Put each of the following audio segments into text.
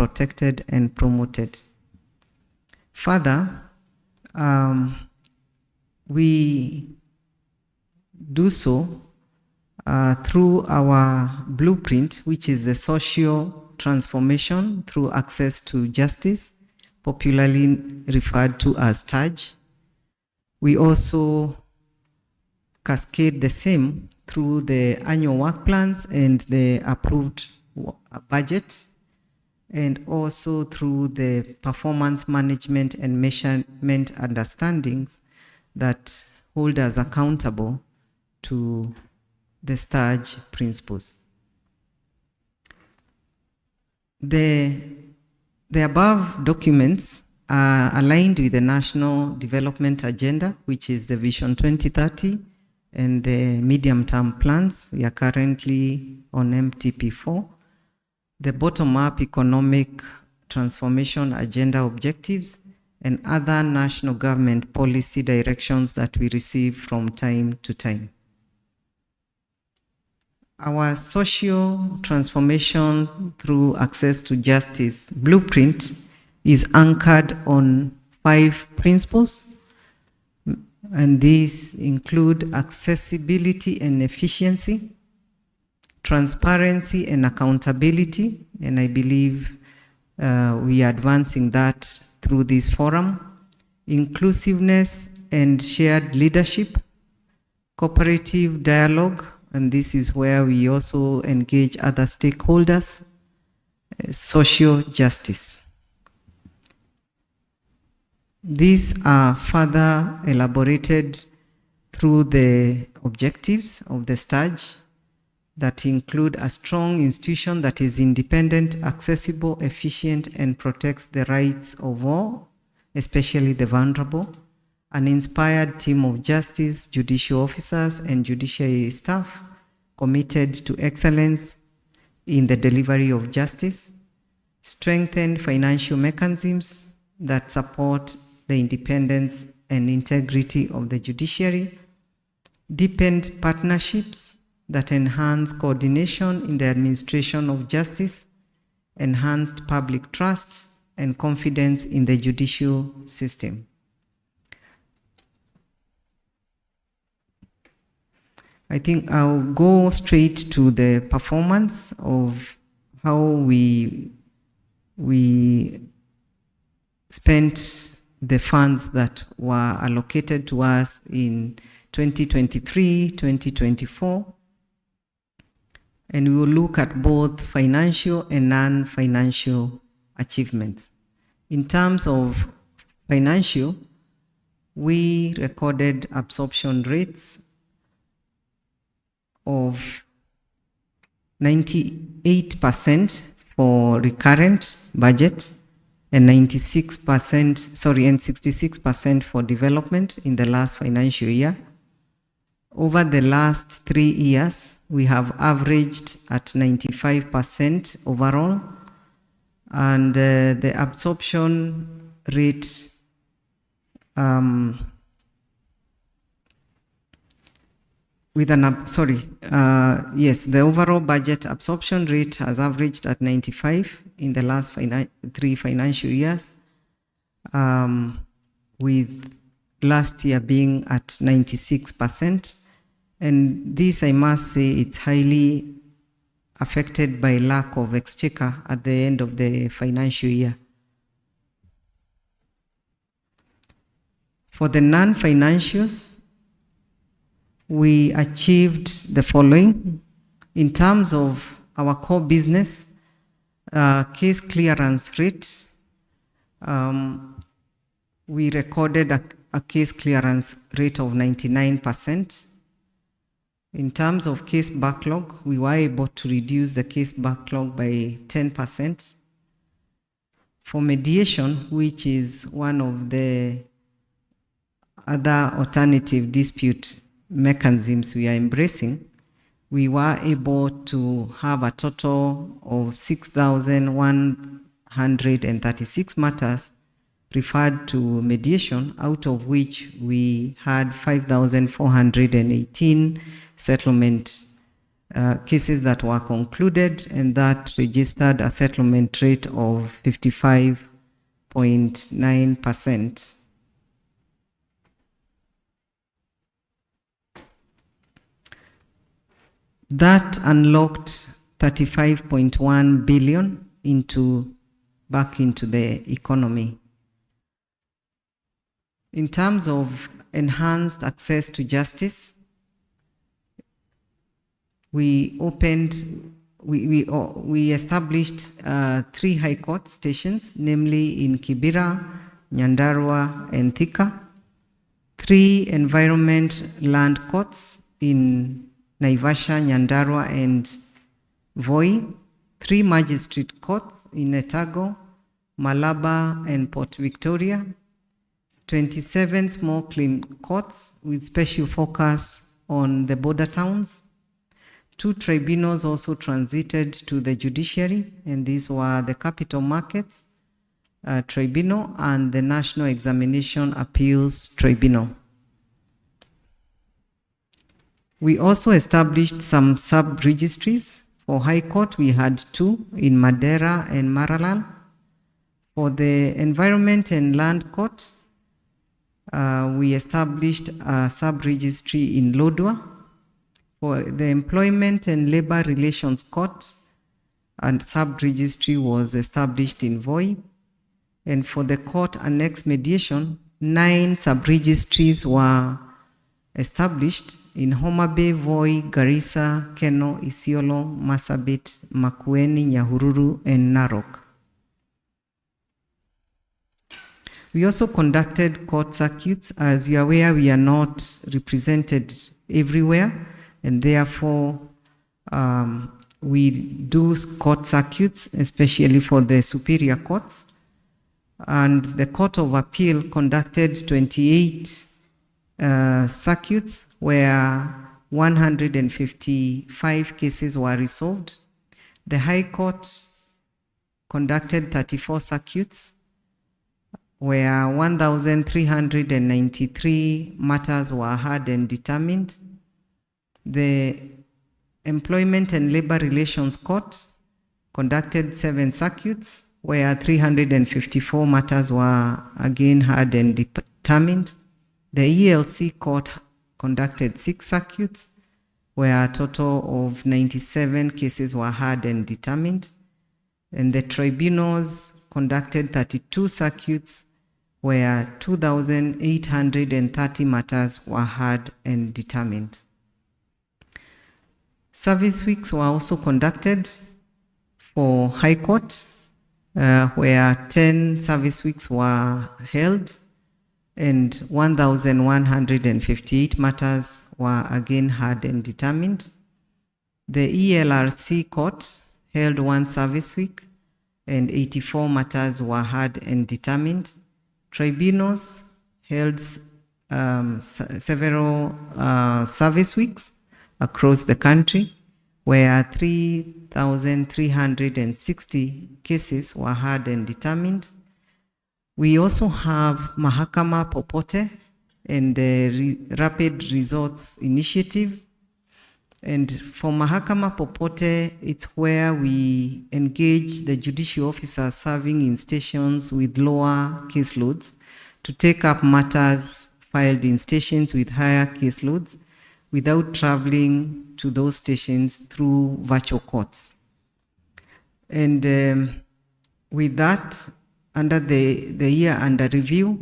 protected and promoted. Further, we do so through our blueprint, which is the social transformation through access to justice, popularly referred to as TAJ. We also cascade the same through the annual work plans and the approved budget, and also through the performance management and measurement understandings that hold us accountable to the STARG principles. The above documents are aligned with the National Development Agenda, which is the Vision 2030, and the medium-term plans. We are currently on MTP4. The bottom-up economic transformation agenda objectives, and other national government policy directions that we receive from time to time. Our social transformation through access to justice blueprint is anchored on 5 principles, and these include accessibility and efficiency, transparency and accountability, and I believe we are advancing that through this forum, inclusiveness and shared leadership, cooperative dialogue, and this is where we also engage other stakeholders, social justice. These are further elaborated through the objectives of the STARG that include a strong institution that is independent, accessible, efficient, and protects the rights of all, especially the vulnerable, an inspired team of justice, judicial officers, and judiciary staff committed to excellence in the delivery of justice, strengthened financial mechanisms that support the independence and integrity of the judiciary, deepened partnerships that enhance coordination in the administration of justice, enhanced public trust and confidence in the judicial system. I think I'll go straight to the performance of how we spent the funds that were allocated to us in 2023, 2024. And we will look at both financial and non-financial achievements. In terms of financial, we recorded absorption rates of 98% for recurrent budget and 66% for development in the last financial year. Over the last 3 years, we have averaged at 95% overall, and the absorption rate the overall budget absorption rate has averaged at 95 in the last 3 financial years, with last year being at 96%. And this, I must say, it's highly affected by lack of exchequer at the end of the financial year. For the non-financials, we achieved the following. In terms of our core business, case clearance rate, we recorded a case clearance rate of 99%. In terms of case backlog, we were able to reduce the case backlog by 10%. For mediation, which is one of the other alternative dispute mechanisms we are embracing, we were able to have a total of 6,136 matters referred to mediation, out of which we had 5,418 settlement cases that were concluded, and that registered a settlement rate of 55.9%. That unlocked 35.1 billion back into the economy. In terms of enhanced access to justice, we established 3 high court stations, namely in Kibera, Nyandarua, and Thika, 3 environment land courts in Naivasha, Nyandarua, and Voi, 3 magistrate courts in Etago, Malaba, and Port Victoria, 27 small claim courts with special focus on the border towns. 2 tribunals also transited to the judiciary, and these were the Capital Markets Tribunal and the National Examination Appeals Tribunal. We also established some sub-registries. For High Court, we had 2 in Madera and Maralal. For the Environment and Land Court, we established a sub-registry in Lodwar. For the Employment and Labor Relations Court, a sub-registry was established in Voi. And for the Court Annex Mediation, 9 sub-registries were established in Homa Bay, Voi, Garissa, Keno, Isiolo, Marsabit, Makueni, Nyahururu, and Narok. We also conducted court circuits. As you are aware, we are not represented everywhere, and therefore we do court circuits, especially for the superior courts. And the Court of Appeal conducted 28 circuits where 155 cases were resolved. The High Court conducted 34 circuits where 1,393 matters were heard and determined. The Employment and Labor Relations Court conducted 7 circuits where 354 matters were again heard and determined. The ELC Court conducted 6 circuits where a total of 97 cases were heard and determined. And the tribunals conducted 32 circuits where 2,830 matters were heard and determined. Service weeks were also conducted for High Court, where 10 service weeks were held and 1,158 matters were again heard and determined. The ELRC Court held 1 service week and 84 matters were heard and determined. Tribunals held several service weeks across the country, where 3,360 cases were heard and determined. We also have Mahakama Popote and the Rapid Results Initiative. And for Mahakama Popote, it's where we engage the judicial officers serving in stations with lower caseloads to take up matters filed in stations with higher caseloads without traveling to those stations through virtual courts. And with that, under the year under review,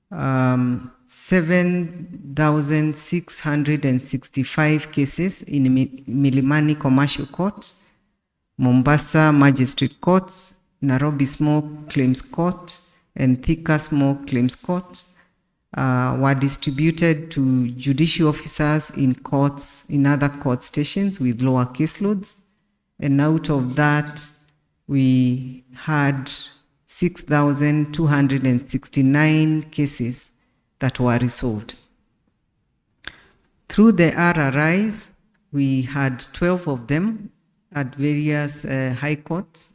7,665 cases in Milimani Commercial Court, Mombasa Magistrate Courts, Nairobi Small Claims Court, and Thika Small Claims Court were distributed to judicial officers in courts, in other court stations with lower caseloads. And out of that, we had 6,269 cases that were resolved. Through the RRIs, we had 12 of them at various high courts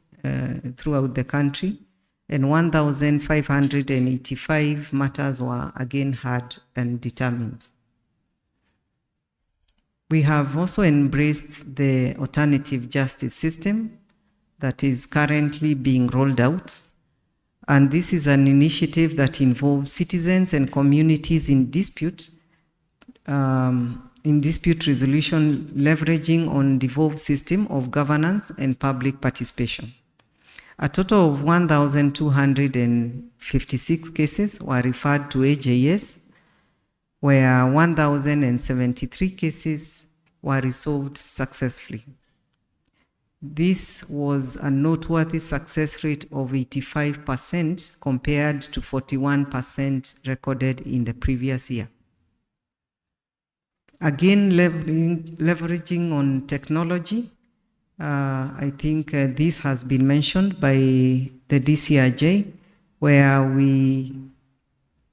throughout the country, and 1,585 matters were again heard and determined. We have also embraced the alternative justice system that is currently being rolled out. And this is an initiative that involves citizens and communities in dispute resolution, leveraging on devolved system of governance and public participation. A total of 1,256 cases were referred to AJS, where 1,073 cases were resolved successfully. This was a noteworthy success rate of 85% compared to 41% recorded in the previous year. Again, leveraging on technology, I think this has been mentioned by the DCRJ, where we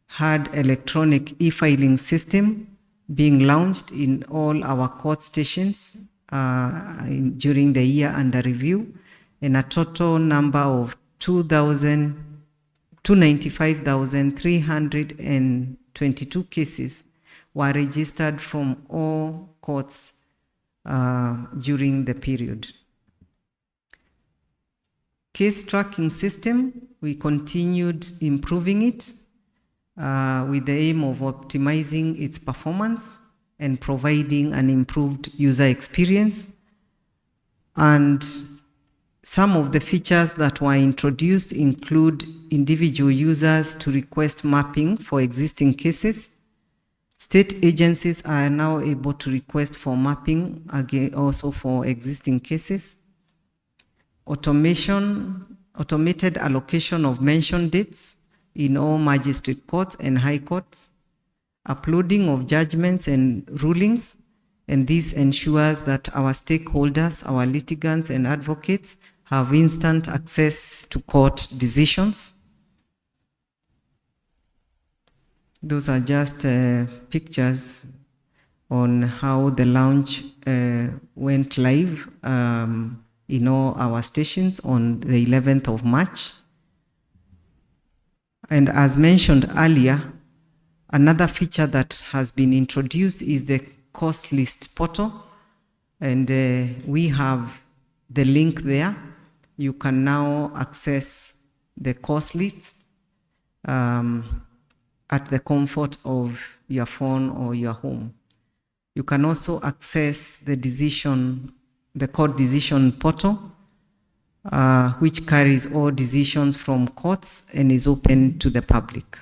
had electronic e-filing system being launched in all our court stations during the year under review, and a total number of 295,322 cases were registered from all courts during the period. Case tracking system, we continued improving it with the aim of optimizing its performance and providing an improved user experience. And some of the features that were introduced include individual users to request mapping for existing cases. State agencies are now able to request for mapping again also for existing cases. Automated allocation of mention dates in all magistrate courts and high courts. Uploading of judgments and rulings, and this ensures that our stakeholders, our litigants and advocates have instant access to court decisions. Those are just pictures on how the launch went live in all our stations on the 11th of March. And as mentioned earlier, another feature that has been introduced is the course list portal, and we have the link there. You can now access the course list at the comfort of your phone or your home. You can also access the court decision portal, which carries all decisions from courts and is open to the public.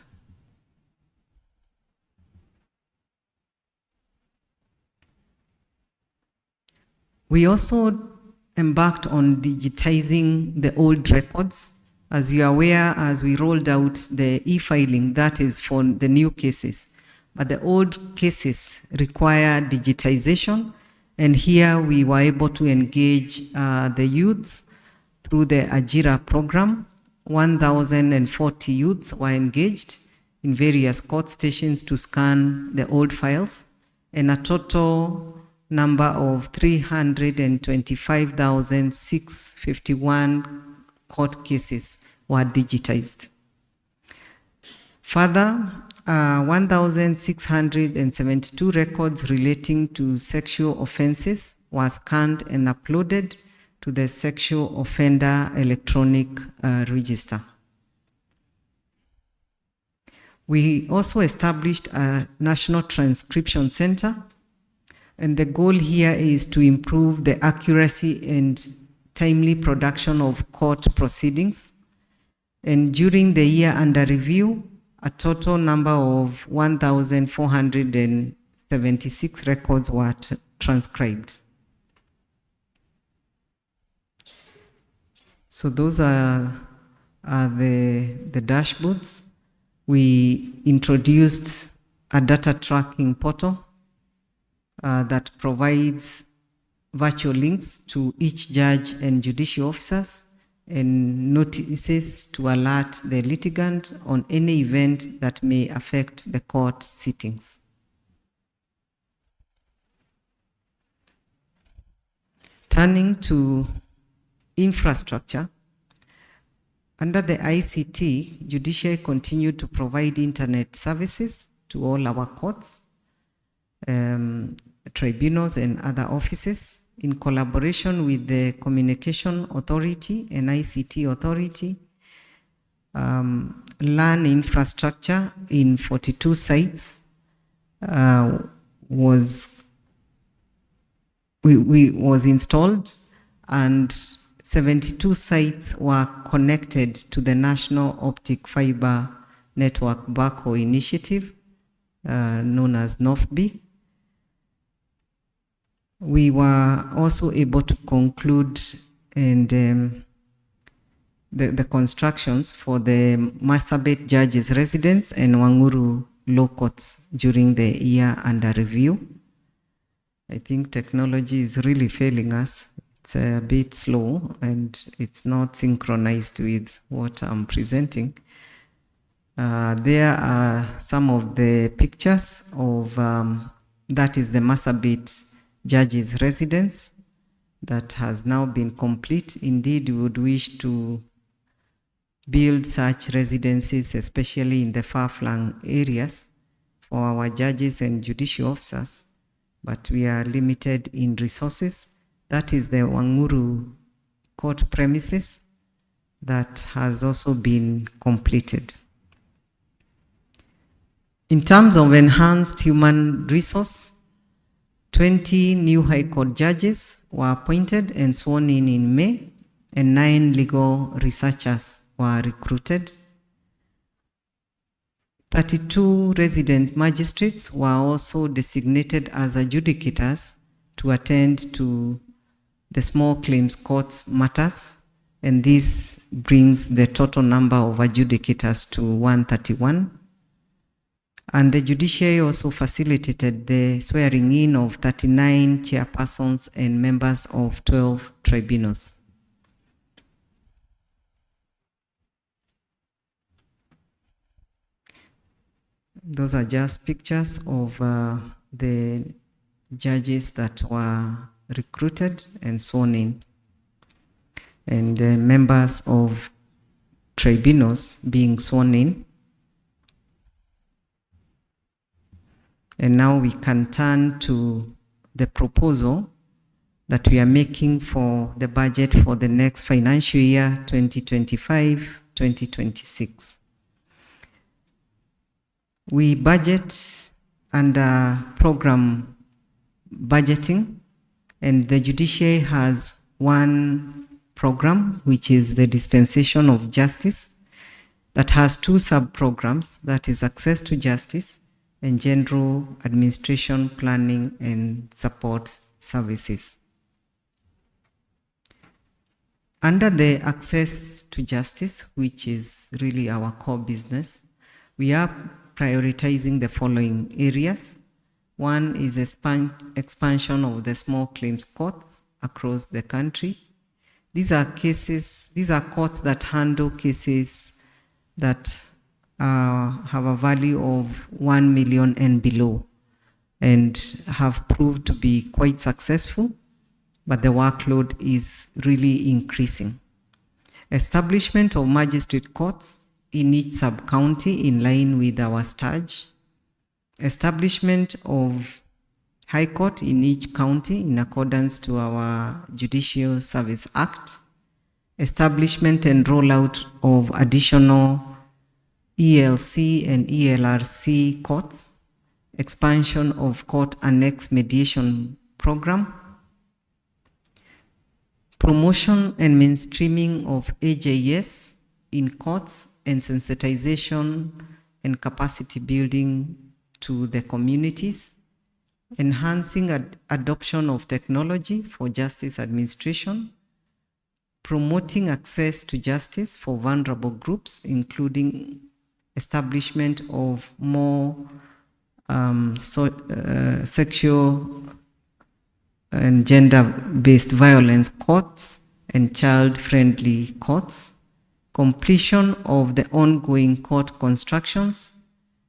We also embarked on digitizing the old records. As you are aware, as we rolled out the e-filing, that is for the new cases. But the old cases require digitization, and here we were able to engage the youths through the Ajira program. 1,040 youths were engaged in various court stations to scan the old files, and a total number of 325,651 court cases were digitized. Further, 1,672 records relating to sexual offenses were scanned and uploaded to the Sexual Offender Electronic Register. We also established a National Transcription Center, and the goal here is to improve the accuracy and timely production of court proceedings. And during the year under review, a total number of 1,476 records were transcribed. So those are the dashboards. We introduced a data tracking portal that provides virtual links to each judge and judicial officers and notices to alert the litigant on any event that may affect the court sittings. Turning to infrastructure, under the ICT, Judiciary continued to provide internet services to all our courts. tribunals and other offices in collaboration with the Communication Authority and ICT Authority. LAN infrastructure in 42 sites was installed, and 72 sites were connected to the National Optic Fiber Network Backhaul Initiative, known as NOFB. We were also able to conclude and the constructions for the Marsabit Judges Residence and Wanguru Law Courts during the year under review. I think technology is really failing us. It's a bit slow and it's not synchronized with what I'm presenting. There are some of the pictures of, that is the Marsabit Judges Residence that has now been complete. Indeed, we would wish to build such residences, especially in the far-flung areas, for our judges and judicial officers, but we are limited in resources. That is the Wanguru court premises that has also been completed. In terms of enhanced human resource, 20 new High Court judges were appointed and sworn in May, and 9 legal researchers were recruited. 32 resident magistrates were also designated as adjudicators to attend to the small claims courts matters, and this brings the total number of adjudicators to 131. And the judiciary also facilitated the swearing in of 39 chairpersons and members of 12 tribunals. Those are just pictures of the judges that were recruited and sworn in, and the members of tribunals being sworn in. And now we can turn to the proposal that we are making for the budget for the next financial year, 2025-2026. We budget under program budgeting, and the judiciary has one program, which is the dispensation of justice, that has 2 sub-programs, that is access to justice and general administration, planning and support services. Under the access to justice, which is really our core business, we are prioritizing the following areas. One is expansion of the small claims courts across the country. These are courts that handle cases that have a value of 1 million and below, and have proved to be quite successful, but the workload is really increasing. Establishment of magistrate courts in each sub-county in line with our stage. Establishment of High Court in each county in accordance to our Judicial Service Act. Establishment and rollout of additional ELC and ELRC courts. Expansion of court annex mediation program. Promotion and mainstreaming of AJS in courts and sensitization and capacity building to the communities. Enhancing adoption of technology for justice administration. Promoting access to justice for vulnerable groups, including establishment of more sexual and gender-based violence courts and child-friendly courts. Completion of the ongoing court constructions.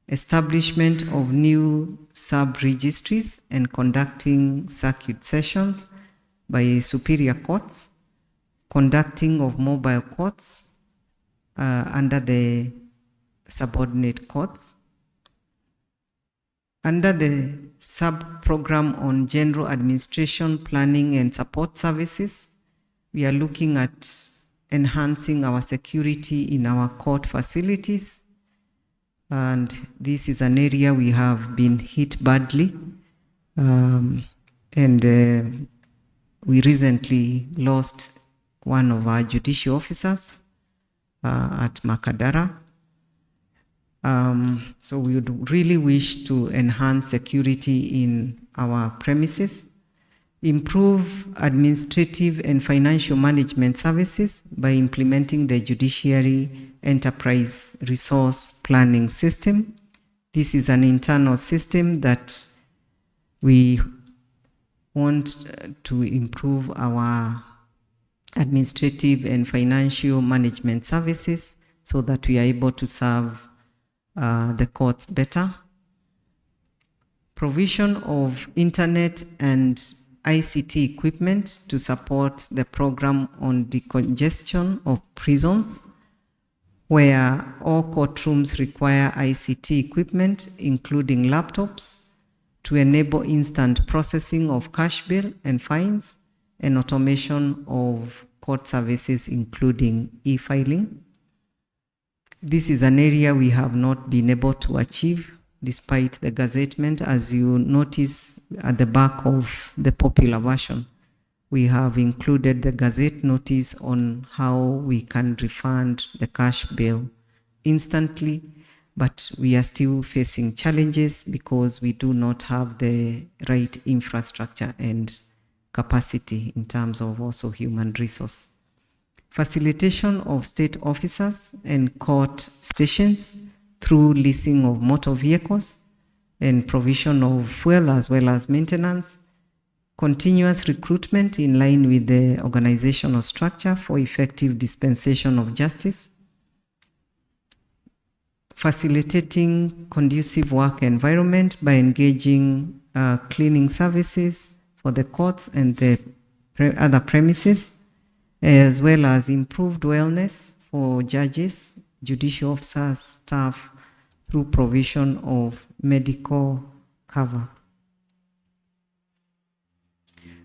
Establishment of new sub-registries and conducting circuit sessions by superior courts. Conducting of mobile courts under the subordinate courts. Under the sub-program on general administration, planning and support services, we are looking at enhancing our security in our court facilities. And this is an area we have been hit badly. We recently lost one of our judicial officers at Makadara. So we would really wish to enhance security in our premises, improve administrative and financial management services by implementing the Judiciary Enterprise Resource Planning System. This is an internal system that we want to improve our administrative and financial management services so that we are able to serve the courts better. Provision of internet and ICT equipment to support the program on decongestion of prisons, where all courtrooms require ICT equipment, including laptops, to enable instant processing of cash bill and fines, and automation of court services, including e-filing. This is an area we have not been able to achieve despite the gazettement. As you notice at the back of the popular version, we have included the gazette notice on how we can refund the cash bill instantly, but we are still facing challenges because we do not have the right infrastructure and capacity in terms of also human resource. Facilitation of state officers and court stations through leasing of motor vehicles and provision of fuel as well as maintenance. Continuous recruitment in line with the organizational structure for effective dispensation of justice. Facilitating conducive work environment by engaging cleaning services for the courts and the other premises, as well as improved wellness for judges, judicial officers, staff, through provision of medical cover.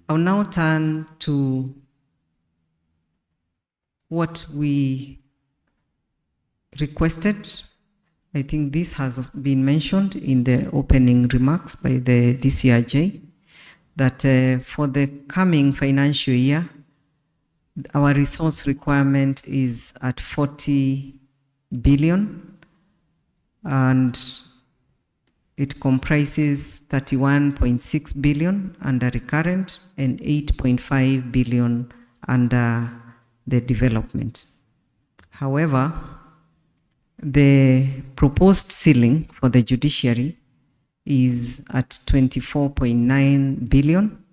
I'll now turn to what we requested. I think this has been mentioned in the opening remarks by the DCRJ, that for the coming financial year, our resource requirement is at 40 billion, and it comprises 31.6 billion under recurrent and 8.5 billion under the development. However, the proposed ceiling for the judiciary is at 24.9 billion,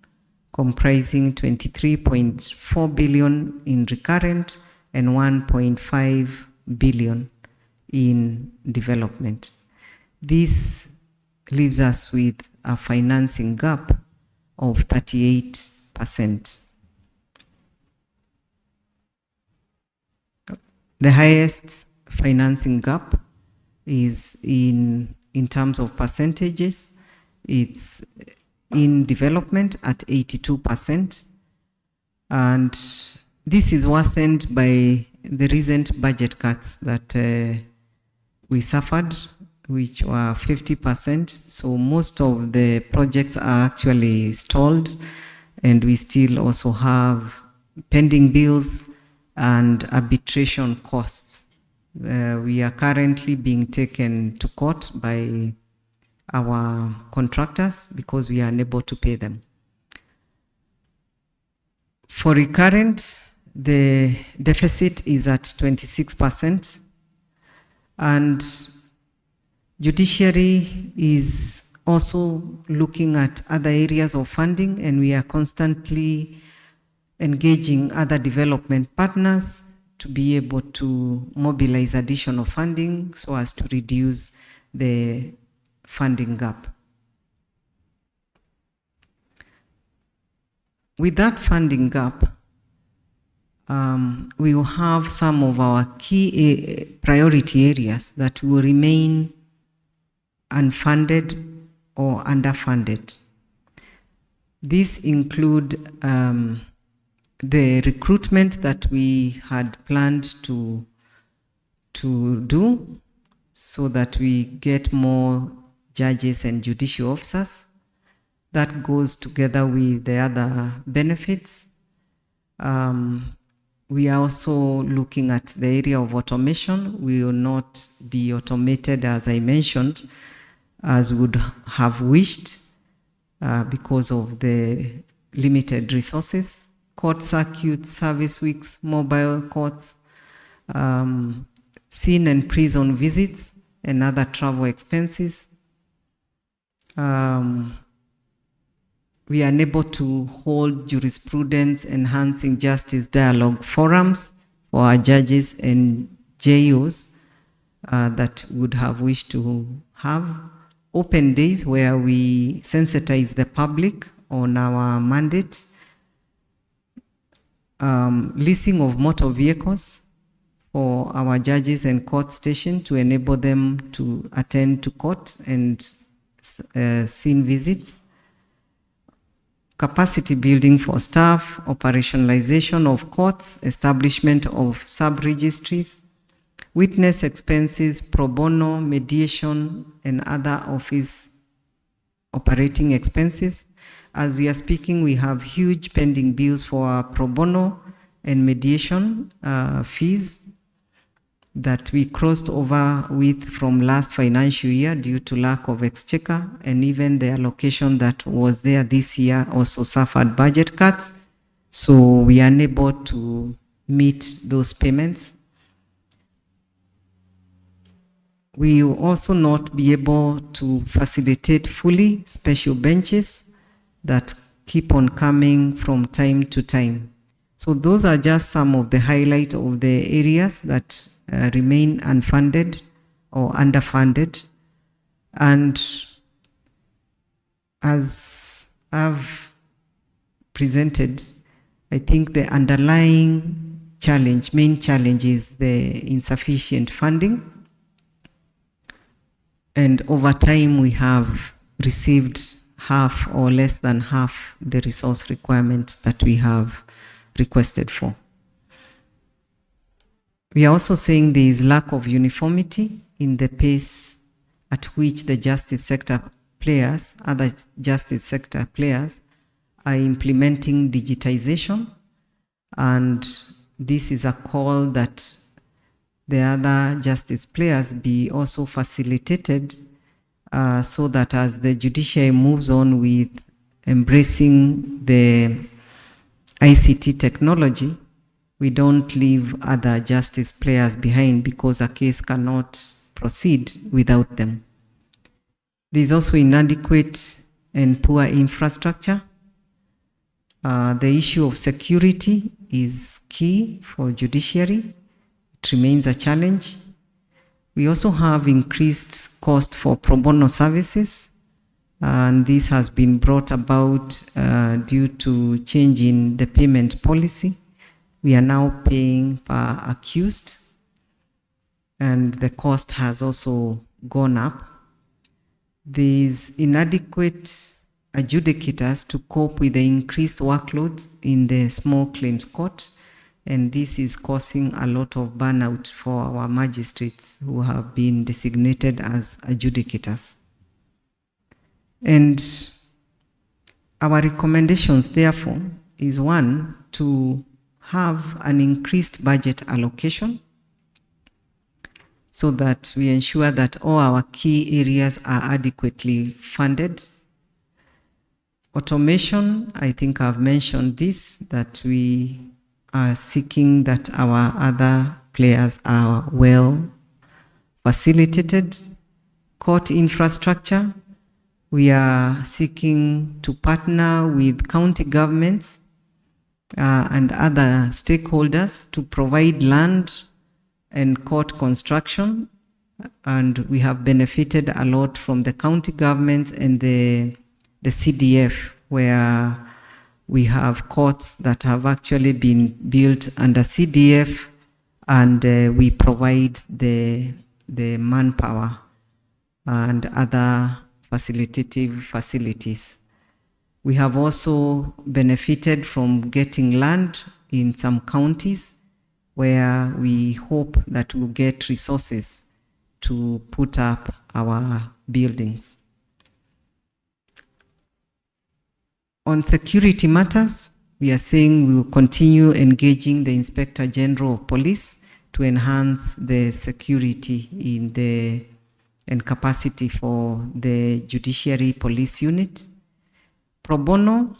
comprising 23.4 billion in recurrent and 1.5 billion in development. This leaves us with a financing gap of 38%. The highest financing gap is in terms of percentages. It's in development at 82%, and this is worsened by the recent budget cuts that we suffered, which were 50%. So most of the projects are actually stalled, and we still also have pending bills and arbitration costs. We are currently being taken to court by our contractors because we are unable to pay them. For recurrent, the deficit is at 26%, and judiciary is also looking at other areas of funding, and we are constantly engaging other development partners to be able to mobilize additional funding so as to reduce the funding gap. With that funding gap, we will have some of our key priority areas that will remain unfunded or underfunded. These include the recruitment that we had planned to do so that we get more judges and judicial officers. That goes together with the other benefits. We are also looking at the area of automation. We will not be automated, as I mentioned, as would have wished because of the limited resources. Court circuits, service weeks, mobile courts, scene and prison visits, and other travel expenses. We are able to hold jurisprudence enhancing justice dialogue forums for our judges and JOs that would have wished to have open days where we sensitize the public on our mandate. Leasing of motor vehicles for our judges and court station to enable them to attend to court and scene visits. Capacity building for staff, operationalization of courts, establishment of sub-registries, witness expenses, pro bono, mediation, and other office operating expenses. As we are speaking, we have huge pending bills for our pro bono and mediation fees that we crossed over with from last financial year due to lack of exchequer, and even the allocation that was there this year also suffered budget cuts. So we are unable to meet those payments. We will also not be able to facilitate fully special benches that keep on coming from time to time. So those are just some of the highlights of the areas that remain unfunded or underfunded. And as I've presented, I think the underlying challenge, main challenge, is the insufficient funding. And over time, we have received half or less than half the resource requirement that we have requested for. We are also saying there is lack of uniformity in the pace at which the justice sector players, other justice sector players, are implementing digitization. And this is a call that the other justice players be also facilitated so that as the judiciary moves on with embracing the ICT technology, we don't leave other justice players behind because a case cannot proceed without them. There is also inadequate and poor infrastructure. The issue of security is key for judiciary. It remains a challenge. We also have increased cost for pro bono services, and this has been brought about due to change in the payment policy. We are now paying per accused, and the cost has also gone up. These inadequate adjudicators to cope with the increased workloads in the small claims court, and this is causing a lot of burnout for our magistrates who have been designated as adjudicators. And our recommendations, therefore, is one, to have an increased budget allocation so that we ensure that all our key areas are adequately funded. Automation, I think I've mentioned this, that we are seeking that our other players are well facilitated. Court infrastructure, we are seeking to partner with county governments and other stakeholders to provide land and court construction, and we have benefited a lot from the county governments and the CDF, where we have courts that have actually been built under CDF, and we provide the manpower and other facilitative facilities. We have also benefited from getting land in some counties where we hope that we'll get resources to put up our buildings. On security matters, we are saying we will continue engaging the Inspector General of Police to enhance the security and capacity for the Judiciary Police Unit. Pro bono,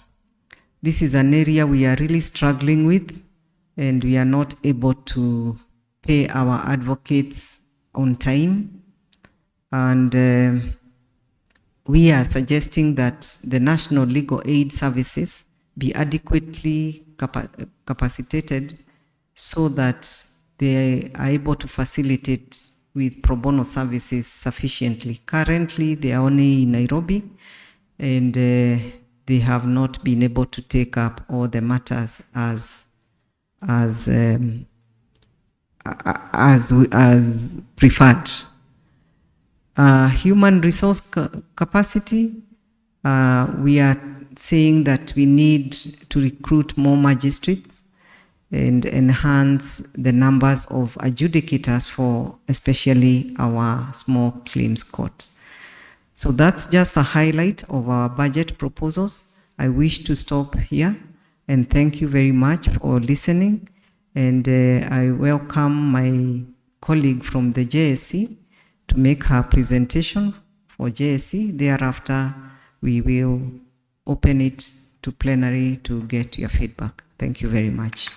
this is an area we are really struggling with, and we are not able to pay our advocates on time. And we are suggesting that the National Legal Aid Services be adequately capacitated so that they are able to facilitate with pro bono services sufficiently. Currently, they are only in Nairobi, and they have not been able to take up all the matters as preferred. Human resource capacity, we are saying that we need to recruit more magistrates and enhance the numbers of adjudicators for especially our small claims courts. So that's just a highlight of our budget proposals. I wish to stop here and thank you very much for listening. And I welcome my colleague from the JSC to make her presentation for JSC. Thereafter, we will open it to plenary to get your feedback. Thank you very much.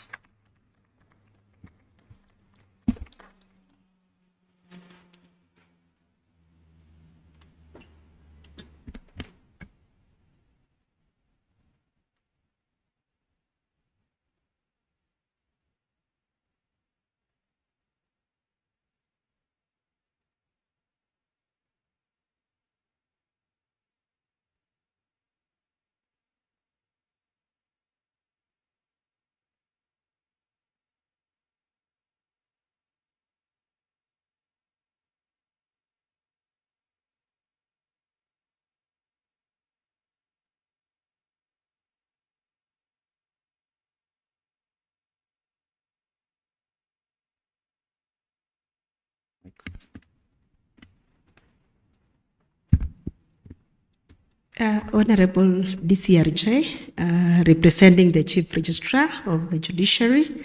Honorable DCRJ, representing the Chief Registrar of the Judiciary,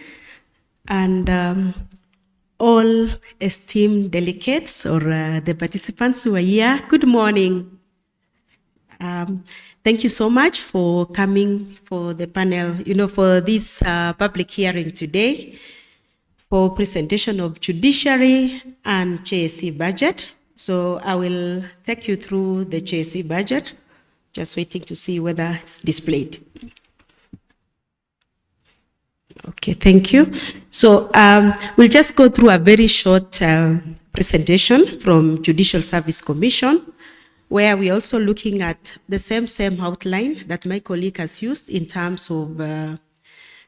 and all esteemed delegates or the participants who are here, good morning. Thank you so much for coming for the panel, for this public hearing today for presentation of Judiciary and JSC budget. So I will take you through the JSC budget. Just waiting to see whether it's displayed. Okay, thank you. So we'll just go through a very short presentation from Judicial Service Commission, where we're also looking at the same outline that my colleague has used in terms of,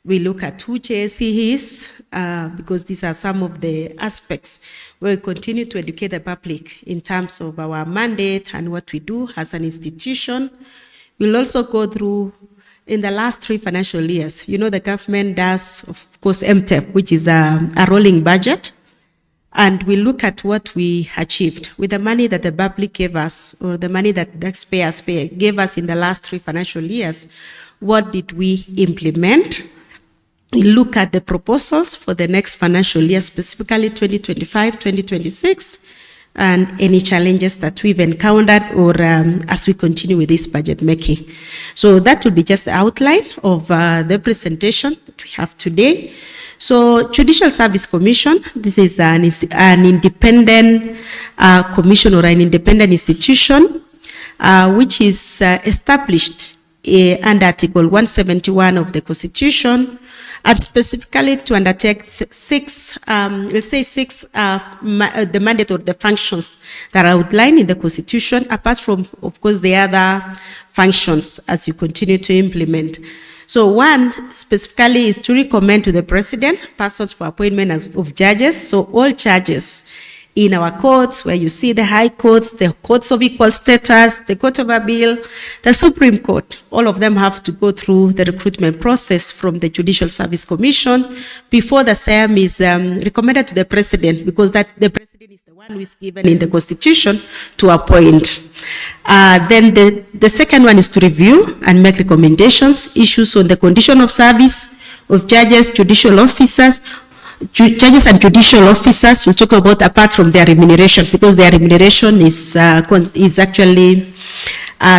we look at who JSC is, because these are some of the aspects where we continue to educate the public in terms of our mandate and what we do as an institution. We'll also go through, in the last 3 financial years, the government does, of course, MTEP, which is a rolling budget. And we look at what we achieved with the money that the public gave us, or the money that taxpayers gave us in the last 3 financial years. What did we implement? We look at the proposals for the next financial year, specifically 2025, 2026, and any challenges that we've encountered or as we continue with this budget making. So that will be just the outline of the presentation that we have today. So Judicial Service Commission, this is an independent commission or an independent institution which is established under Article 171 of the Constitution, and specifically to undertake 6, the mandate or the functions that are outlined in the Constitution, apart from, of course, the other functions as you continue to implement. So 1 specifically is to recommend to the President persons for appointment of judges. So all judges in our courts, where you see the high courts, the courts of equal status, the Court of Appeal, the Supreme Court, all of them have to go through the recruitment process from the Judicial Service Commission before the same is recommended to the President, because that the President is the one who is given in the Constitution to appoint. Then the second one is to review and make recommendations, issues on the condition of service of judges, judicial officers. Judges and judicial officers, we'll talk about apart from their remuneration, because their remuneration is actually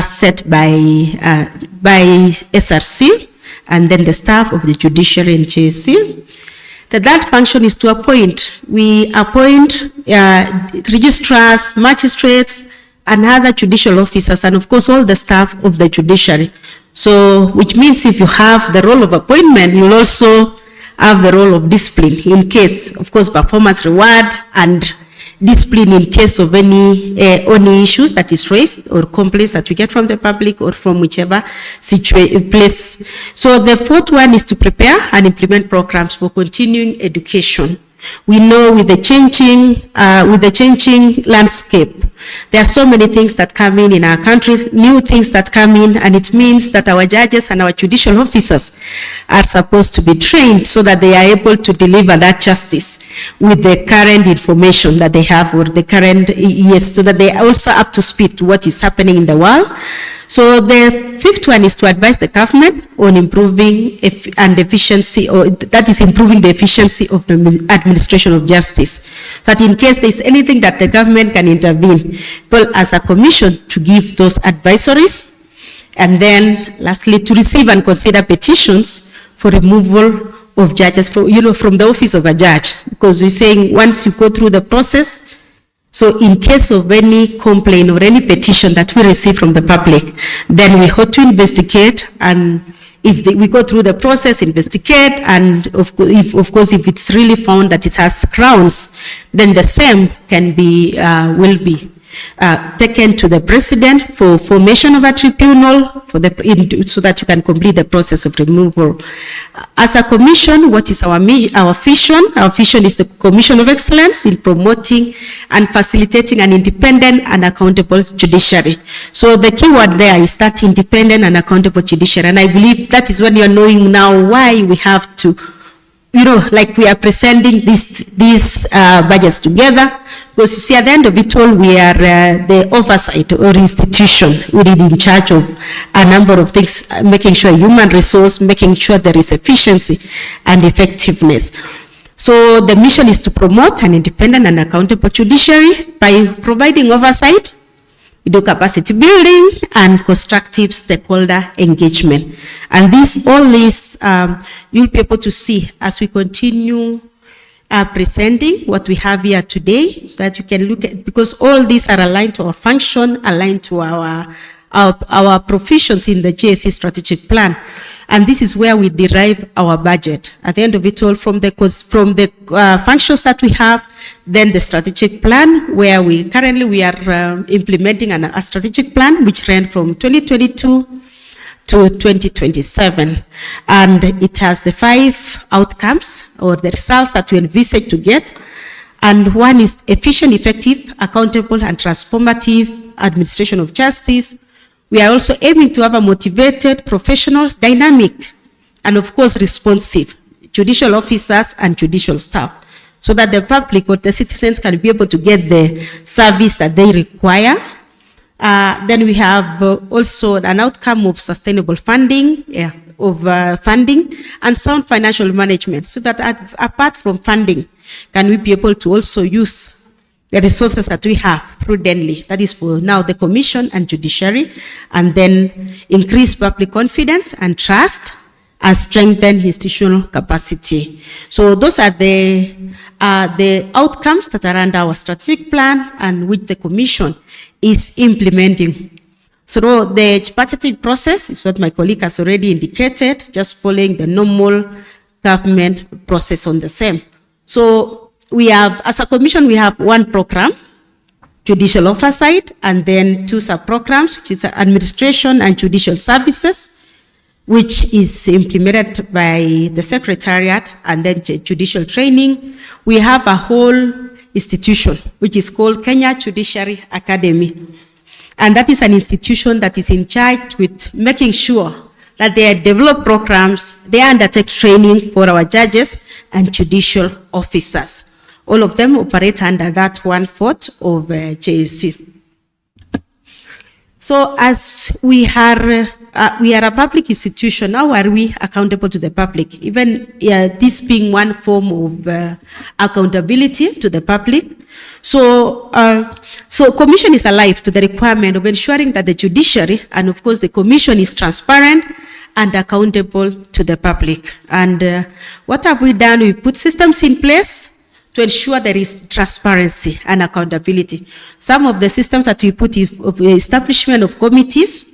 set by SRC, and then the staff of the judiciary and JSC. The third function is to appoint. We appoint registrars, magistrates, and other judicial officers, and of course all the staff of the judiciary. So, which means if you have the role of appointment, you'll also have the role of discipline in case, of course, performance reward and discipline in case of any issues that is raised or complaints that we get from the public or from whichever place. So the fourth one is to prepare and implement programs for continuing education. We know with the changing landscape, there are so many things that come in our country, new things that come in, and it means that our judges and our judicial officers are supposed to be trained so that they are able to deliver that justice with the current information that they have, or the current, yes, so that they are also up to speed to what is happening in the world. So the fifth one is to advise the government on improving and efficiency, or that is improving the efficiency of the administration of justice. So that in case there is anything that the government can intervene, well, as a commission to give those advisories, and then lastly to receive and consider petitions for removal of judges from the office of a judge, because we're saying once you go through the process. So in case of any complaint or any petition that we receive from the public, then we have to investigate, and if we go through the process, investigate, and of course, if it's really found that it has grounds, then the same can be, will be taken to the President for formation of a tribunal so that you can complete the process of removal. As a commission, what is our vision? Our vision is the Commission of Excellence in promoting and facilitating an independent and accountable judiciary. So the key word there is that independent and accountable judiciary, and I believe that is when you are knowing now why we have to, like we are presenting these budgets together, because you see at the end of it all, we are the oversight or institution. We're in charge of a number of things, making sure human resource, making sure there is efficiency and effectiveness. So the mission is to promote an independent and accountable judiciary by providing oversight, we do capacity building and constructive stakeholder engagement. And all this, you'll be able to see as we continue presenting what we have here today, so that you can look at, because all these are aligned to our function, aligned to our provisions in the JSC strategic plan. And this is where we derive our budget. At the end of it all, from the functions that we have, then the strategic plan, where we are implementing a strategic plan which ran from 2022 to 2027. And it has the 5 outcomes or the results that we envisage to get. And one is efficient, effective, accountable, and transformative administration of justice. We are also aiming to have a motivated, professional, dynamic, and of course responsive judicial officers and judicial staff, so that the public or the citizens can be able to get the service that they require. Then we have also an outcome of sustainable funding, funding and sound financial management, so that apart from funding, can we be able to also use the resources that we have prudently. That is for now the commission and judiciary, and then increase public confidence and trust and strengthen institutional capacity. So those are the outcomes that are under our strategic plan and which the commission is implementing. So the budgeting process is what my colleague has already indicated, just following the normal government process on the same. So we have, as a commission, we have 1 program, judicial oversight, and then 2 sub-programs, which is administration and judicial services, which is implemented by the secretariat, and then judicial training. We have a whole institution, which is called Kenya Judiciary Academy. And that is an institution that is in charge with making sure that they develop programs, they undertake training for our judges and judicial officers. All of them operate under that 1/4 of JSC. So as we are a public institution, how are we accountable to the public? Even this being one form of accountability to the public. So commission is alive to the requirement of ensuring that the judiciary and of course the commission is transparent and accountable to the public. And what have we done? We put systems in place to ensure there is transparency and accountability. Some of the systems that we put is establishment of committees.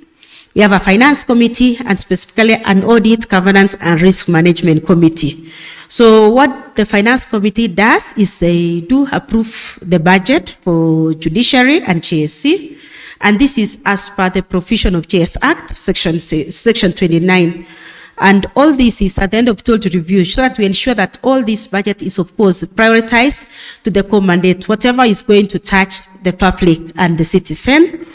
We have a finance committee and specifically an audit, governance and risk management committee. So what the finance committee does is they do approve the budget for judiciary and JSC. And this is as per the provision of JS Act, section 29. And all this is at the end of it all to review so that we ensure that all this budget is of course prioritized to the core mandate, whatever is going to touch the public and the citizen.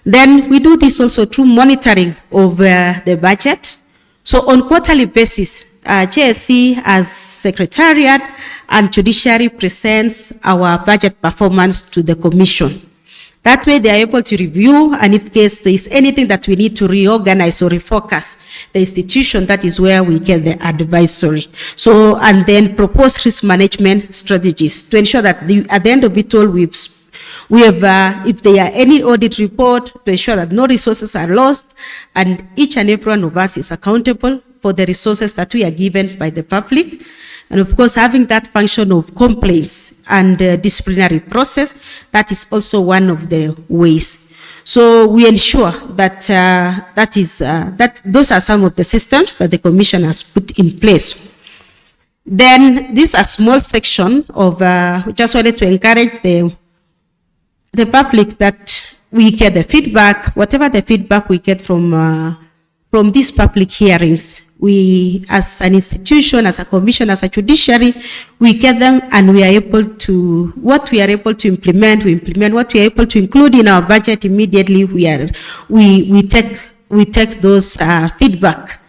Then we do this also through monitoring of the budget. So on quarterly basis, JSC as secretariat and judiciary presents our budget performance to the commission. That way they are able to review, and if case there is anything that we need to reorganize or refocus the institution, that is where we get the advisory. So, and then propose risk management strategies to ensure that at the end of it all, we have, if there are any audit report, to ensure that no resources are lost, and each and every one of us is accountable for the resources that we are given by the public. And of course, having that function of complaints and disciplinary process, that is also one of the ways. So we ensure that those are some of the systems that the commission has put in place. Then this is a small section of, just wanted to encourage the public that we get the feedback, whatever the feedback we get from these public hearings. We, as an institution, as a commission, as a judiciary, we get them and we are able to, what we are able to implement, we implement. What we are able to include in our budget immediately, we take those feedback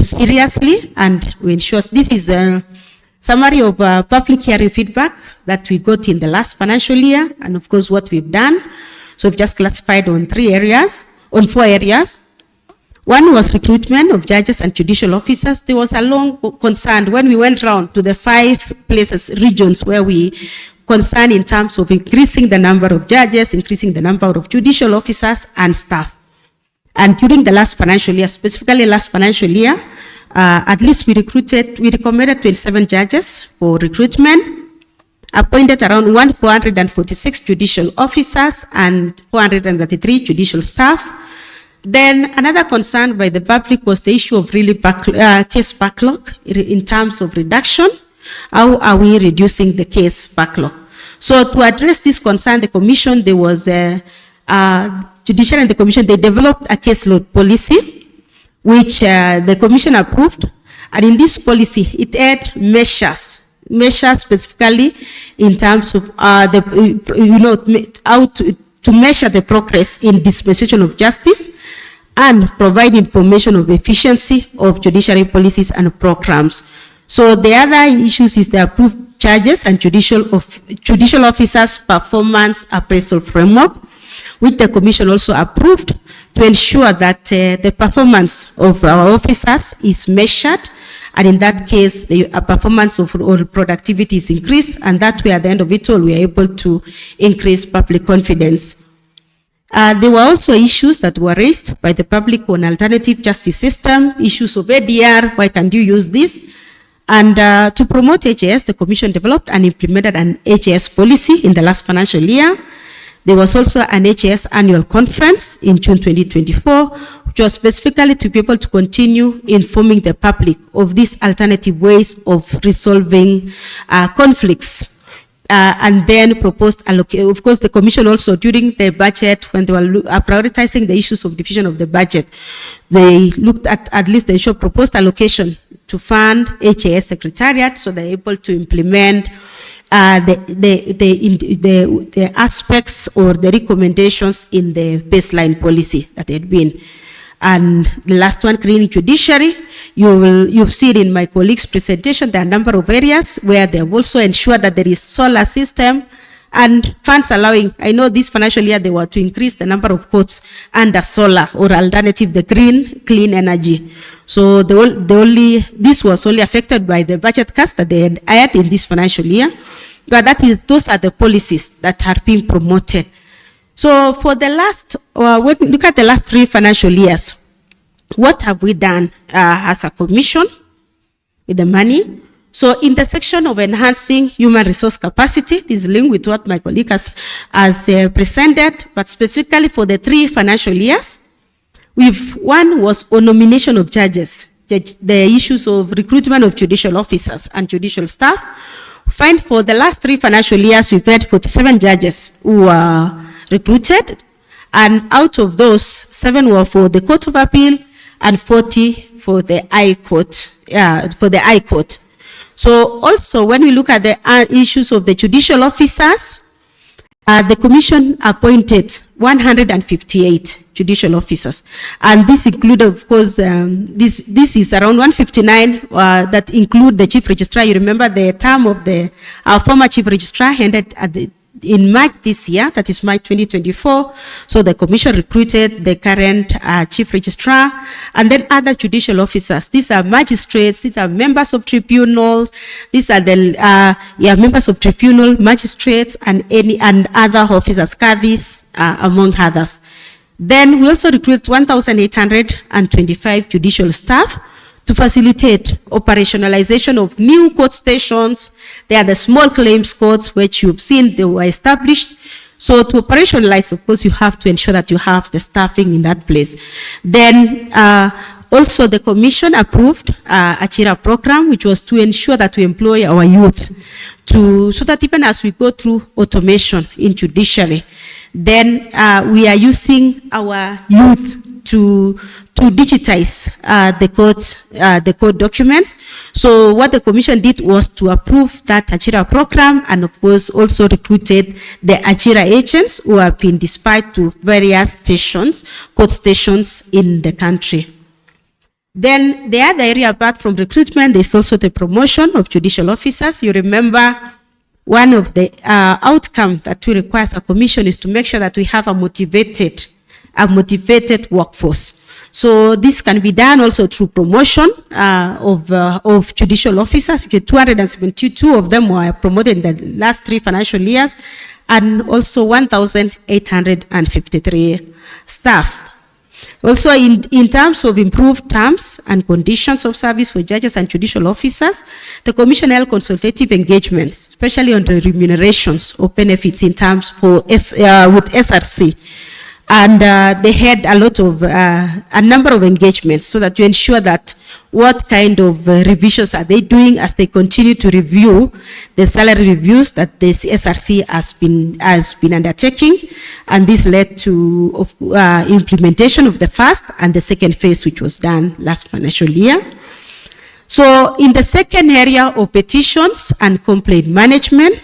seriously, and we ensure. This is a summary of public hearing feedback that we got in the last financial year, and of course what we've done. So we've just classified on 4 areas. One was recruitment of judges and judicial officers. There was a long concern when we went round to the 5 regions where we concerned in terms of increasing the number of judges, increasing the number of judicial officers and staff. And during the last financial year, specifically last financial year, at least we recommended 27 judges for recruitment, appointed around 446 judicial officers and 433 judicial staff. Then another concern by the public was the issue of really case backlog in terms of reduction. How are we reducing the case backlog? So to address this concern, the commission, there was judiciary and the commission, they developed a caseload policy, which the commission approved. And in this policy, it had measures specifically in terms of how to measure the progress in dispensation of justice and provide information of efficiency of judiciary policies and programs. So the other issues is the approved charges and judicial officers performance appraisal framework, which the commission also approved to ensure that the performance of our officers is measured, and in that case, the performance of all productivity is increased, and that way, at the end of it all, we are able to increase public confidence. There were also issues that were raised by the public on alternative justice system, issues of ADR, why can't you use this? And to promote HAS, the commission developed and implemented an HAS policy in the last financial year. There was also an HAS annual conference in June 2024, which was specifically to be able to continue informing the public of these alternative ways of resolving conflicts. And then proposed allocation. Of course, the commission also during the budget, when they were prioritizing the issues of division of the budget, they looked at least they should proposed allocation to fund HAS secretariat so they're able to implement the aspects or the recommendations in the baseline policy that had been. And the last one, cleaning judiciary, you've seen in my colleague's presentation, there are a number of areas where they have also ensured that there is solar system and funds allowing. I know this financial year they were to increase the number of courts under solar or alternative, the clean energy. So this was only affected by the budget cuts that they had in this financial year. But those are the policies that are being promoted. So for the last, when we look at the last 3 financial years, what have we done as a commission with the money? So in the section of enhancing human resource capacity, this is linked with what my colleague has presented, but specifically for the 3 financial years, one was on nomination of judges, the issues of recruitment of judicial officers and judicial staff. Find for the last 3 financial years, we've had 47 judges who were recruited, and out of those, 7 were for the Court of Appeal and 40 for the High Court. So also, when we look at the issues of the judicial officers, the commission appointed 158 judicial officers, and this included, of course, this is around 159 that include the chief registrar. You remember the term of our former chief registrar ended in March this year, that is March 2024. So the commission recruited the current chief registrar, and then other judicial officers. These are magistrates, these are members of tribunals, these are the members of tribunal, magistrates, and other officers, cadis, among others. Then we also recruit 1,825 judicial staff to facilitate operationalization of new court stations. They are the small claims courts, which you've seen, they were established. So to operationalize, of course, you have to ensure that you have the staffing in that place. Then also the commission approved a CHIRA program, which was to ensure that we employ our youth so that even as we go through automation in judiciary, then we are using our youth to digitize the court documents. So what the commission did was to approve that CHIRA program, and of course also recruited the CHIRA agents who have been dispatched to various stations, court stations in the country. Then the other area apart from recruitment, there's also the promotion of judicial officers. You remember one of the outcomes that we require as a commission is to make sure that we have a motivated workforce. So this can be done also through promotion of judicial officers. 272 of them were promoted in the last 3 financial years, and also 1,853 staff. Also, in terms of improved terms and conditions of service for judges and judicial officers, the commission held consultative engagements, especially on the remunerations or benefits in terms with SRC. And they had a number of engagements so that to ensure that what kind of revisions are they doing as they continue to review the salary reviews that this SRC has been undertaking. And this led to implementation of the first and the second phase, which was done last financial year. So in the second area of petitions and complaint management,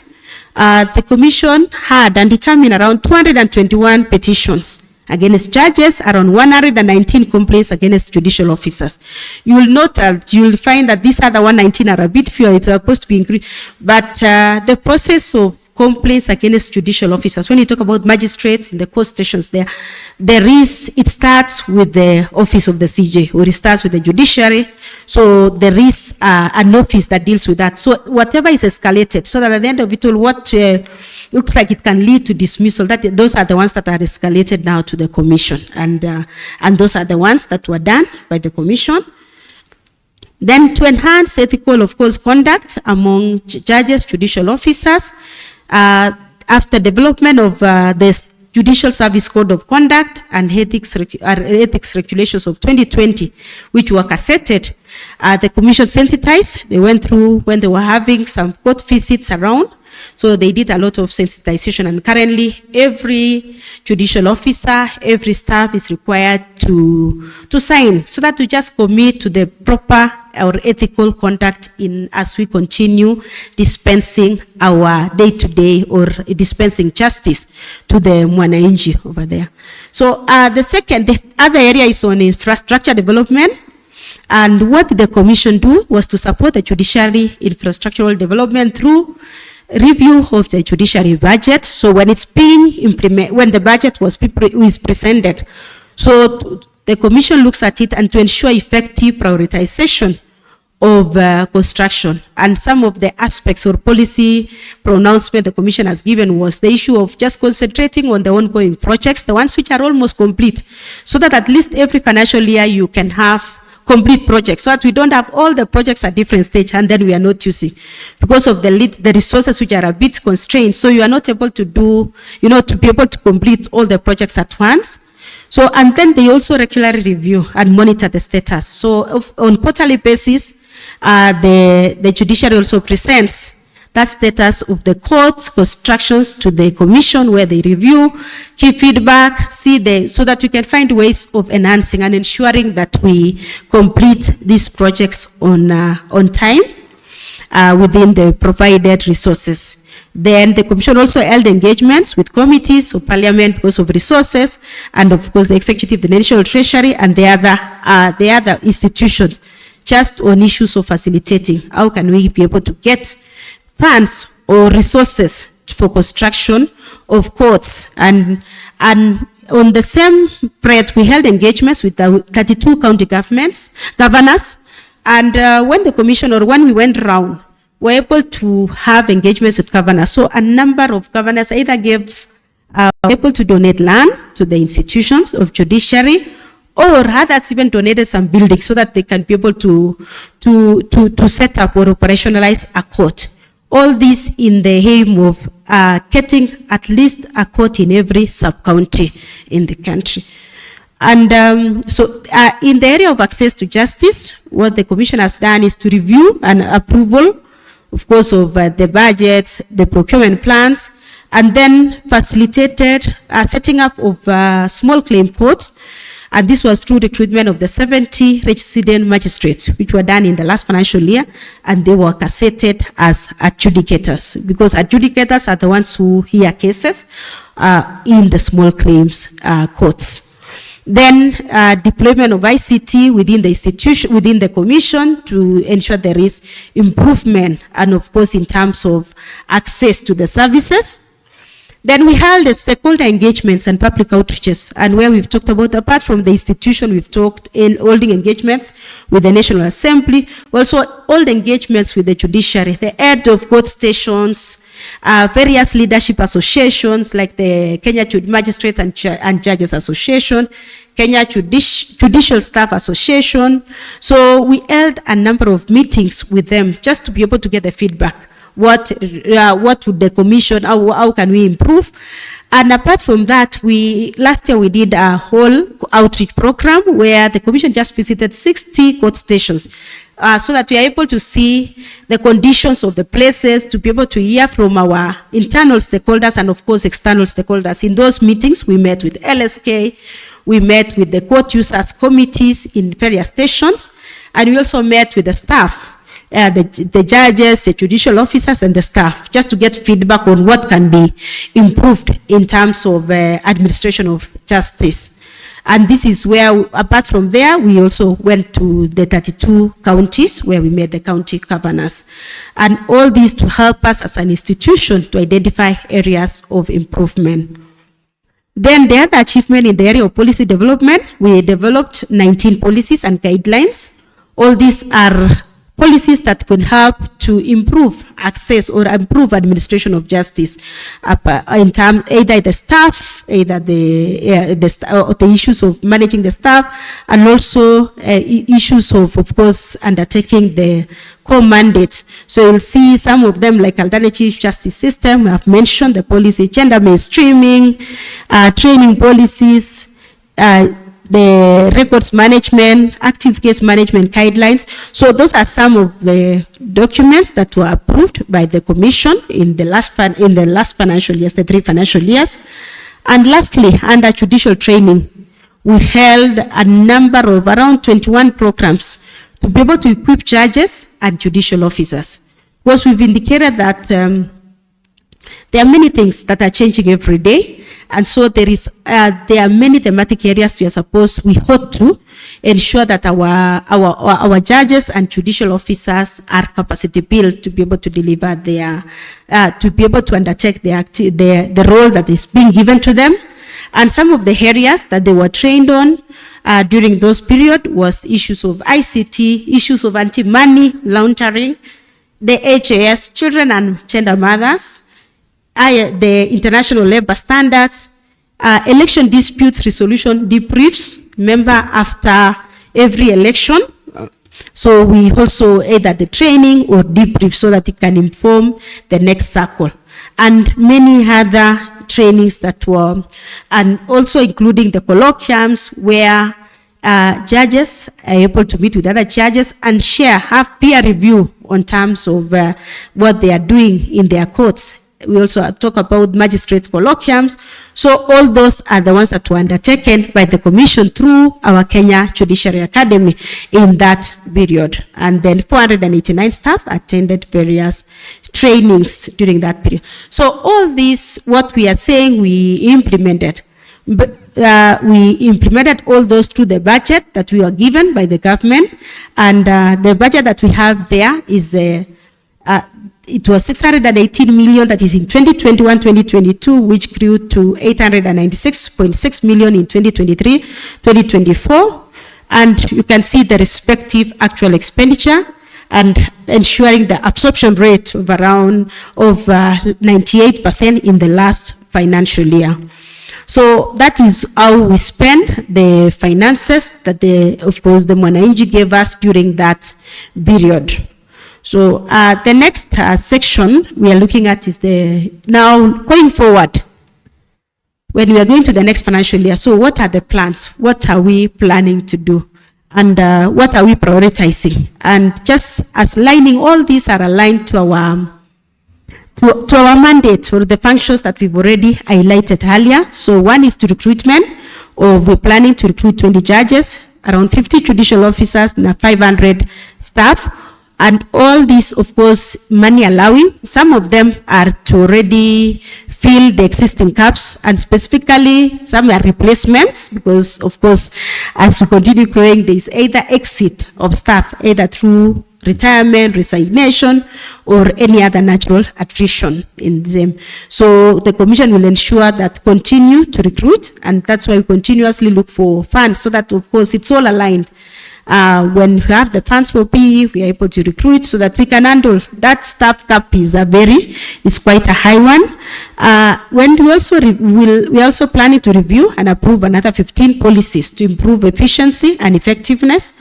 the commission had and determined around 221 petitions against judges, around 119 complaints against judicial officers. You will note that you will find that these other 119 are a bit fewer. It's supposed to be increased, but the process of complaints against judicial officers, when you talk about magistrates in the court stations, it starts with the office of the CJ, or it starts with the judiciary. So there is an office that deals with that. So whatever is escalated, so that at the end of it all, what looks like it can lead to dismissal, those are the ones that are escalated now to the commission. And those are the ones that were done by the commission. Then to enhance ethical, of course, conduct among judges, judicial officers, after development of the Judicial Service Code of Conduct and Ethics Regulations of 2020, which were cassetted, the commission sensitized. They went through when they were having some court visits around. So they did a lot of sensitization, and currently every judicial officer, every staff is required to sign, so that we just commit to the proper or ethical conduct in as we continue dispensing our day-to-day or dispensing justice to the mwananchi over there. So the other area is on infrastructure development. And what the commission do was to support the judiciary infrastructural development through review of the judiciary budget. So when it's being implemented, when the budget is presented, so the commission looks at it and to ensure effective prioritization of construction. And some of the aspects or policy pronouncement the commission has given was the issue of just concentrating on the ongoing projects, the ones which are almost complete, so that at least every financial year you can have complete projects, so that we don't have all the projects at different stage and then we are not using because of the resources which are a bit constrained. So you are not able to do, to be able to complete all the projects at once. So, and then they also regularly review and monitor the status. So on quarterly basis, the judiciary also presents that status of the court's constructions to the commission, where they review, give feedback, so that we can find ways of enhancing and ensuring that we complete these projects on time within the provided resources. Then the commission also held engagements with committees of parliament because of resources, and of course the executive, the national treasury, and the other institutions, just on issues of facilitating. How can we be able to get funds or resources for construction of courts? And on the same breath, we held engagements with the 32 county governors, and when the commission, or when we went around, we were able to have engagements with governors. So a number of governors either able to donate land to the institutions of judiciary, or others even donated some buildings so that they can be able to set up or operationalize a court. All this in the aim of getting at least a court in every sub-county in the country. And so in the area of access to justice, what the commission has done is to review and approval, of course, of the budgets, the procurement plans, and then facilitated setting up of small claim courts. And this was through recruitment of the 70 resident magistrates, which were done in the last financial year, and they were cassated as adjudicators, because adjudicators are the ones who hear cases in the small claims courts. Then deployment of ICT within the institution, within the commission, to ensure there is improvement, and of course in terms of access to the services. Then we held the stakeholder engagements and public outreaches, and where we've talked about, apart from the institution, we've talked in holding engagements with the National Assembly, also hold engagements with the judiciary, the head of court stations, various leadership associations like the Kenya Magistrate and Judges Association, Kenya Judicial Staff Association. So we held a number of meetings with them just to be able to get the feedback. What would the commission, how can we improve? And apart from that, last year we did a whole outreach program where the commission just visited 60 court stations, so that we are able to see the conditions of the places, to be able to hear from our internal stakeholders and of course external stakeholders. In those meetings, we met with LSK, we met with the court users committees in various stations, and we also met with the staff, the judges, the judicial officers, and the staff, just to get feedback on what can be improved in terms of administration of justice. And this is where, apart from there, we also went to the 32 counties where we met the county governors. And all this to help us as an institution to identify areas of improvement. Then the other achievement in the area of policy development, we developed 19 policies and guidelines. All these are policies that can help to improve access or improve administration of justice in terms either the staff, either the issues of managing the staff, and also issues of course, undertaking the core mandate. So you'll see some of them like alternative justice system. I've mentioned the policy, gender mainstreaming, training policies, the records management, active case management guidelines. So those are some of the documents that were approved by the Commission in the last financial years, the 3 financial years. And lastly, under judicial training, we held a number of around 21 programs to be able to equip judges and judicial officers. Because we've indicated that there are many things that are changing every day, and so there are many thematic areas we ought to ensure that our judges and judicial officers are capacity built to be able to deliver to be able to undertake the role that is being given to them. And some of the areas that they were trained on during those period was issues of ICT, issues of anti-money laundering, the HAS, children and gender mothers, the international labor standards, election disputes resolution debriefs, remember, after every election. So we also either the training or debrief so that it can inform the next circle. And many other trainings that were, and also including the colloquiums where judges are able to meet with other judges and have peer review on terms of what they are doing in their courts. We also talk about magistrates colloquiums. So all those are the ones that were undertaken by the Commission through our Kenya Judiciary Academy in that period. And then 489 staff attended various trainings during that period. So all this, what we are saying, we implemented. But we implemented all those through the budget that we were given by the government. And the budget that we have there is it was 618 million, that is in 2021-2022, which grew to 896.6 million in 2023-2024. And you can see the respective actual expenditure and ensuring the absorption rate of around 98% in the last financial year. So that is how we spend the finances that of course the Mwananchi gave us during that period. So the next section we are looking at is now going forward, when we are going to the next financial year. So what are the plans? What are we planning to do? And what are we prioritizing? And just as lining, all these are aligned to our mandate or the functions that we've already highlighted earlier. So one is to recruitment, or we're planning to recruit 20 judges, around 50 judicial officers, and 500 staff. And all this, of course, money allowing. Some of them are to already fill the existing gaps, and specifically some are replacements, because, of course, as we continue growing, there is either exit of staff, either through retirement, resignation, or any other natural attrition in them. So the Commission will ensure that continue to recruit, and that's why we continuously look for funds, so that, of course, it's all aligned. When we have the funds for PE, we are able to recruit so that we can handle that staff gap is quite a high one. When we are also planning to review and approve another 15 policies to improve efficiency and effectiveness.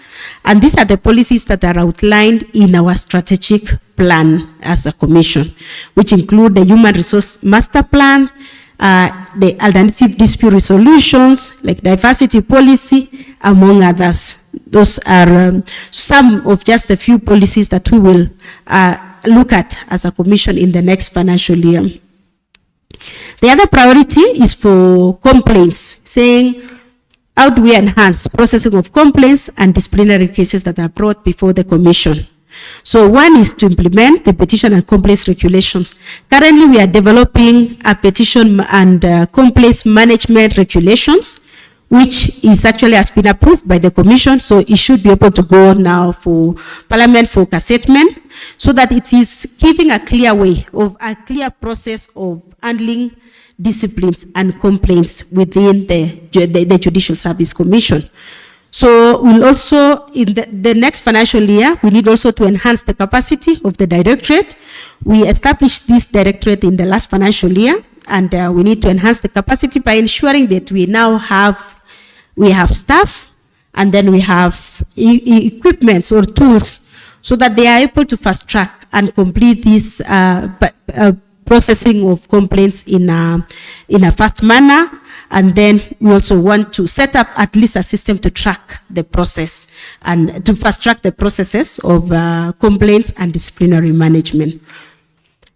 And these are the policies that are outlined in our strategic plan as a Commission, which include the Human Resource Master Plan, the alternative dispute resolutions, like diversity policy, among others. Those are some of just a few policies that we will look at as a Commission in the next financial year. The other priority is for complaints, saying how do we enhance processing of complaints and disciplinary cases that are brought before the Commission. So one is to implement the petition and complaints regulations. Currently, we are developing a petition and complaints management regulations, which is actually has been approved by the Commission, so it should be able to go now for Parliament for cassettement, so that it is giving a clear way of a clear process of handling disciplines and complaints within the Judicial Service Commission. So we'll also, in the next financial year, we need also to enhance the capacity of the directorate. We established this directorate in the last financial year, and we need to enhance the capacity by ensuring that we now have staff, and then we have equipment or tools, so that they are able to fast track and complete these processing of complaints in a fast manner. And then we also want to set up at least a system to track the process and to fast track the processes of complaints and disciplinary management.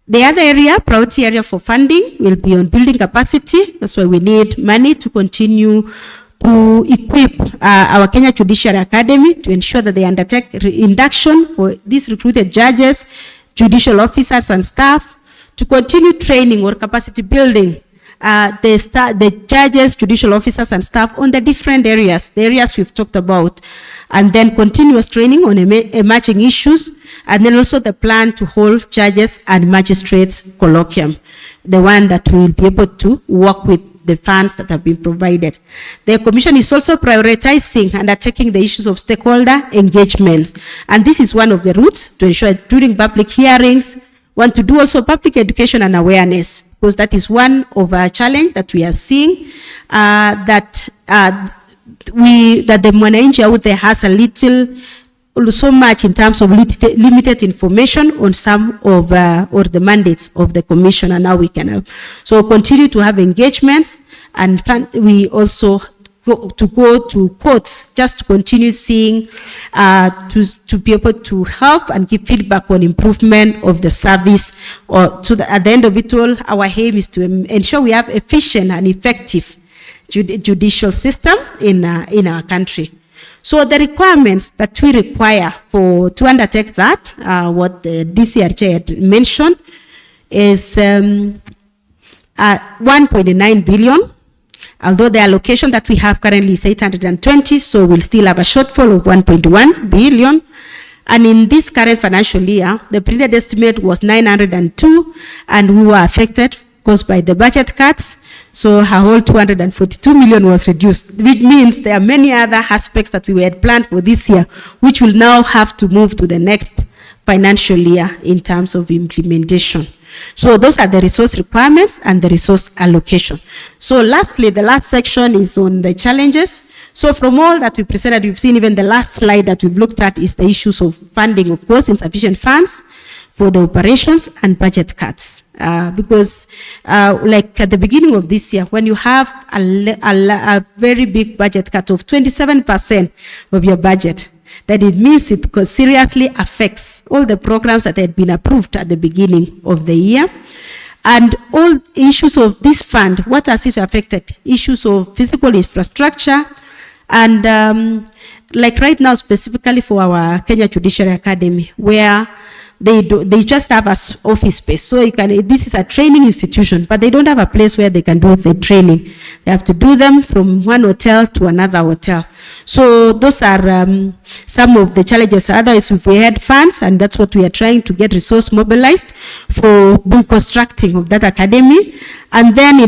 The other area, priority area for funding, will be on building capacity. That's why we need money to continue to equip our Kenya Judiciary Academy to ensure that they undertake induction for these recruited judges, judicial officers and staff, to continue training or capacity building the judges, judicial officers and staff on the different areas, the areas we've talked about, and then continuous training on emerging issues, and then also the plan to hold judges and magistrates colloquium, the one that we will be able to work with the funds that have been provided. The Commission is also prioritizing undertaking the issues of stakeholder engagements, and this is one of the routes to ensure during public hearings, want to do also public education and awareness, because that is one of our challenge that we are seeing, that the mwananchi out there has a little, so much in terms of limited information on some of or the mandates of the Commission, and how we can help. So continue to have engagement, and we also go to courts just to continue seeing, to be able to help and give feedback on improvement of the service. Or at the end of it all, our aim is to ensure we have efficient and effective judicial system in our country. So the requirements that we require to undertake that, what the DCRJ had mentioned, is 1.9 billion. Although the allocation that we have currently is 820, so we'll still have a shortfall of 1.1 billion. And in this current financial year, the printed estimate was 902, and we were affected, of course, by the budget cuts. So our whole 242 million was reduced, which means there are many other aspects that we had planned for this year, which will now have to move to the next financial year in terms of implementation. So those are the resource requirements and the resource allocation. So lastly, the last section is on the challenges. So from all that we presented, you've seen even the last slide that we've looked at is the issues of funding, of course, insufficient funds for the operations and budget cuts. Because like at the beginning of this year, when you have a very big budget cut of 27% of your budget, that it means it seriously affects all the programs that had been approved at the beginning of the year. And all issues of this fund, what has it affected? Issues of physical infrastructure, and like right now specifically for our Kenya Judiciary Academy, where they just have an office space. So this is a training institution, but they don't have a place where they can do the training. They have to do them from one hotel to another hotel. So those are some of the challenges. Otherwise, if we had funds, and that's what we are trying to get resource mobilized for constructing of that academy, and then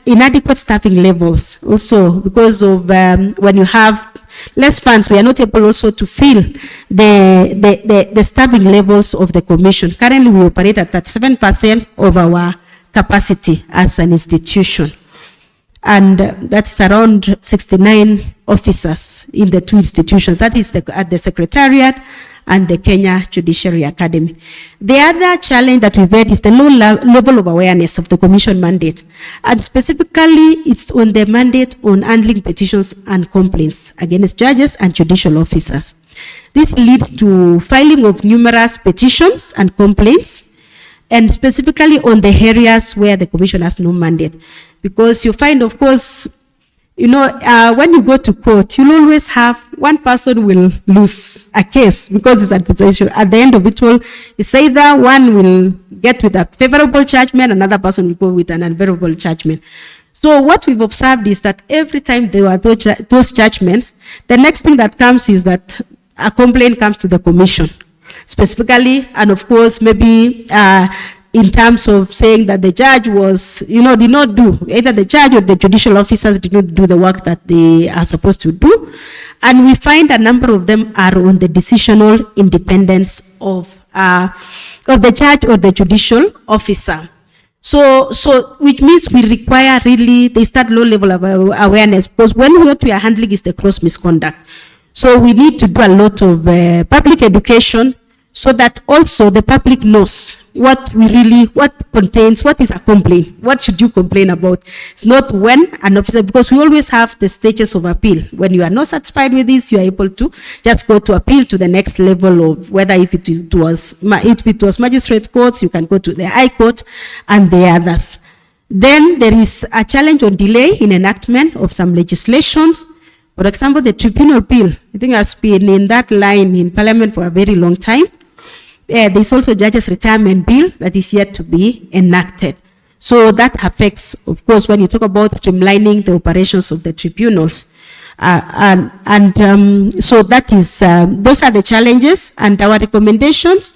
inadequate staffing levels also, because of when you have less funds, we are not able also to fill the staffing levels of the Commission. Currently, we operate at 7% of our capacity as an institution. And that's around 69 officers in the two institutions. That is at the Secretariat and the Kenya Judiciary Academy. The other challenge that we've had is the low level of awareness of the Commission mandate. And specifically, it's on the mandate on handling petitions and complaints against judges and judicial officers. This leads to filing of numerous petitions and complaints, and specifically on the areas where the Commission has no mandate. Because you find, of course, you know, when you go to court, you'll always have one person will lose a case because it's a petition. At the end of it all, it's either one will get with a favorable judgment, another person will go with an unfavorable judgment. So what we've observed is that every time there are those judgments, the next thing that comes is that a complaint comes to the Commission, specifically, and of course, maybe in terms of saying that the judge was, did not do, either the judge or the judicial officers did not do the work that they are supposed to do. And we find a number of them are on the decisional independence of the judge or the judicial officer. So which means we require really, they start low level of awareness, because what we are handling is the gross misconduct. So we need to do a lot of public education, so that also the public knows what contains, what is a complaint, what should you complain about. It's not when an officer, because we always have the stages of appeal. When you are not satisfied with this, you are able to just go to appeal to the next level of whether if it was magistrate courts, you can go to the High Court and the others. Then there is a challenge on delay in enactment of some legislations. For example, the tribunal bill, I think has been in that line in Parliament for a very long time. There's also judges' retirement bill that is yet to be enacted. So that affects, of course, when you talk about streamlining the operations of the tribunals. So that is, those are the challenges and our recommendations.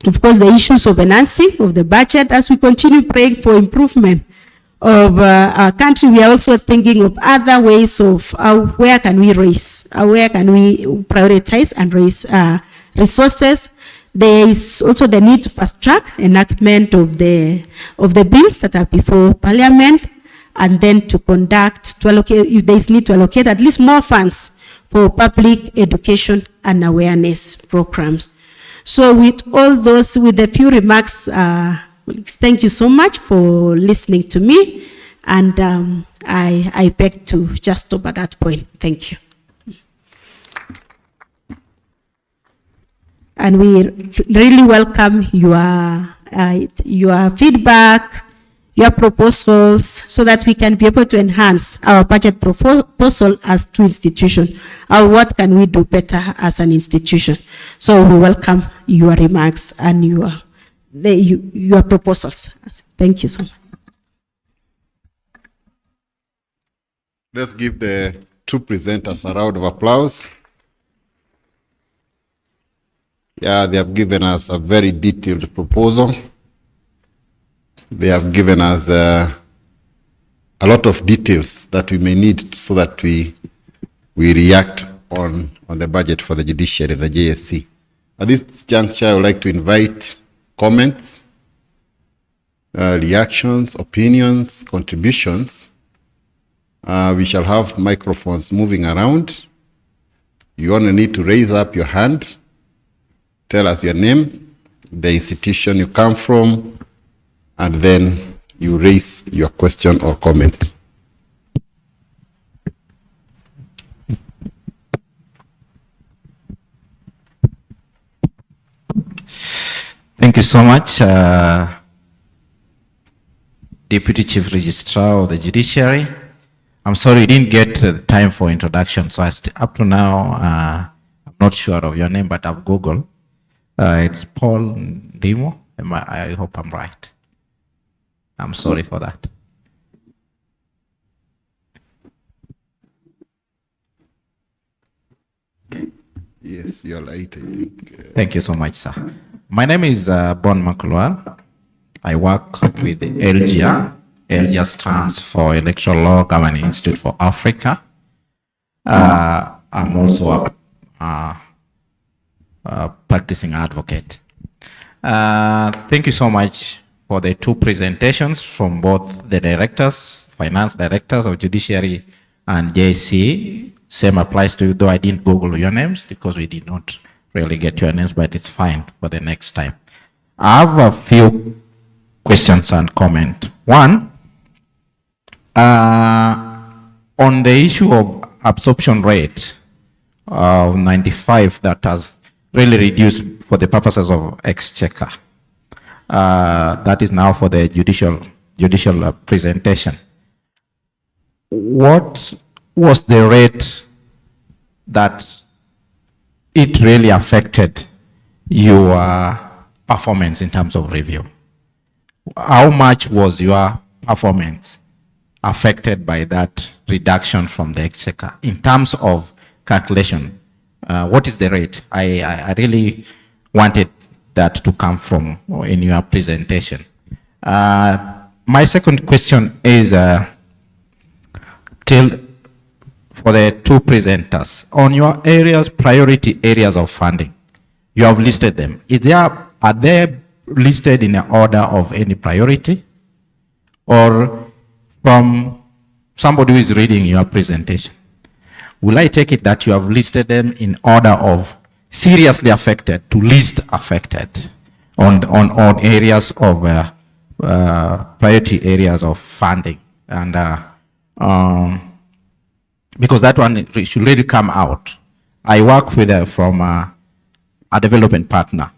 Of course, the issues of enhancing of the budget as we continue praying for improvement of our country. We are also thinking of other ways of where can we prioritize and raise resources. There is also the need to fast track enactment of the bills that are before Parliament, and then to allocate, if there is need to allocate at least more funds for public education and awareness programs. So with all those, with a few remarks, thank you so much for listening to me, and I beg to just stop at that point. Thank you. And we really welcome your feedback, your proposals, so that we can be able to enhance our budget proposal as two institutions. What can we do better as an institution? So we welcome your remarks and your proposals. Thank you so much. Let's give the two presenters a round of applause. Yeah, they have given us a very detailed proposal. They have given us a lot of details that we may need so that we react on the budget for the judiciary, the JSC. At this juncture, I would like to invite comments, reactions, opinions, contributions. We shall have microphones moving around. You only need to raise up your hand. Tell us your name, the institution you come from, and then you raise your question or comment. Thank you so much, Deputy Chief Registrar of the Judiciary. I'm sorry you didn't get time for introduction, so up to now, I'm not sure of your name, but I've Googled. It's Paul Ndimo. I hope I'm right. I'm sorry for that. Yes, you're right, I think. Thank you so much, sir. My name is Bon Makulwal. I work with ELGIA. ELGIA stands for Electoral Law Governing Institute for Africa. I'm also a practicing advocate. Thank you so much for the two presentations from both the directors, finance directors of Judiciary and JC. Same applies to you, though I didn't Google your names because we did not really get your names, but it's fine for the next time. I have a few questions and comment. One, on the issue of absorption rate of 95 that has really reduced for the purposes of exchequer. That is now for the judicial presentation. What was the rate that it really affected your performance in terms of review? How much was your performance affected by that reduction from the exchequer in terms of calculation? What is the rate? I really wanted that to come from in your presentation. My second question is for the two presenters. On your areas, priority areas of funding, you have listed them. Are they listed in an order of any priority? Or from somebody who is reading your presentation, will I take it that you have listed them in order of seriously affected to least affected on areas of priority areas of funding. And because that one should really come out. I work with from a development partner,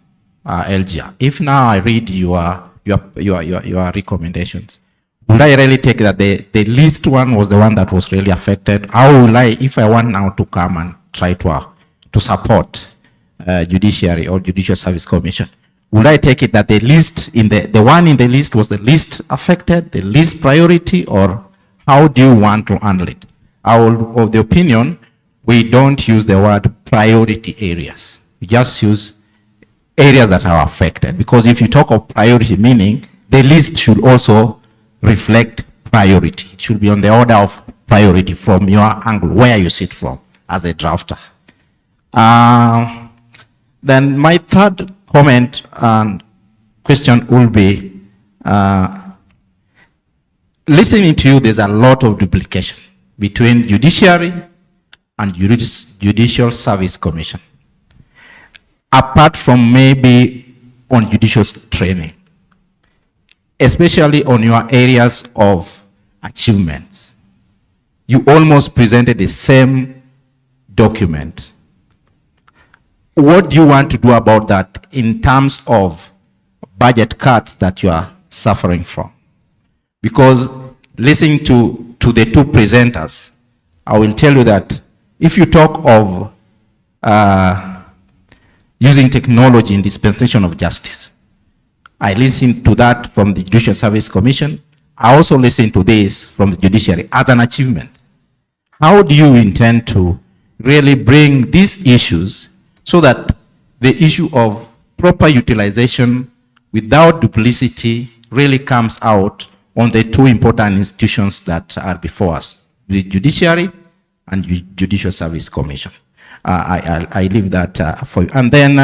LGA. If now I read your recommendations, would I really take that the least one was the one that was really affected? How will I, if I want now to come and try to support judiciary or judicial service commission, would I take it that the least in the one in the list was the least affected, the least priority, or how do you want to handle it? I will of the opinion we don't use the word priority areas. We just use areas that are affected, because if you talk of priority, meaning the list should also reflect priority. It should be on the order of priority from your angle, where you sit from as a drafter. Then my third comment and question will be, listening to you, there's a lot of duplication between judiciary and judicial service commission, apart from maybe on judicial training, especially on your areas of achievements. You almost presented the same document. What do you want to do about that in terms of budget cuts that you are suffering from? Because listening to the two presenters, I will tell you that if you talk of using technology in dispensation of justice, I listened to that from the Judicial Service Commission. I also listened to this from the judiciary as an achievement. How do you intend to really bring these issues so that the issue of proper utilization without duplicity really comes out on the two important institutions that are before us, the judiciary and Judicial Service Commission? I leave that for you. And then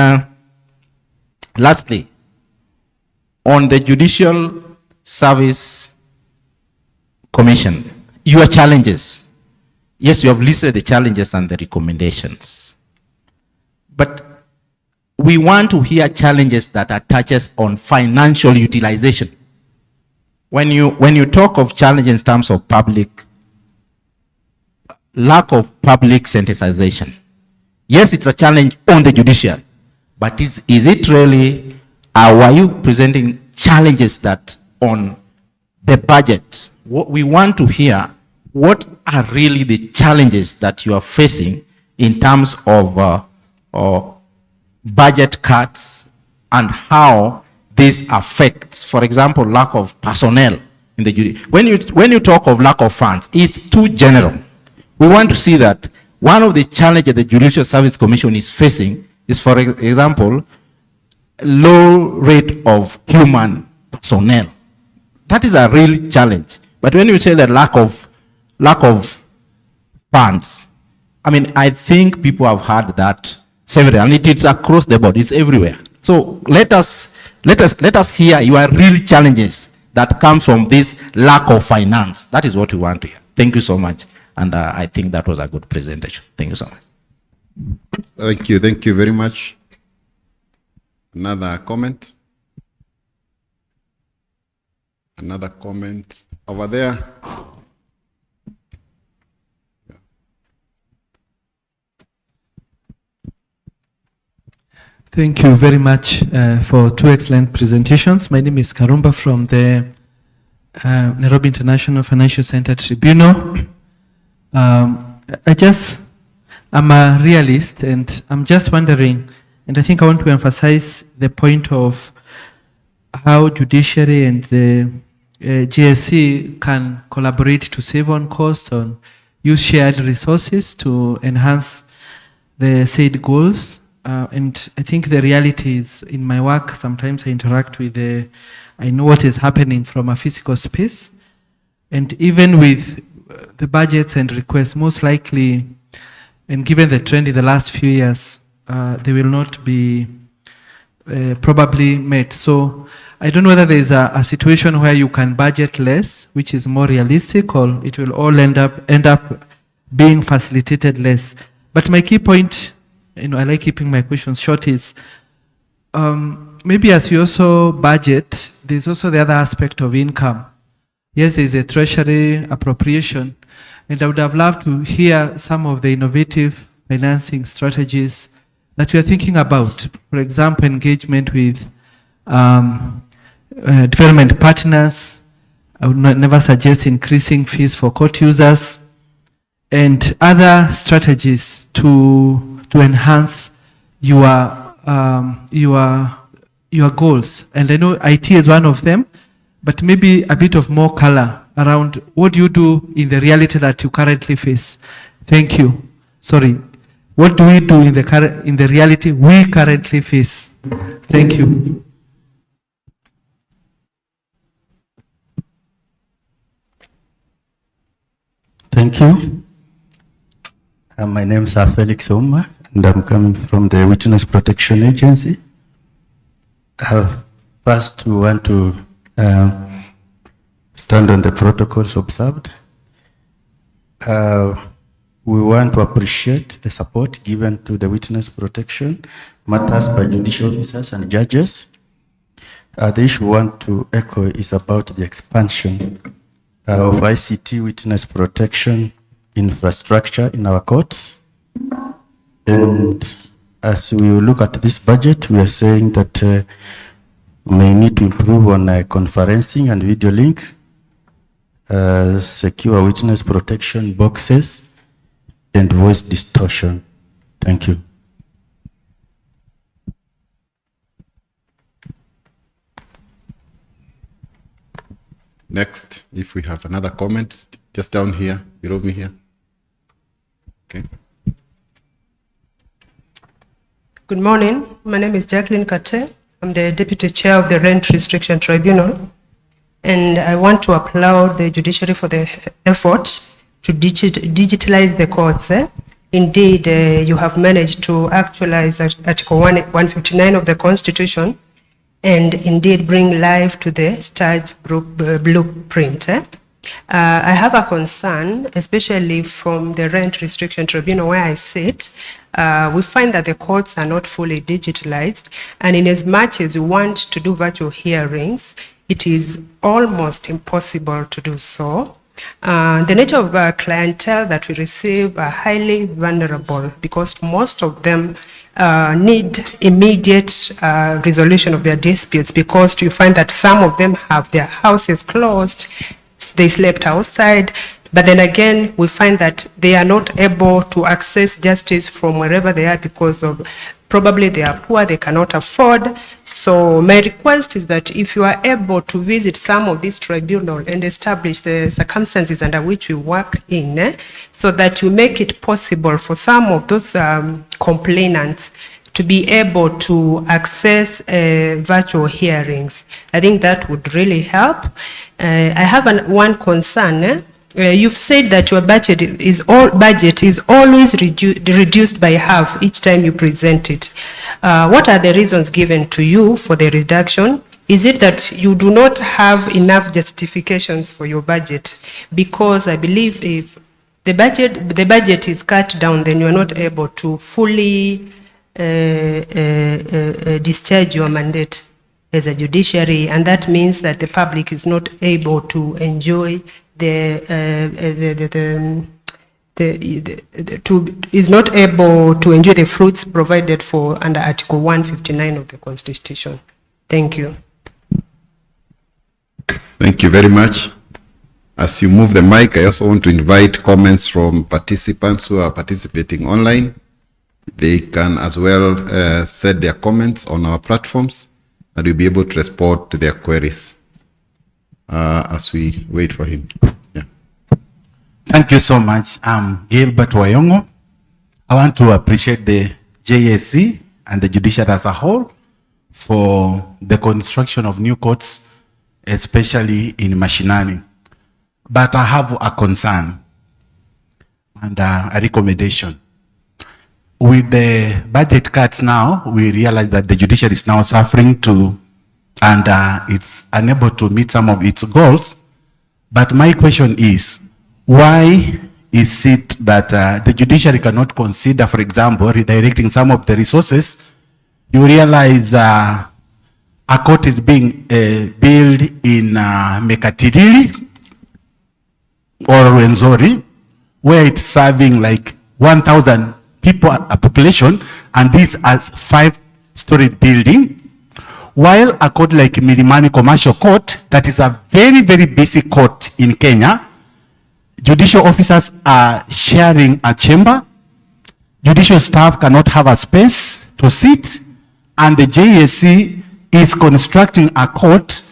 lastly, on the Judicial Service Commission, your challenges. Yes, you have listed the challenges and the recommendations. But we want to hear challenges that touches on financial utilization. When you talk of challenges in terms of lack of public sensitization, yes, it's a challenge on the judiciary, but is it really, were you presenting challenges that on the budget? What we want to hear, what are really the challenges that you are facing in terms of budget cuts and how this affects, for example, lack of personnel in the judiciary. When you talk of lack of funds, it's too general. We want to see that one of the challenges the Judicial Service Commission is facing is, for example, low rate of human personnel. That is a real challenge. But when you say the lack of funds, I mean, I think people have heard that several, and it's across the board, it's everywhere. So let us hear your real challenges that come from this lack of finance. That is what we want to hear. Thank you so much. And I think that was a good presentation. Thank you so much. Thank you very much. Another comment? Another comment over there? Thank you very much for two excellent presentations. My name is Karumba from the Nairobi International Financial Center Tribunal. I'm a realist, and I'm just wondering, and I think I want to emphasize the point of how judiciary and the GSC can collaborate to save on costs, on use shared resources to enhance the said goals. And I think the reality is, in my work, sometimes I interact with I know what is happening from a physical space. And even with the budgets and requests, most likely, and given the trend in the last few years, they will not be probably met. So I don't know whether there is a situation where you can budget less, which is more realistic, or it will all end up being facilitated less. But my key point I like keeping my questions short, is maybe as you also budget, there's also the other aspect of income. Yes, there's a treasury appropriation, and I would have loved to hear some of the innovative financing strategies that you are thinking about. For example, engagement with development partners. I would never suggest increasing fees for court users, and other strategies to enhance your goals. And I know IT is one of them, but maybe a bit of more color around what do you do in the reality that you currently face. Thank you. Sorry. What do we do in the reality we currently face? Thank you. Thank you. My name is Felix Oma, and I'm coming from the Witness Protection Agency. First, we want to stand on the protocols observed. We want to appreciate the support given to the witness protection matters by judicial officers and judges. The issue we want to echo is about the expansion of ICT witness protection infrastructure in our courts. And as we look at this budget, we are saying that we may need to improve on conferencing and video links, secure witness protection boxes, and voice distortion. Thank you. Next, if we have another comment, just down here, below me here. Okay. Good morning. My name is Jacqueline Kate. I'm the Deputy Chair of the Rent Restriction Tribunal, and I want to applaud the judiciary for the effort to digitalize the courts. Indeed, you have managed to actualize Article 159 of the Constitution, and indeed bring life to the stage blueprint. I have a concern, especially from the Rent Restriction Tribunal where I sit. We find that the courts are not fully digitalized, and in as much as we want to do virtual hearings, it is almost impossible to do so. The nature of clientele that we receive are highly vulnerable because most of them need immediate resolution of their disputes, because you find that some of them have their houses closed, they slept outside, but then again we find that they are not able to access justice from wherever they are because of probably they are poor, they cannot afford. So my request is that if you are able to visit some of these tribunals and establish the circumstances under which we work in, so that you make it possible for some of those complainants to be able to access virtual hearings. I think that would really help. I have one concern. You've said that your budget is always reduced by half each time you present it. What are the reasons given to you for the reduction? Is it that you do not have enough justifications for your budget? Because I believe if the budget is cut down, then you are not able to fully discharge your mandate as a judiciary, and that means that the public is not able to enjoy is not able to enjoy the fruits provided for under Article 159 of the Constitution. Thank you. Thank you very much. As you move the mic, I also want to invite comments from participants who are participating online. They can as well set their comments on our platforms, and we'll be able to respond to their queries as we wait for him. Yeah. Thank you so much. I'm Gilbert Wayongo. I want to appreciate the JSC and the judiciary as a whole for the construction of new courts, especially in Mashinani. But I have a concern and a recommendation. With the budget cuts now, we realize that the judiciary is now suffering and it's unable to meet some of its goals. But my question is, why is it that the judiciary cannot consider, for example, redirecting some of the resources? You realize a court is being built in Mekatilili or Rwenzori, where it's serving like 1,000 people, a population, and this as 5-story building. While a court like Milimani Commercial Court, that is a very, very busy court in Kenya, judicial officers are sharing a chamber, judicial staff cannot have a space to sit, and the JSC is constructing a court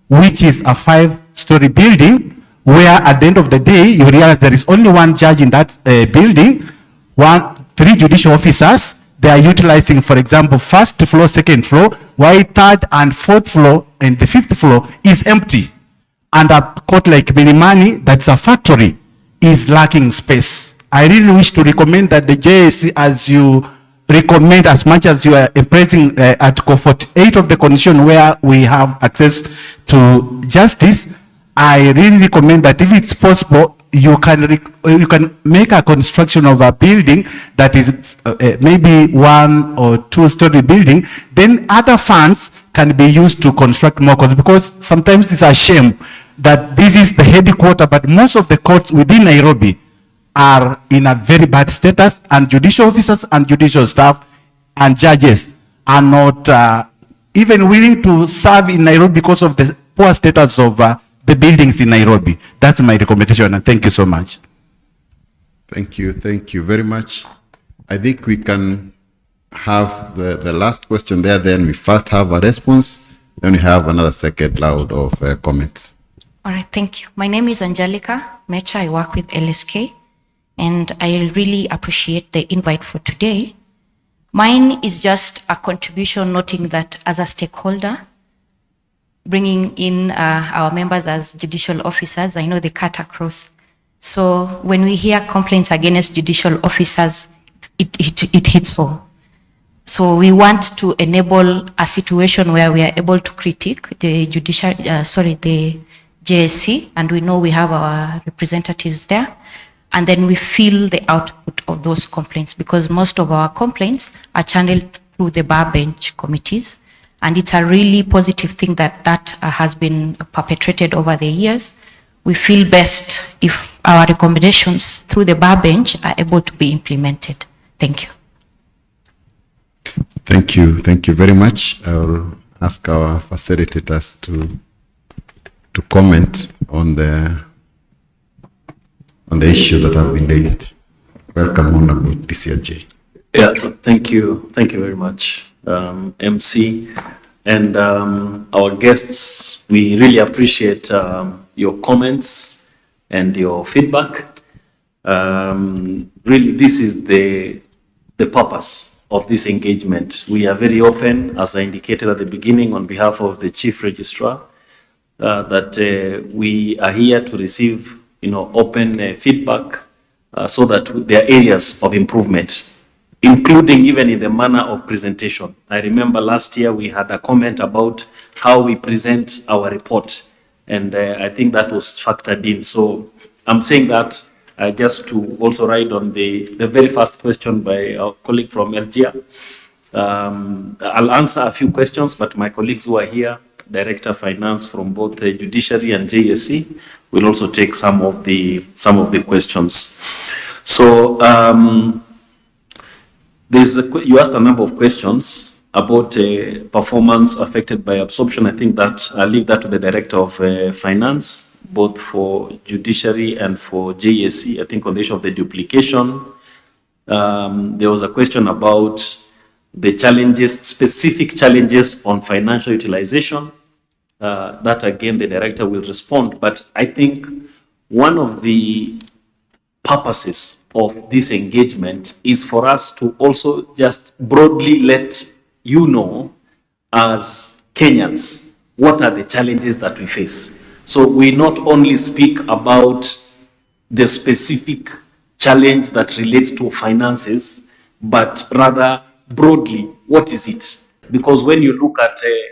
which is a 5-story building, where at the end of the day, you realize there is only one judge in that building, 3 judicial officers. They are utilizing, for example, 1st floor, 2nd floor, while 3rd and 4th floor and the 5th floor is empty. And a court like Milimani, that's a factory, is lacking space. I really wish to recommend that the JSC, as you recommend, as much as you are impressing Article 48 of the Constitution, where we have access to justice, I really recommend that if it's possible, you can make a construction of a building that is maybe 1 or 2-story building. Then other funds can be used to construct more courts, because sometimes it's a shame that this is the headquarters, but most of the courts within Nairobi are in a very bad status, and judicial officers and judicial staff and judges are not even willing to serve in Nairobi because of the poor status of the buildings in Nairobi. That's my recommendation, and thank you so much. Thank you very much. I think we can have the last question there, then we first have a response, then we have another second round of comments. All right, thank you. My name is Angelica Mecha. I work with LSK, and I really appreciate the invite for today. Mine is just a contribution, noting that as a stakeholder, bringing in our members as judicial officers, I know they cut across. So when we hear complaints against judicial officers, it hits all. So we want to enable a situation where we are able to critique the the JSC, and we know we have our representatives there, and then we feel the output of those complaints, because most of our complaints are channeled through the bar bench committees. And it's a really positive thing that has been perpetrated over the years. We feel best if our recommendations through the bar bench are able to be implemented. Thank you. Thank you very much. I will ask our facilitators to comment on the issues that have been raised. Welcome, Honorable DCRJ. Yeah, thank you very much, MC, and our guests. We really appreciate your comments and your feedback. Really, this is the purpose of this engagement. We are very open, as I indicated at the beginning, on behalf of the Chief Registrar, that we are here to receive, open feedback, so that there are areas of improvement, including even in the manner of presentation. I remember last year we had a comment about how we present our report, and I think that was factored in. So I'm saying that just to also ride on the very first question by our colleague from LGR. I'll answer a few questions, but my colleagues who are here, Director of Finance from both the Judiciary and JSC, will also take some of the questions. So you asked a number of questions about performance affected by absorption. I think that I'll leave that to the Director of Finance, both for Judiciary and for JSC. I think on the issue of the duplication, there was a question about the challenges, specific challenges on financial utilization. That again, the Director will respond. But I think one of the purposes of this engagement is for us to also just broadly let you know, as Kenyans, what are the challenges that we face. So we not only speak about the specific challenge that relates to finances, but rather broadly, what is it? Because when you look at a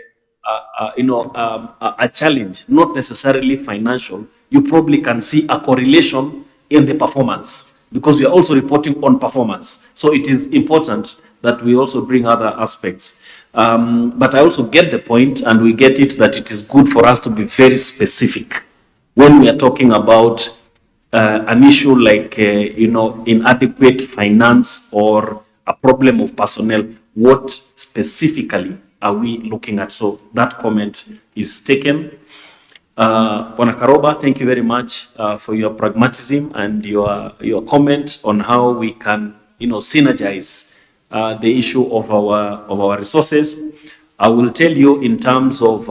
challenge, not necessarily financial, you probably can see a correlation in the performance, because we are also reporting on performance. So it is important that we also bring other aspects. But I also get the point, and we get it, that it is good for us to be very specific when we are talking about an issue like, inadequate finance or a problem of personnel. What specifically are we looking at? So that comment is taken. Bwana Karoba, thank you very much for your pragmatism and your comment on how we can, synergize the issue of our resources. I will tell you, in terms of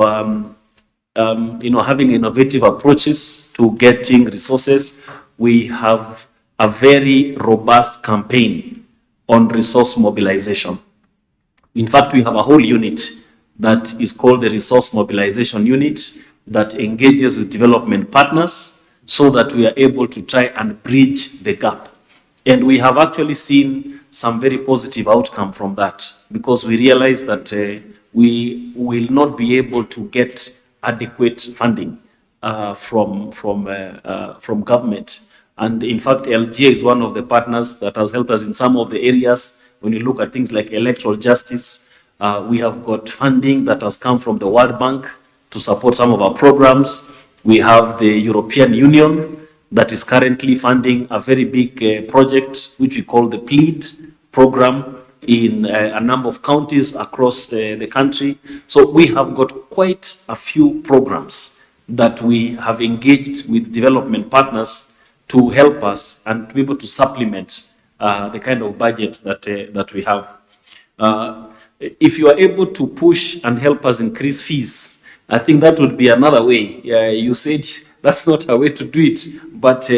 having innovative approaches to getting resources, we have a very robust campaign on resource mobilization. In fact, we have a whole unit that is called the Resource Mobilization Unit that engages with development partners so that we are able to try and bridge the gap. And we have actually seen some very positive outcome from that, because we realize that we will not be able to get adequate funding from government. And in fact, LGA is one of the partners that has helped us in some of the areas. When you look at things like electoral justice, we have got funding that has come from the World Bank to support some of our programs. We have the European Union that is currently funding a very big project, which we call the PLEAD program, in a number of counties across the country. So we have got quite a few programs that we have engaged with development partners to help us and to be able to supplement the kind of budget that we have. If you are able to push and help us increase fees, I think that would be another way. You said that's not a way to do it, but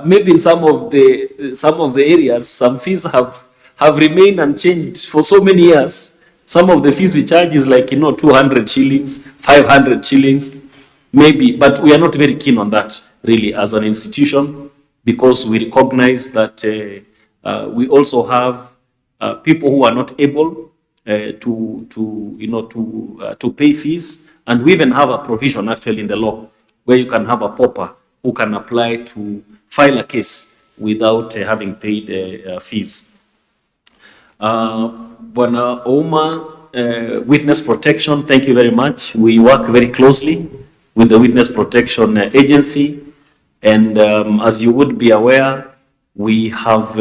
maybe in some of the areas, some fees have remained unchanged for so many years. Some of the fees we charge is like 200 shillings, 500 shillings, maybe, but we are not very keen on that really as an institution, because we recognize that we also have people who are not able to pay fees, and we even have a provision actually in the law where you can have a pauper who can apply to file a case without having paid fees. Bwana Ouma, witness protection, thank you very much. We work very closely with the Witness Protection Agency, and as you would be aware, we have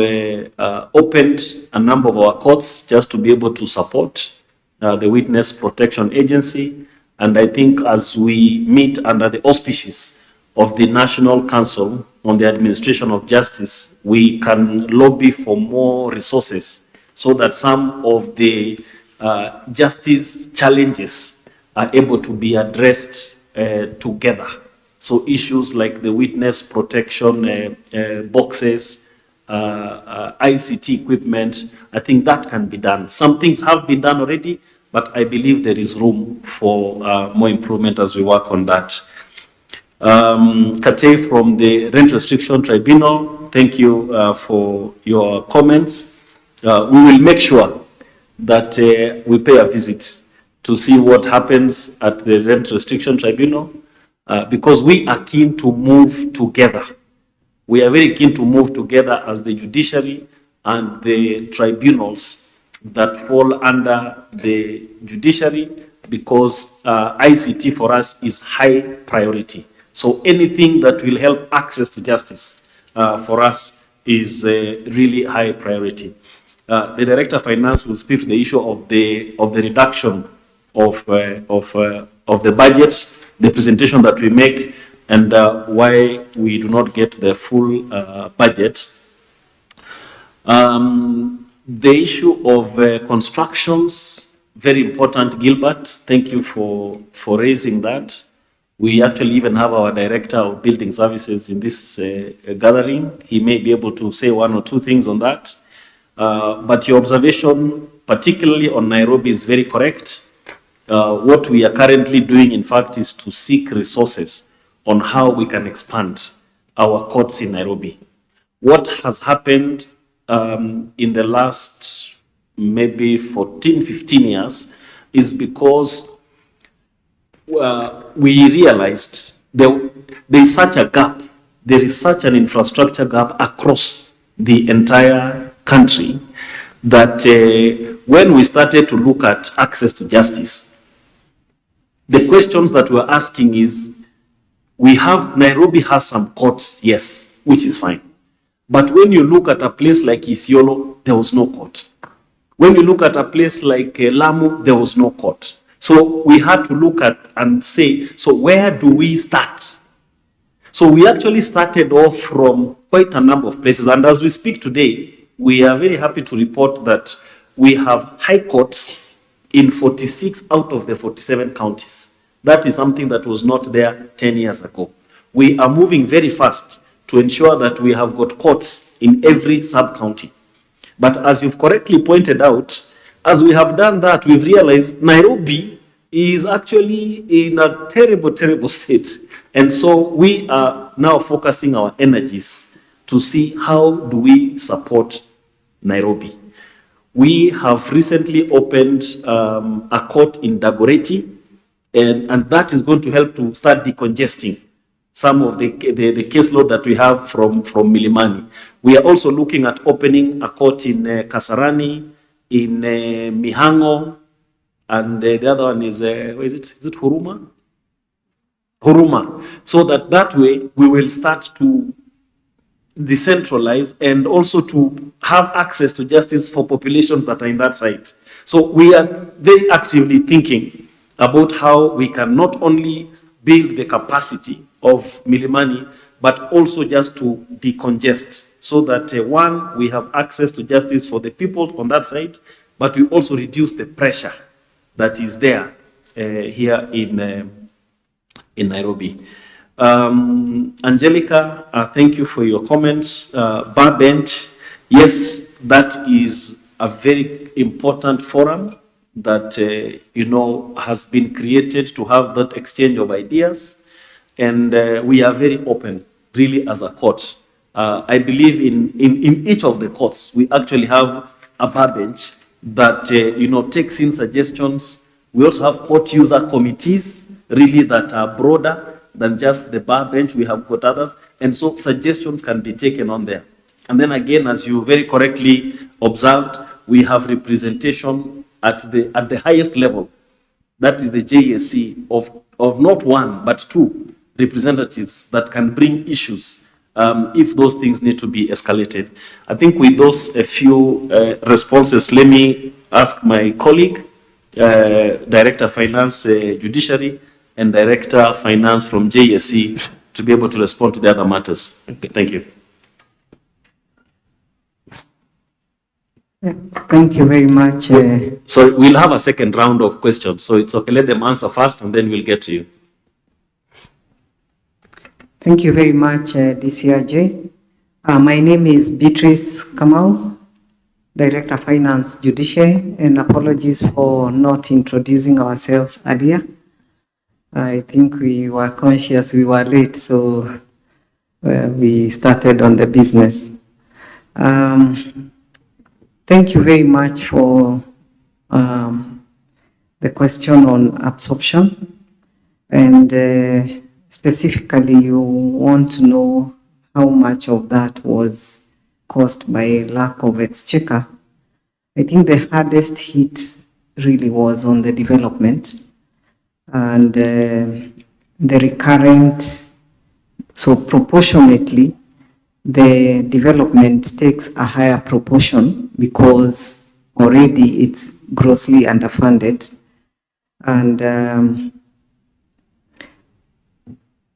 opened a number of our courts just to be able to support the Witness Protection Agency. And I think as we meet under the auspices of the National Council on the Administration of Justice, we can lobby for more resources so that some of the justice challenges are able to be addressed together. So issues like the witness protection boxes, ICT equipment, I think that can be done. Some things have been done already, but I believe there is room for more improvement as we work on that. Kate from the Rent Restriction Tribunal, thank you for your comments. We will make sure that we pay a visit to see what happens at the Rent Restriction Tribunal, because we are keen to move together. We are very keen to move together as the judiciary and the tribunals that fall under the judiciary, because ICT for us is high priority. So anything that will help access to justice for us is really high priority. The Director of Finance will speak to the issue of the reduction of the budget, the presentation that we make, and why we do not get the full budget. The issue of constructions, very important, Gilbert. Thank you for raising that. We actually even have our Director of Building Services in this gathering. He may be able to say one or two things on that. But your observation, particularly on Nairobi, is very correct. What we are currently doing, in fact, is to seek resources on how we can expand our courts in Nairobi. What has happened in the last maybe 14, 15 years is because we realized there is such a gap there is such an infrastructure gap across the entire country that when we started to look at access to justice, the questions that we're asking is, Nairobi has some courts, yes, which is fine. But when you look at a place like Isiolo, there was no court. When you look at a place like Lamu, there was no court. So we had to look at and say, so where do we start? So we actually started off from quite a number of places. And as we speak today, we are very happy to report that we have high courts in 46 out of the 47 counties. That is something that was not there 10 years ago. We are moving very fast to ensure that we have got courts in every sub-county. But as you've correctly pointed out, as we have done that, we've realized Nairobi is actually in a terrible, terrible state. And so we are now focusing our energies to see how do we support Nairobi. We have recently opened a court in Dagoretti, and that is going to help to start decongesting some of the caseload that we have from Milimani. We are also looking at opening a court in Kasarani, in Mihango, and the other one is, where is it? Is it Huruma? Huruma. So that way we will start to decentralize and also to have access to justice for populations that are in that side. So we are very actively thinking about how we can not only build the capacity of Milimani, but also just to decongest so that one, we have access to justice for the people on that side, but we also reduce the pressure that is there here in Nairobi. Angelica, thank you for your comments. Bar bench, yes, that is a very important forum that has been created to have that exchange of ideas, and we are very open, really, as a court. I believe in each of the courts we actually have a bar bench that takes in suggestions. We also have court user committees, really, that are broader than just the bar bench. We have got others, and so suggestions can be taken on there. And then again, as you very correctly observed, we have representation at the highest level. That is the JSC of not one but two representatives that can bring issues if those things need to be escalated. I think with those a few responses, let me ask my colleague, Director Finance Judiciary and Director Finance from JSC to be able to respond to the other matters. Okay, thank you. Thank you very much. So we'll have a second round of questions. So it's okay, let them answer first and then we'll get to you. Thank you very much, DCRJ. My name is Beatrice Kamau, Director Finance Judiciary, and apologies for not introducing ourselves earlier. I think we were conscious we were late, so we started on the business. Thank you very much for the question on absorption, and specifically you want to know how much of that was caused by lack of exchequer. I think the hardest hit really was on the development, and the recurrent, so proportionately the development takes a higher proportion because already it's grossly underfunded. And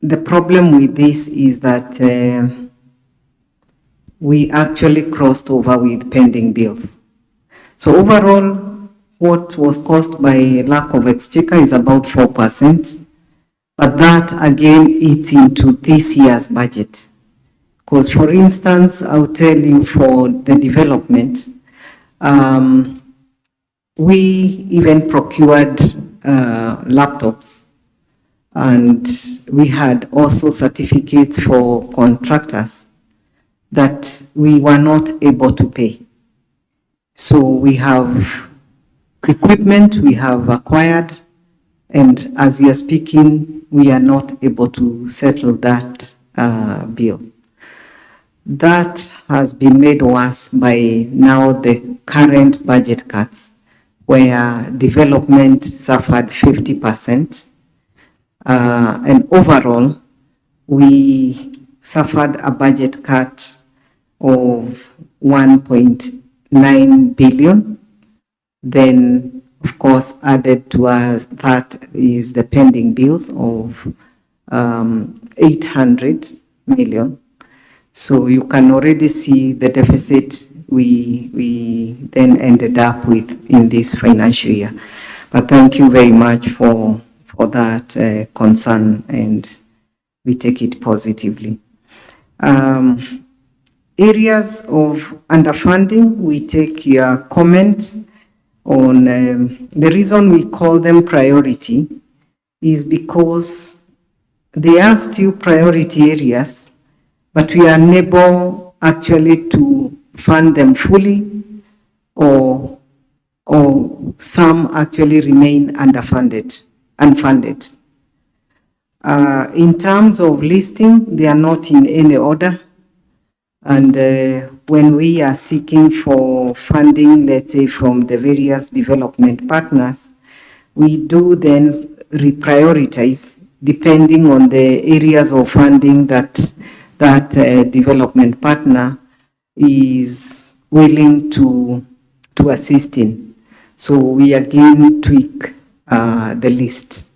the problem with this is that we actually crossed over with pending bills. So overall, what was caused by lack of exchequer is about 4%, but that again eats into this year's budget. Because for instance, I'll tell you for the development, we even procured laptops, and we had also certificates for contractors that we were not able to pay. So we have equipment we have acquired, and as we are speaking, we are not able to settle that bill. That has been made worse by now the current budget cuts, where development suffered 50%. And overall, we suffered a budget cut of 1.9 billion. Then, of course, added to that is the pending bills of 800 million. So you can already see the deficit we then ended up with in this financial year. But thank you very much for that concern, and we take it positively. Areas of underfunding, we take your comment on. The reason we call them priority is because they are still priority areas, but we are unable actually to fund them fully, or some actually remain unfunded. In terms of listing, they are not in any order. And when we are seeking for funding, let's say from the various development partners, we do then reprioritize depending on the areas of funding that development partner is willing to assist in. So we again tweak the list.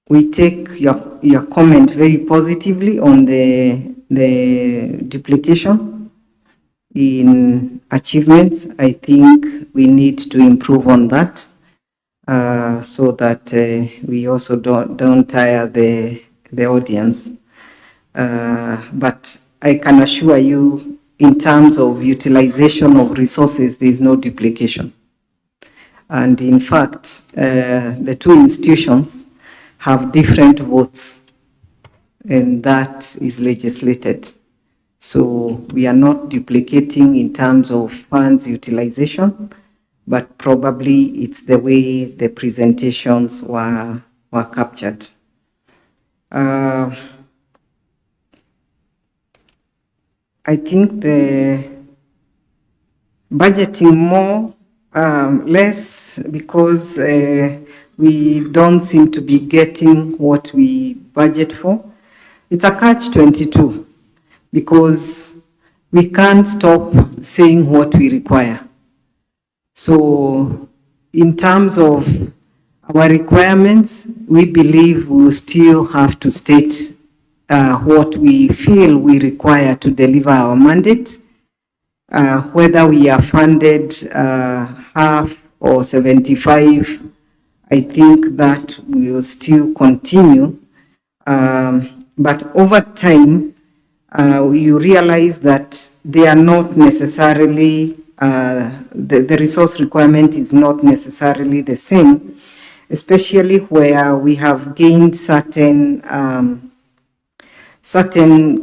We take your comment very positively on the duplication in achievements. I think we need to improve on that, so that we also don't tire the audience. But I can assure you, in terms of utilization of resources, there is no duplication. And in fact, the two institutions have different votes, and that is legislated. So we are not duplicating in terms of funds utilization, but probably it's the way the presentations were captured. I think the budgeting more, less, because we don't seem to be getting what we budget for. It's a catch-22, because we can't stop saying what we require. So in terms of our requirements, we believe we will still have to state what we feel we require to deliver our mandate. Whether we are funded half or 75, I think that we will still continue. But over time, you realize that they are not necessarily, the resource requirement is not necessarily the same, especially where we have gained certain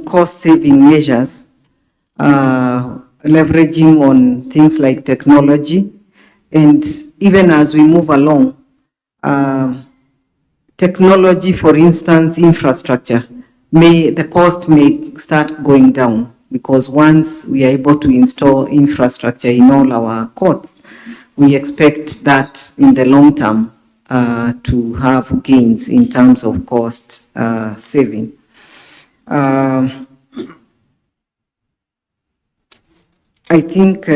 cost-saving measures, leveraging on things like technology. And even as we move along, technology, for instance, infrastructure, the cost may start going down, because once we are able to install infrastructure in all our courts, we expect that in the long term to have gains in terms of cost saving. I think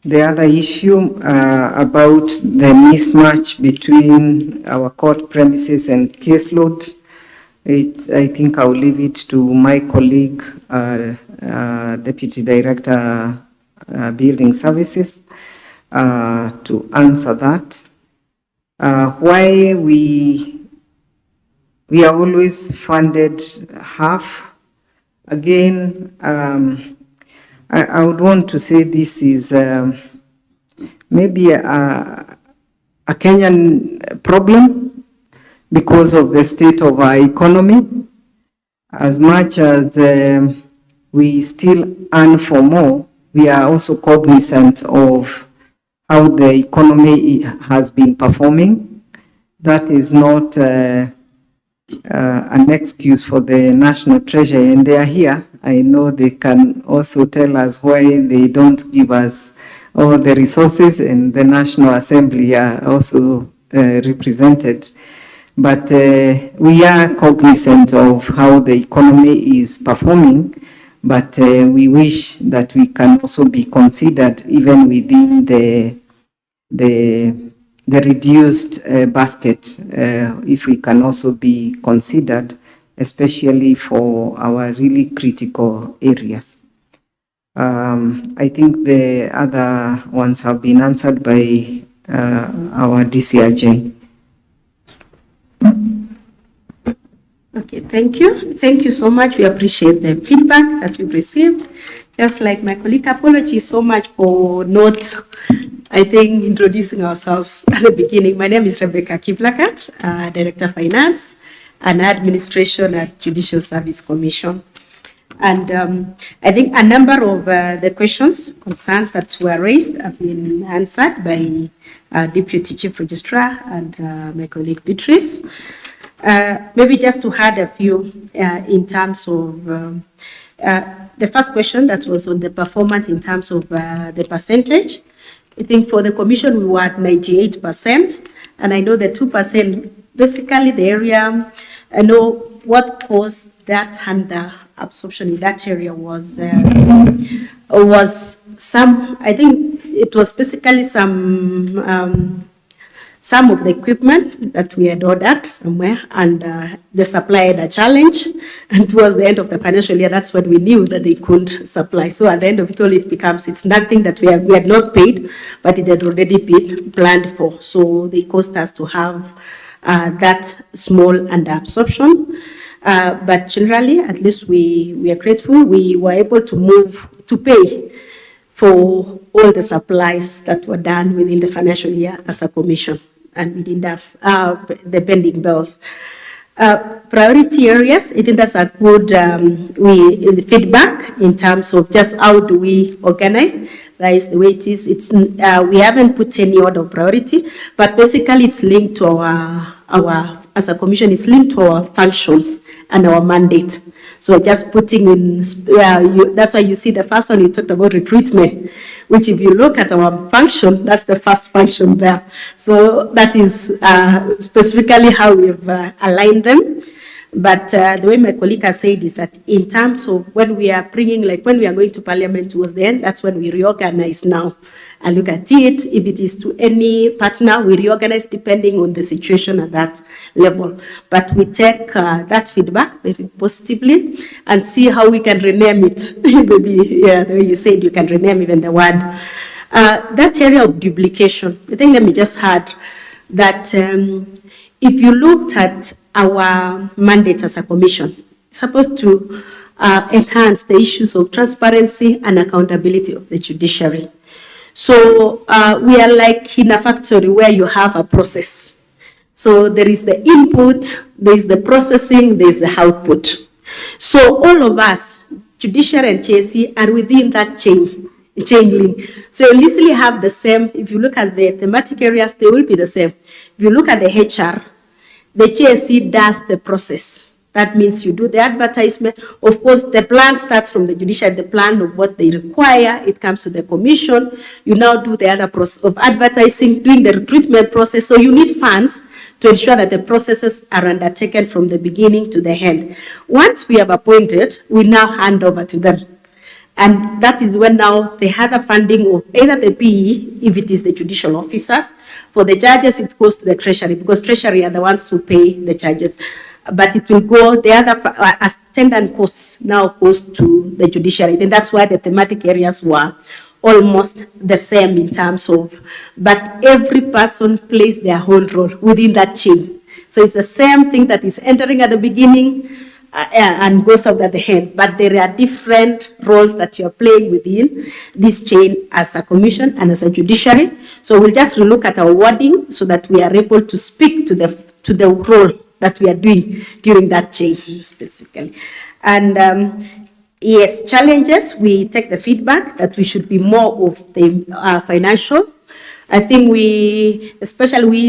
the other issue about the mismatch between our court premises and caseload, I think I'll leave it to my colleague, Deputy Director, Building Services, to answer that. Why we are always funded half. Again, I would want to say this is maybe a Kenyan problem because of the state of our economy. As much as we still earn for more, we are also cognizant of how the economy has been performing. that is not an excuse for the National Treasury, and they are here. I know they can also tell us why they don't give us all the resources, and the National Assembly are also represented. But we are cognizant of how the economy is performing, but we wish that we can also be considered even within the reduced basket, if we can also be considered, especially for our really critical areas. I think the other ones have been answered by our DCRJ. Okay, thank you. Thank you so much. We appreciate the feedback that we've received. Just like my colleague, apologies so much for not, I think, introducing ourselves at the beginning. My name is Rebecca Kiplakat, Director of Finance and Administration at Judicial Service Commission. And I think a number of the questions, concerns that were raised have been answered by Deputy Chief Registrar and my colleague Beatrice. Maybe just to add a few in terms of the first question that was on the performance in terms of the percentage. I think for the commission we were at 98%, and I know the 2%, basically the area, I know what caused that under absorption in that area was some, I think it was basically some of the equipment that we had ordered somewhere, and the supply had a challenge, and towards the end of the financial year, that's when we knew that they couldn't supply. So at the end of it all, it becomes, it's nothing that we had not paid, but it had already been planned for. So they caused us to have that small under absorption. But generally, at least we are grateful. We were able to move to pay for all the supplies that were done within the financial year as a commission, and we didn't have the pending bills. Priority areas, I think that's a good feedback in terms of just how do we organize. That is the way it is. It's we haven't put any order of priority, but basically it's linked to our as a commission, it's linked to our functions and our mandate. So just putting in, that's why you see the first one you talked about recruitment, which if you look at our function, that's the first function there. So that is specifically how we've aligned them. But the way my colleague has said is that in terms of when we are bringing, like when we are going to parliament towards the end, that's when we reorganize now and look at it. If it is to any partner, we reorganize depending on the situation at that level. But we take that feedback very positively and see how we can rename it. Maybe, yeah, the way you said, you can rename even the word. That area of duplication, I think let me just add that if you looked at our mandate as a commission, it's supposed to enhance the issues of transparency and accountability of the judiciary. So we are like in a factory where you have a process. So there is the input, there is the processing, there is the output. So all of us, judiciary and JSC, are within that chain link. So you easily have the same. If you look at the thematic areas, they will be the same. If you look at the HR, the JSC does the process. That means you do the advertisement. Of course, the plan starts from the judiciary, the plan of what they require. It comes to the commission. You now do the other process of advertising, doing the recruitment process. So you need funds to ensure that the processes are undertaken from the beginning to the end. Once we have appointed, we now hand over to them. And that is when now they have the funding of either the PE, if it is the judicial officers. For the judges, it goes to the treasury, because treasury are the ones who pay the charges. But it will go, the other attendant costs now goes to the judiciary. And that's why the thematic areas were almost the same in terms of, but every person plays their own role within that chain. So it's the same thing that is entering at the beginning and goes out at the end. But there are different roles that you are playing within this chain as a commission and as a judiciary. So we'll just relook at our wording so that we are able to speak to the role that we are doing during that chain specifically. And yes, challenges, we take the feedback that we should be more of the financial I think we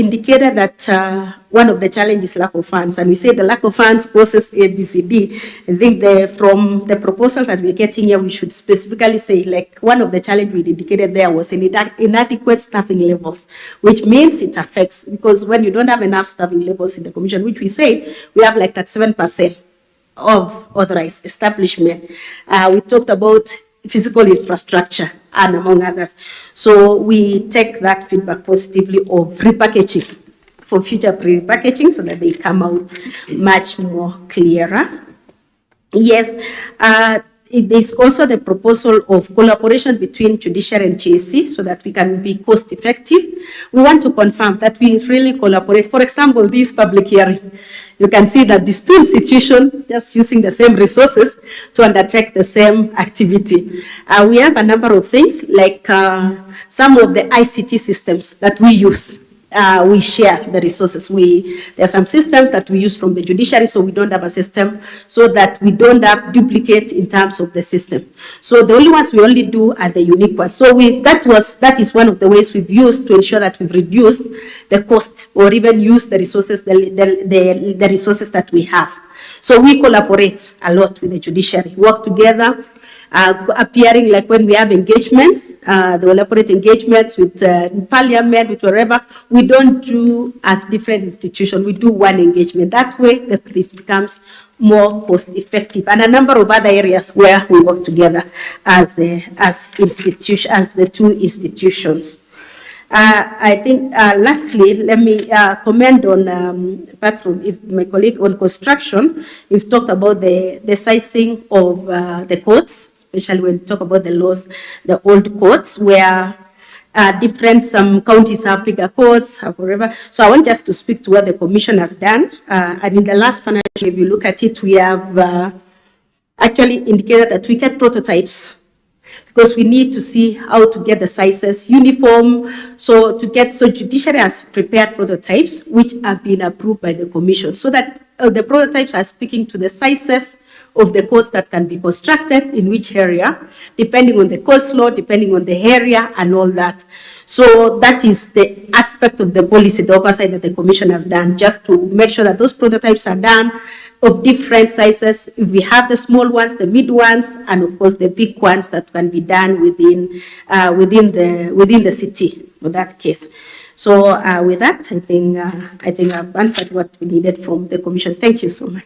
indicated that one of the challenges is lack of funds, and we say the lack of funds causes A, B, C, D. I think from the proposals that we're getting here, we should specifically say, like, one of the challenges we indicated there was inadequate staffing levels, which means it affects, because when you don't have enough staffing levels in the commission, which we say we have like that 7% of authorized establishment. We talked about physical infrastructure and among others. So we take that feedback positively of repackaging for future pre-packaging so that they come out much more clearer. Yes, there's also the proposal of collaboration between judiciary and GSC so that we can be cost effective. We want to confirm that we really collaborate. For example, this public hearing, you can see that these two institutions just using the same resources to undertake the same activity. We have a number of things like some of the ICT systems that we use. We share the resources. There are some systems that we use from the judiciary, so we don't have a system, so that we don't have duplicate in terms of the system. So the only ones we only do are the unique ones. So that is one of the ways we've used to ensure that we've reduced the cost or even use the resources, the resources that we have. So we collaborate a lot with the judiciary, work together. Appearing like when we have engagements, the elaborate engagements with parliament, with wherever, we don't do as different institutions, we do one engagement. That way, this becomes more cost effective. And a number of other areas where we work together as the two institutions. I think, lastly, let me comment on, apart from my colleague on construction, we've talked about the sizing of the courts, especially when we talk about the laws, the old courts, where some counties have bigger courts, have whatever. So I want just to speak to what the commission has done. And in the last financial, if you look at it, we have actually indicated that we get prototypes, because we need to see how to get the sizes uniform. So judiciary has prepared prototypes which have been approved by the commission, so that the prototypes are speaking to the sizes of the courts that can be constructed in which area, depending on the cost law, depending on the area and all that. So that is the aspect of the policy, the oversight that the commission has done, just to make sure that those prototypes are done of different sizes. If we have the small ones, the mid ones, and of course the big ones that can be done within the city for that case. So with that, I think I've answered what we needed from the commission. Thank you so much.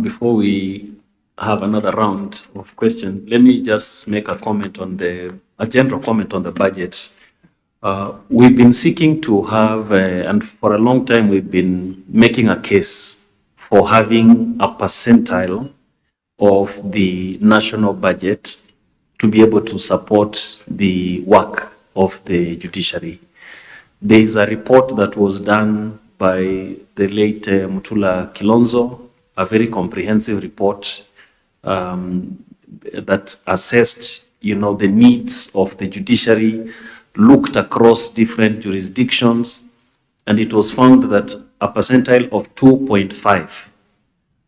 Before we have another round of questions, let me just make a general comment on the budget. We've been seeking to have, and for a long time we've been making a case for having a percentile of the national budget to be able to support the work of the judiciary. There is a report that was done by the late Mutula Kilonzo, a very comprehensive report that assessed, the needs of the judiciary, looked across different jurisdictions, and it was found that a percentile of 2.5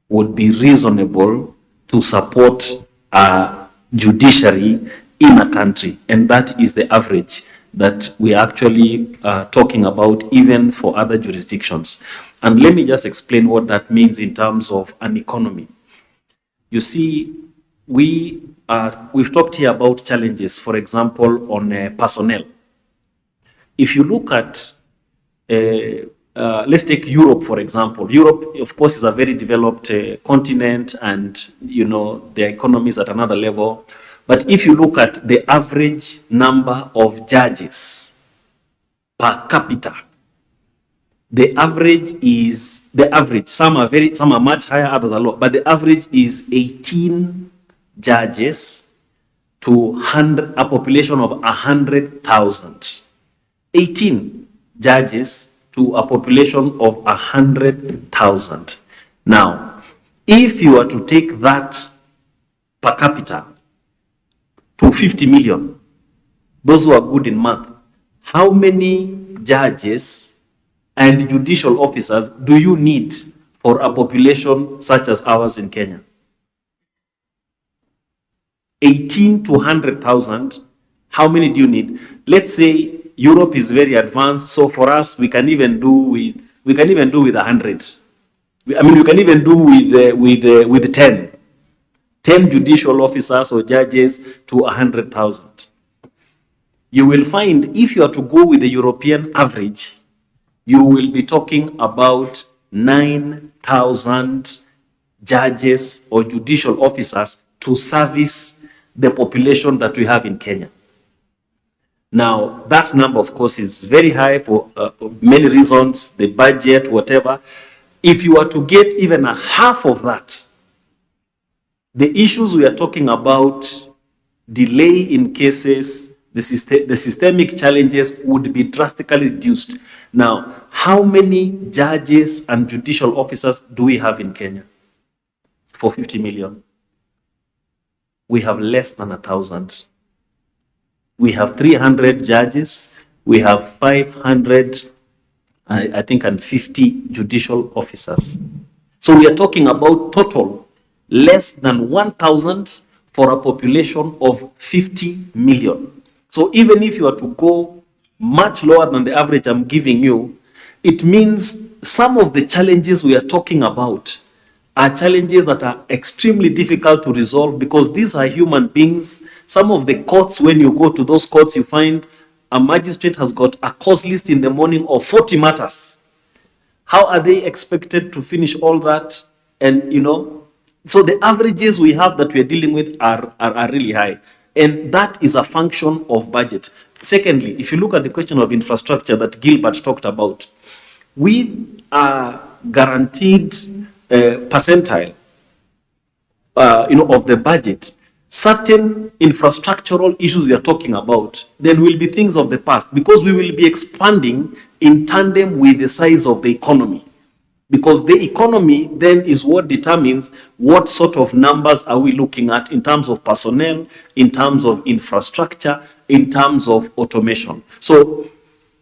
would be reasonable to support a judiciary in a country, and that is the average that we are actually talking about even for other jurisdictions. And let me just explain what that means in terms of an economy. You see, we've talked here about challenges, for example, on personnel. If you look at, let's take Europe, for example. Europe, of course, is a very developed continent, and, their economy is at another level. But if you look at the average number of judges per capita, the average, some are much higher, others are low, but the average is 18 judges to a population of 100,000. 18 judges to a population of 100,000. Now, if you were to take that per capita to 50 million, those who are good in math, how many judges and judicial officers do you need for a population such as ours in Kenya? 18 to 100,000. How many do you need? Let's say Europe is very advanced, so for us we can even do with 100. I mean, we can even do with 10 judicial officers or judges to 100,000. You will find if you are to go with the European average, you will be talking about 9,000 judges or judicial officers to service the population that we have in Kenya. Now, that number, of course, is very high for many reasons, the budget, whatever. If you are to get even a half of that, the issues we are talking about, delay in cases, the systemic challenges would be drastically reduced. Now, how many judges and judicial officers do we have in Kenya for 50 million? We have less than 1,000. We have 300 judges. We have 500, I think, and 50 judicial officers. So we are talking about total less than 1,000 for a population of 50 million. So even if you are to go much lower than the average I'm giving you, it means some of the challenges we are talking about are challenges that are extremely difficult to resolve because these are human beings. Some of the courts, when you go to those courts, you find a magistrate has got a cause list in the morning of 40 matters. How are they expected to finish all that? And, you know, so the averages we have that we're dealing with are really high. And that is a function of budget. Secondly, if you look at the question of infrastructure that Gilbert talked about, we are guaranteed percentile, of the budget. Certain infrastructural issues we are talking about, then will be things of the past because we will be expanding in tandem with the size of the economy. Because the economy then is what determines what sort of numbers are we looking at in terms of personnel, in terms of infrastructure, in terms of automation. So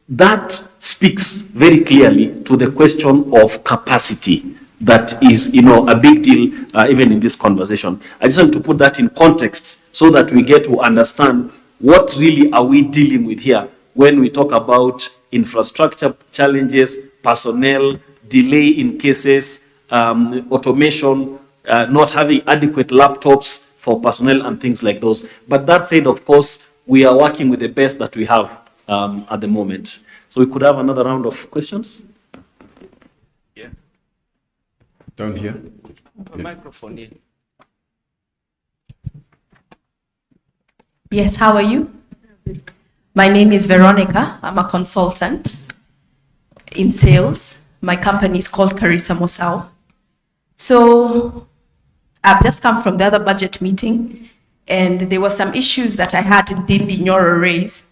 that speaks very clearly to the question of capacity. That is, a big deal even in this conversation. I just want to put that in context so that we get to understand what really are we dealing with here when we talk about infrastructure challenges, personnel, delay in cases, automation, not having adequate laptops for personnel and things like those. But that said, of course, we are working with the best that we have at the moment. So we could have another round of questions. Down here. A microphone in. Yes, how are you? My name is Veronica. I'm a consultant in sales. My company is called Carissa Mosao. So I've just come from the other budget meeting, and there were some issues that I had in Dindi Nyoro raise,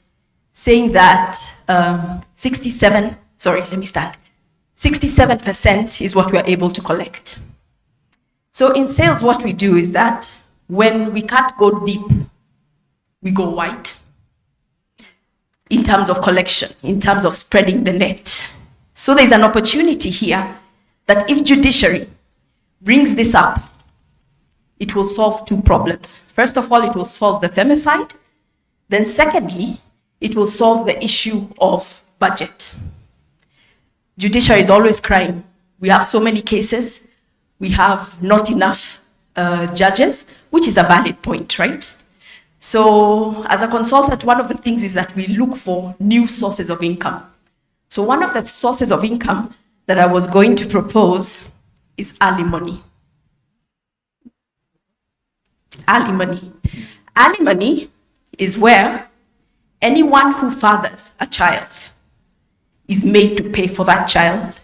saying that 67% is what we are able to collect. So in sales, what we do is that when we can't go deep, we go wide in terms of collection, in terms of spreading the net. So there's an opportunity here that if judiciary brings this up, it will solve two problems. First of all, it will solve the femicide. Then secondly, it will solve the issue of budget. Judiciary is always crying. We have so many cases. We have not enough judges, which is a valid point, right? So as a consultant, one of the things is that we look for new sources of income. So one of the sources of income that I was going to propose is alimony. Alimony. Alimony is where anyone who fathers a child is made to pay for that child,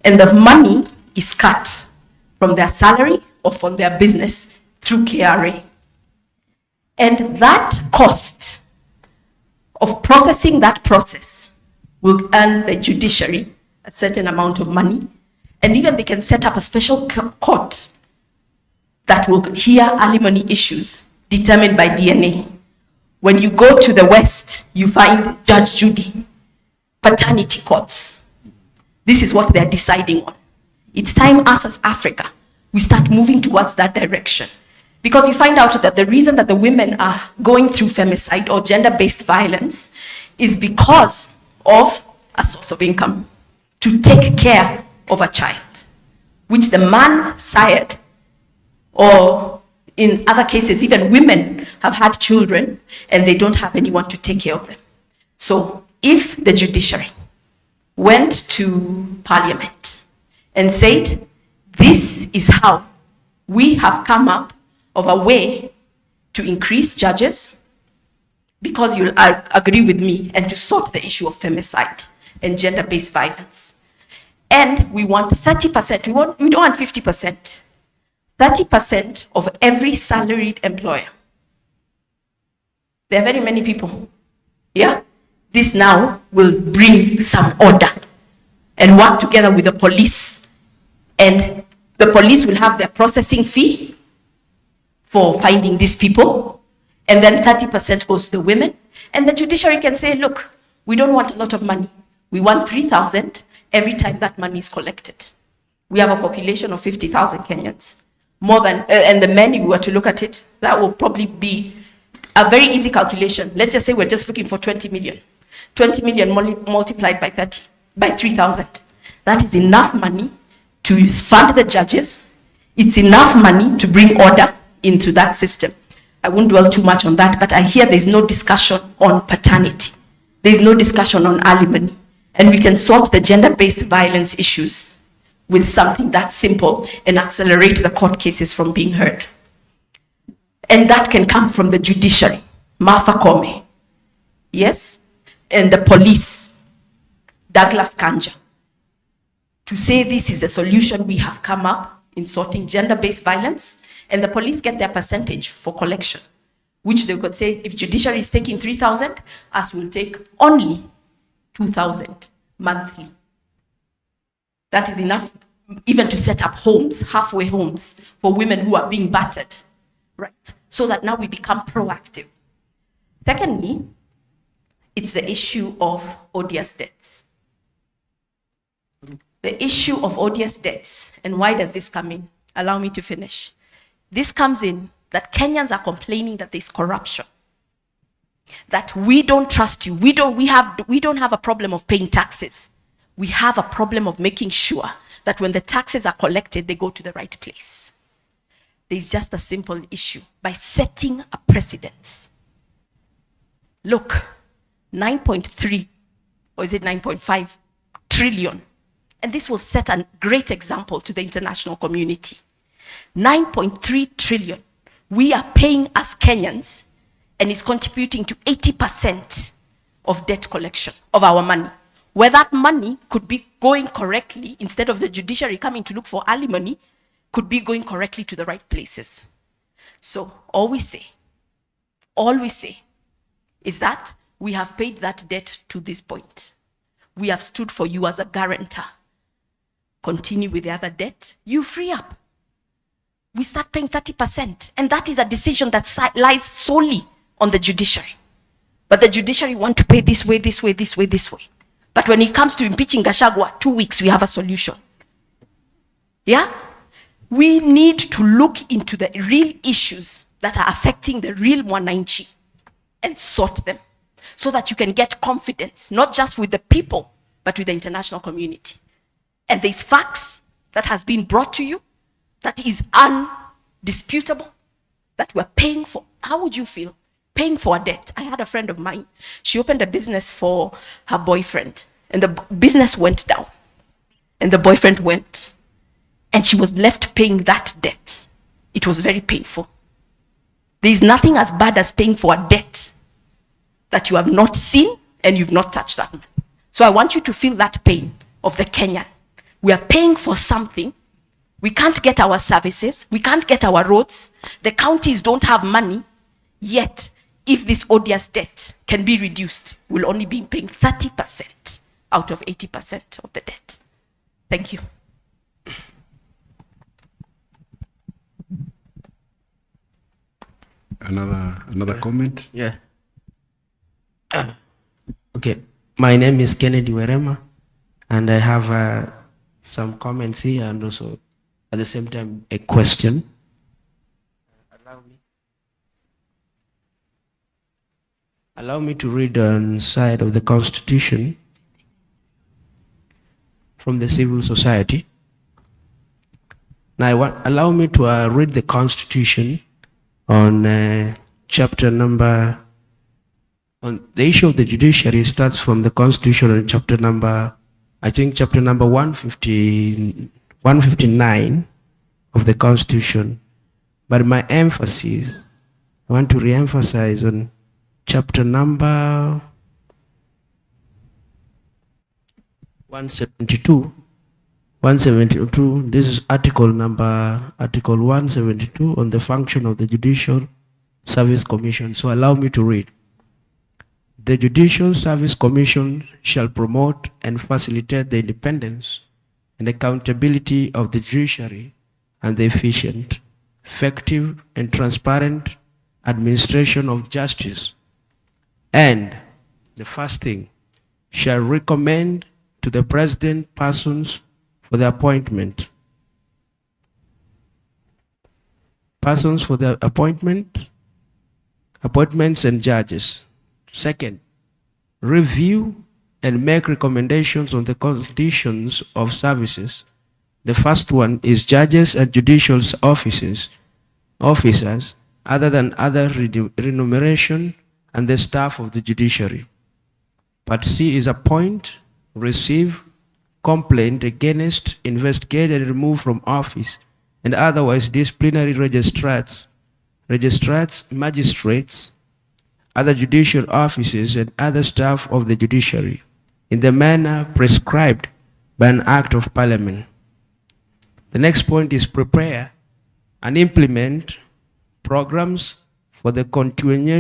and the money is cut from their salary or from their business through KRA. And that cost of processing that process will earn the judiciary a certain amount of money, and even they can set up a special court that will hear alimony issues determined by DNA. When you go to the West, you find Judge Judy, paternity courts. This is what they're deciding on. It's time us as Africa, we start moving towards that direction. Because you find out that the reason that the women are going through femicide or gender-based violence is because of a source of income to take care of a child, which the man sired, or in other cases, even women have had children and they don't have anyone to take care of them. So if the judiciary went to Parliament and said, this is how we have come up of a way to increase judges, because you'll agree with me, and to sort the issue of femicide and gender-based violence. And we want 30%, we don't want 50%. 30% of every salaried employer. There are very many people. Yeah? This now will bring some order and work together with the police. And the police will have their processing fee for finding these people. And then 30% goes to the women. And the judiciary can say, look, we don't want a lot of money. We want 3,000 every time that money is collected. We have a population of 50,000 Kenyans. More than, and the men, if we were to look at it, that will probably be a very easy calculation. Let's just say we're just looking for 20 million. 20 million multiplied by 3,000. That is enough money to fund the judges. It's enough money to bring order into that system. I won't dwell too much on that, but I hear there's no discussion on paternity. There's no discussion on alimony. And we can sort the gender-based violence issues with something that simple and accelerate the court cases from being heard. And that can come from the judiciary, Martha Koome, yes, and the police, Douglas Kanja, to say this is the solution we have come up in sorting gender-based violence, and the police get their percentage for collection, which they could say, if judiciary is taking 3,000, us will take only 2,000 monthly. That is enough even to set up homes, halfway homes, for women who are being battered, right? So that now we become proactive. Secondly, it's the issue of odious debts. The issue of odious debts, and why does this come in? Allow me to finish. This comes in that Kenyans are complaining that there's corruption, that we don't trust you. We don't have a problem of paying taxes. We have a problem of making sure that when the taxes are collected, they go to the right place. There's just a simple issue. By setting a precedence. Look, 9.3, or is it 9.5 trillion. And this will set a great example to the international community. 9.3 trillion. We are paying as Kenyans, and it's contributing to 80% of debt collection of our money. Where that money could be going correctly, instead of the judiciary coming to look for alimony, could be going correctly to the right places. So all we say is that we have paid that debt to this point. We have stood for you as a guarantor. Continue with the other debt, you free up. We start paying 30%, and that is a decision that lies solely on the judiciary. But the judiciary want to pay this way, this way, this way, this way. But when it comes to impeaching Gachagua, 2 weeks, we have a solution. Yeah? We need to look into the real issues that are affecting the real Mwananchi and sort them so that you can get confidence, not just with the people, but with the international community. And there's facts that has been brought to you that is undisputable, that we're paying for. How would you feel? Paying for a debt. I had a friend of mine. She opened a business for her boyfriend, and the business went down, and the boyfriend went, and she was left paying that debt. It was very painful. There is nothing as bad as paying for a debt that you have not seen and you've not touched that man. So I want you to feel that pain of the Kenyan. We are paying for something. We can't get our services. We can't get our roads. The counties don't have money. Yet, if this odious debt can be reduced, we'll only be paying 30% out of 80% of the debt. Thank you. Another comment? Yeah. Okay. My name is Kennedy Werema, and I have some comments here and also at the same time a question. Allow Allow me to read on side of the Constitution from the civil society. Now, allow me to read the Constitution on chapter number, on the issue of the judiciary starts from the Constitution on chapter number, I think chapter number 159 of the Constitution. But my emphasis, I want to re-emphasize on chapter number 172. 172, this is article 172 on the function of the Judicial Service Commission. So allow me to read. The Judicial Service Commission shall promote and facilitate the independence and accountability of the judiciary and the efficient, effective, and transparent administration of justice. And the first thing, shall recommend to the President persons for the appointment. Persons for the appointments and judges. Second, review and make recommendations on the conditions of services. The first one is judges and judicial officers other than other remuneration and the staff of the judiciary. Part C is appoint, receive, complaint against, investigate and remove from office and otherwise disciplinary magistrates, other judicial officers and other staff of the judiciary in the manner prescribed by an act of parliament. The next point is prepare and implement programs for the continuing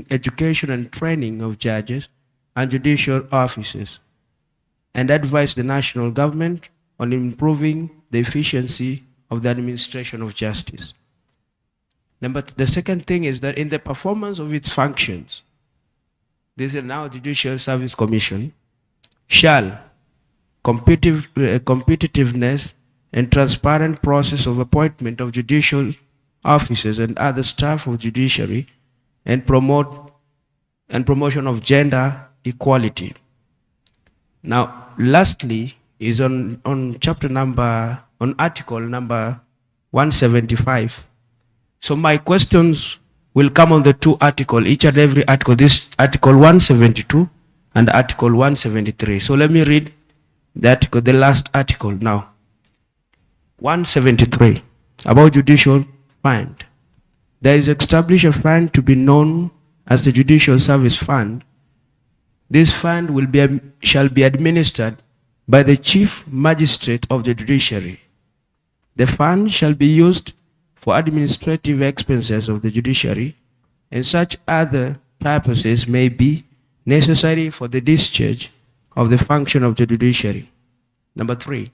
education and training of judges and judicial officers, and advise the national government on improving the efficiency of the administration of justice. The second thing is that in the performance of its functions, this is now Judicial Service Commission, shall competitiveness and transparent process of appointment of judicial officers and other staff of judiciary and promotion of gender equality. Now, lastly is on article number 175. So my questions will come on the two articles, each and every article, this article 172 and article 173. So let me read the article, the last article now. 173, about judicial fund. There is established a fund to be known as the Judicial Service Fund. This fund shall be administered by the Chief Magistrate of the Judiciary. The fund shall be used for administrative expenses of the judiciary and such other purposes may be necessary for the discharge of the function of the judiciary. Number 3,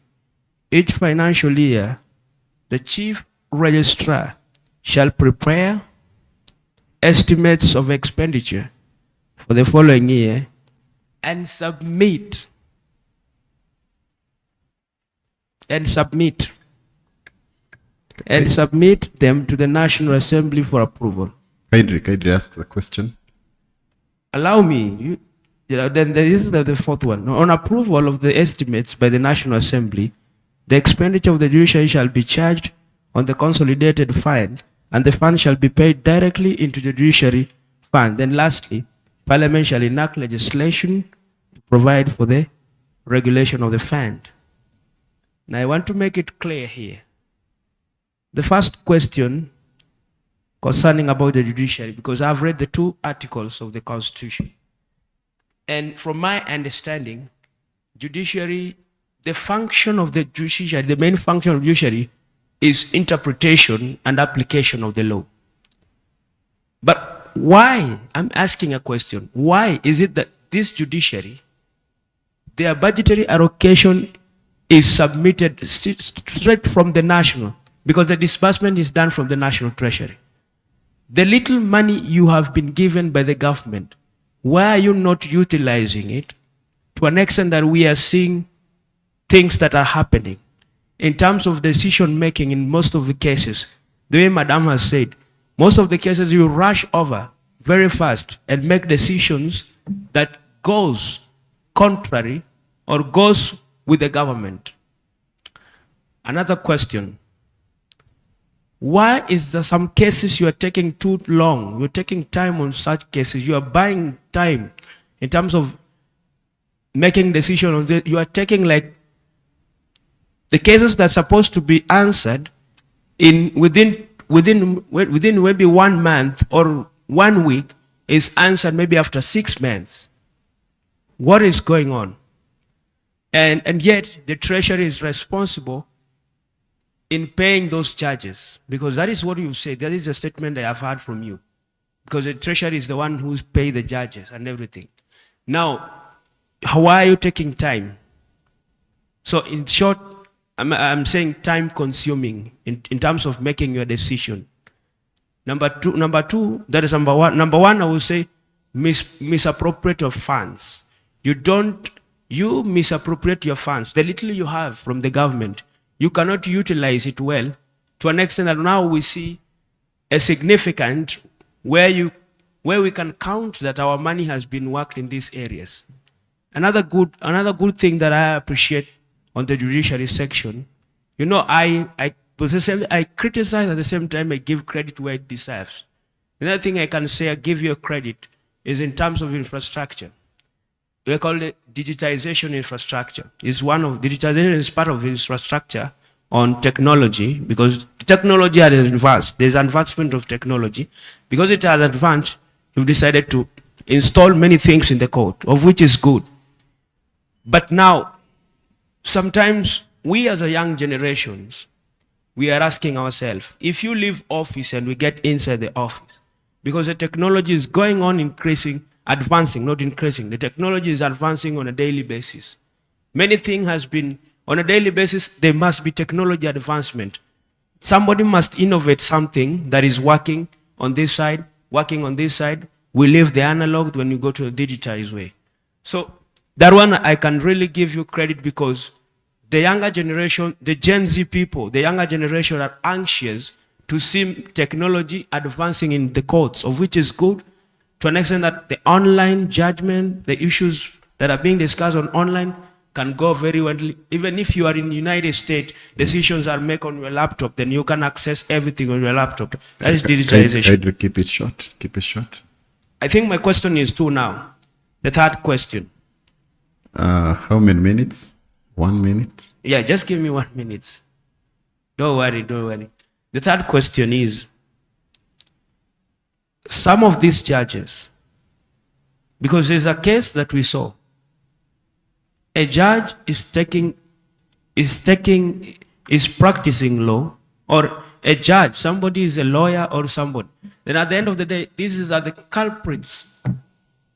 each financial year, the Chief Registrar shall prepare estimates of expenditure for the following year and submit them to the National Assembly for approval. Kindly ask the question. Allow me, then this is the fourth one. On approval of the estimates by the National Assembly, the expenditure of the judiciary shall be charged on the consolidated fund, and the fund shall be paid directly into the judiciary fund. Then lastly, Parliament shall enact legislation to provide for the regulation of the fund. Now I want to make it clear here. The first question concerning about the judiciary, because I've read the two articles of the Constitution. And from my understanding, judiciary, the function of the judiciary, the main function of judiciary is interpretation and application of the law. But why, I'm asking a question, why is it that this judiciary, their budgetary allocation is submitted straight from the national, because the disbursement is done from the national treasury? The little money you have been given by the government, why are you not utilizing it to an extent that we are seeing things that are happening in terms of decision making in most of the cases? The way Madam has said, most of the cases you rush over very fast and make decisions that goes contrary or goes with the government. Another question. Why is there some cases you are taking too long? You're taking time on such cases. You are buying time in terms of making decisions on this. You are taking like the cases that are supposed to be answered in within maybe 1 month or 1 week is answered maybe after 6 months. What is going on? And yet the Treasury is responsible in paying those charges, because that is what you say. That is a statement I have heard from you, because the Treasury is the one who's pay the judges and everything. Now, why are you taking time? So in short, I'm saying time consuming in terms of making your decision. Number two, that is number one. Number one, I will say misappropriate of funds. You misappropriate your funds. The little you have from the government, you cannot utilize it well to an extent that now we see a significant where we can count that our money has been worked in these areas. Another good thing that I appreciate on the judiciary section, you know, I criticize at the same time I give credit where it deserves. Another thing I can say I give you a credit is in terms of infrastructure. We call it digitization infrastructure. Digitization is part of infrastructure on technology, because technology has advanced. There's advancement of technology. Because it has advanced, we've decided to install many things in the code, of which is good. But now, sometimes we as a young generations, we are asking ourselves, if you leave office and we get inside the office, because the technology is going on advancing, not increasing. The technology is advancing on a daily basis. Many things has been, on a daily basis, there must be technology advancement. Somebody must innovate something that is working on this side, working on this side. We leave the analog when you go to the digitized way. So that one I can really give you credit, because the younger generation, the Gen Z people, the younger generation are anxious to see technology advancing in the courts, of which is good, to an extent that the online judgment, the issues that are being discussed on online can go very well. Even if you are in the United States, decisions are made on your laptop, then you can access everything on your laptop. That is digitalization. Keep it short. Keep it short. I think my question is 2 now. The third question. How many minutes? 1 minute? Yeah, just give me 1 minute. Don't worry. The third question is, some of these judges, because there's a case that we saw, a judge is practicing law, or a judge, somebody is a lawyer or somebody. Then at the end of the day, these are the culprits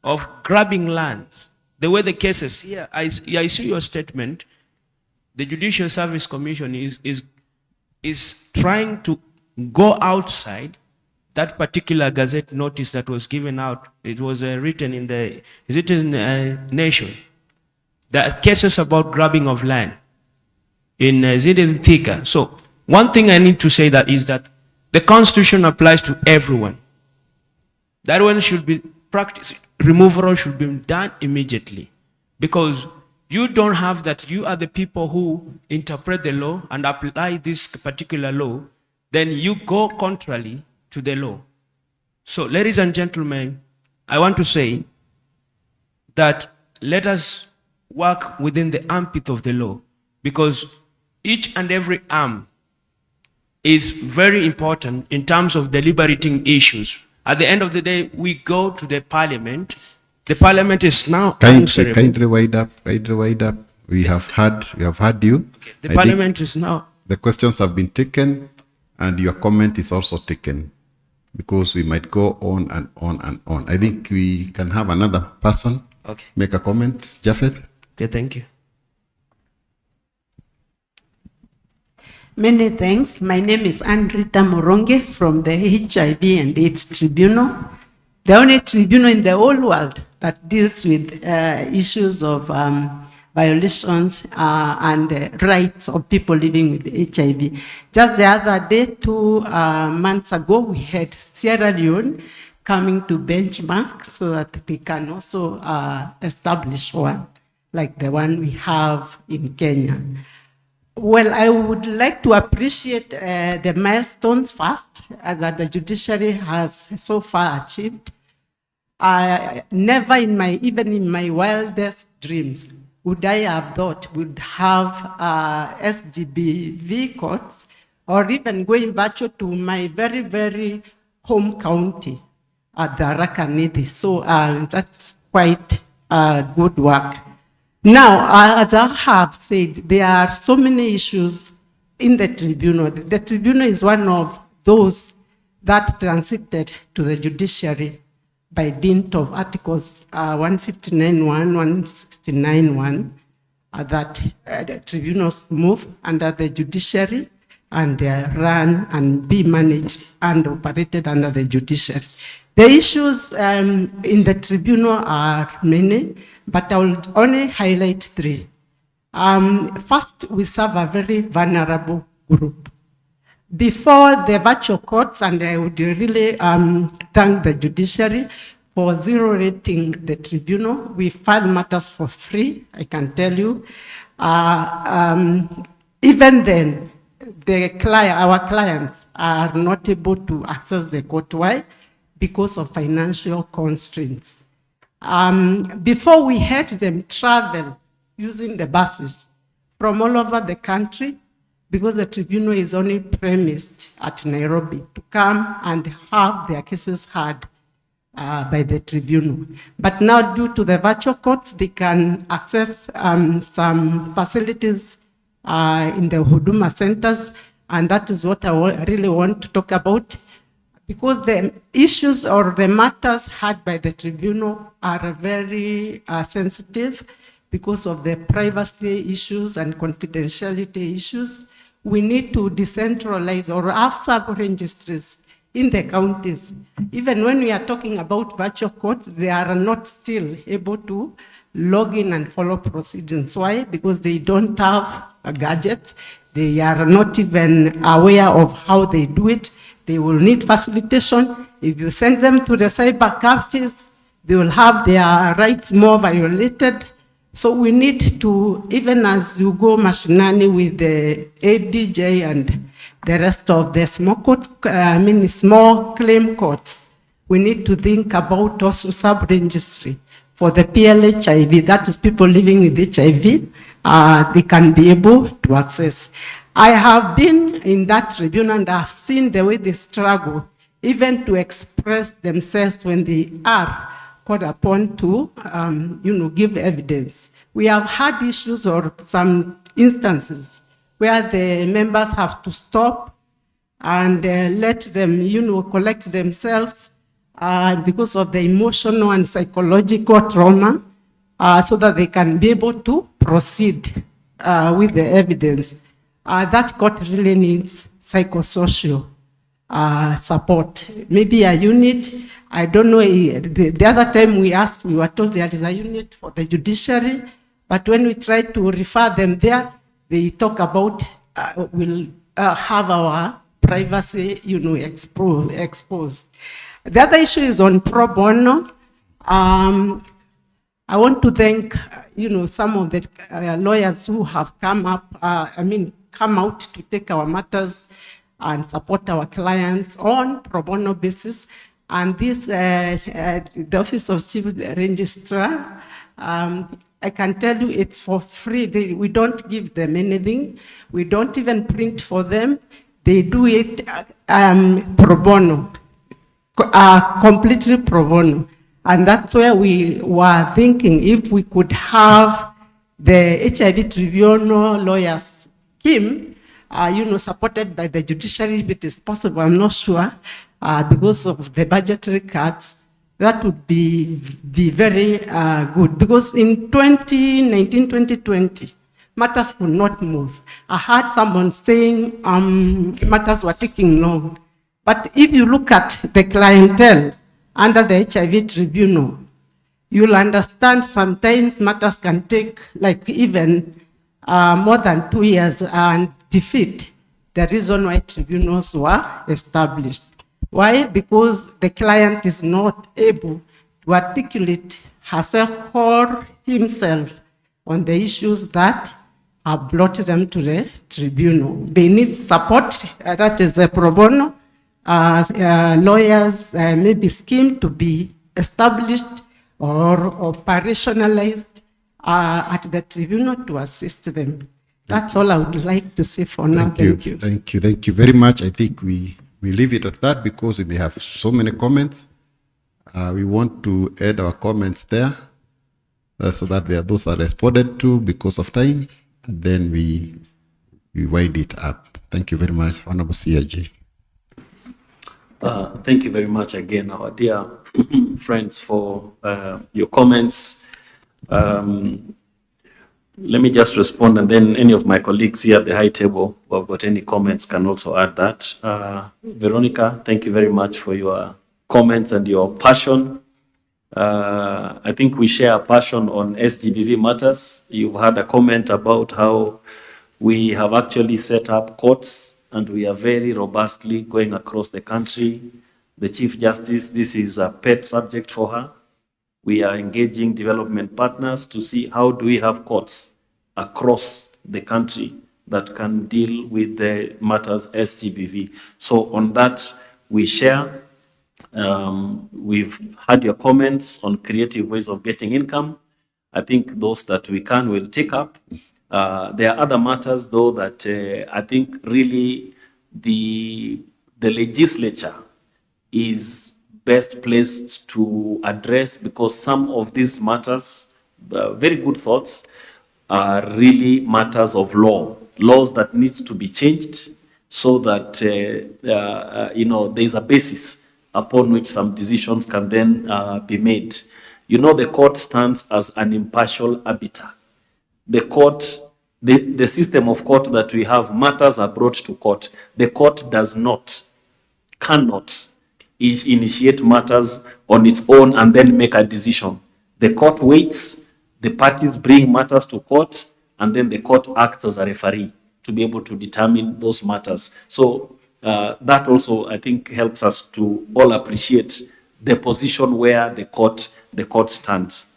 of grabbing lands. The way the cases here, I see your statement. The Judicial Service Commission is trying to go outside that particular gazette notice that was given out. It was written in the Nation. There are cases about grabbing of land in Thika. So one thing I need to say that is that the Constitution applies to everyone. That one should be practiced. Removal should be done immediately, because you don't have that. You are the people who interpret the law and apply this particular law. Then you go contrary to the law. So, ladies and gentlemen, I want to say that let us work within the ambit of the law, because each and every arm is very important in terms of deliberating issues. At the end of the day, we go to the parliament. The parliament is now answerable. Kindly wind up. We have heard you. Okay. The parliament is now. The questions have been taken, and your comment is also taken, because we might go on and on and on. I think we can have another person make a comment. Japheth? Okay, thank you. Many thanks. My name is Andrita Moronge from the HIV and AIDS Tribunal, the only tribunal in the whole world that deals with issues of violations and rights of people living with HIV. Just the other day, 2 months ago, we had Sierra Leone coming to benchmark so that they can also establish one like the one we have in Kenya. Well, I would like to appreciate the milestones first that the judiciary has so far achieved. Never even in my wildest dreams would I have thought we'd have SGB courts, or even going back to my very, very home county at the Tharaka-Nithi. So that's quite good work. Now, as I have said, there are so many issues in the tribunal. The tribunal is one of those that transited to the judiciary by dint of Articles 159.1, 169.1, that the tribunals move under the judiciary and run and be managed and operated under the judiciary. The issues in the tribunal are many, but I will only highlight three. First, we serve a very vulnerable group. Before the virtual courts, and I would really thank the judiciary for zero rating the tribunal. We file matters for free, I can tell you. Even then, our clients are not able to access the court. Why? Because of financial constraints. Before we had them travel using the buses from all over the country, because the tribunal is only premised at Nairobi, to come and have their cases heard by the tribunal. But now, due to the virtual courts, they can access some facilities in the Huduma centers, and that is what I really want to talk about, because the issues or the matters heard by the tribunal are very sensitive because of the privacy issues and confidentiality issues. We need to decentralize or have sub-registries in the counties. Even when we are talking about virtual courts, they are not still able to log in and follow proceedings. Why? Because they don't have a gadget. They are not even aware of how they do it. They will need facilitation. If you send them to the cyber cafes, they will have their rights more violated. So we need to, even as you go machinani with the ADJ and the rest of the small claim courts, we need to think about also sub-registry for the PLHIV, that is people living with HIV, they can be able to access. I have been in that tribunal and I've seen the way they struggle even to express themselves when they are called upon to give evidence. We have had issues or some instances where the members have to stop and let them collect themselves because of the emotional and psychological trauma so that they can be able to proceed with the evidence. That court really needs psychosocial support. Maybe a unit, I don't know, the other time we asked, we were told there is a unit for the judiciary, but when we try to refer them there, they talk about we'll have our privacy, exposed. The other issue is on pro bono. I want to thank, some of the lawyers who have come out to take our matters and support our clients on pro bono basis. And this, the Office of Chief Registrar, I can tell you it's for free. We don't give them anything. We don't even print for them. They do it pro bono, completely pro bono. And that's where we were thinking if we could have the HIV tribunal lawyers scheme, supported by the judiciary, if it is possible, I'm not sure, because of the budgetary cuts, that would be very good. Because in 2019, 2020, matters could not move. I heard someone saying matters were taking long. But if you look at the clientele under the HIV tribunal, you'll understand sometimes matters can take like even more than 2 years and defeat the reason why tribunals were established. Why? Because the client is not able to articulate herself or himself on the issues that have brought them to the tribunal. They need support, that is a pro bono, lawyers, maybe scheme to be established or operationalized at the tribunal to assist them. That's all I would like to say for now. Thank you. Thank you very much. I think we leave it at that because we may have so many comments. We want to add our comments there so that those are responded to because of time. And then we wind it up. Thank you very much, Honorable CIJ. Thank you very much again, our dear friends, for your comments. Let me just respond, and then any of my colleagues here at the high table who have got any comments can also add that. Veronica, thank you very much for your comments and your passion. I think we share a passion on SGBV matters. You've had a comment about how we have actually set up courts and we are very robustly going across the country. The Chief Justice, this is a pet subject for her. We are engaging development partners to see how do we have courts across the country that can deal with the matters SGBV. So on that, we share. We've had your comments on creative ways of getting income. I think those that we can will take up. There are other matters, though, that I think really the legislature is best placed to address, because some of these matters, very good thoughts, are really matters of laws that need to be changed so that there's a basis upon which some decisions can then be made. The court stands as an impartial arbiter. The court, the system of court that we have, matters are brought to court. The court cannot initiate matters on its own and then make a decision. The court waits, the parties bring matters to court, and then the court acts as a referee to be able to determine those matters. So that also, I think, helps us to all appreciate the position where the court stands.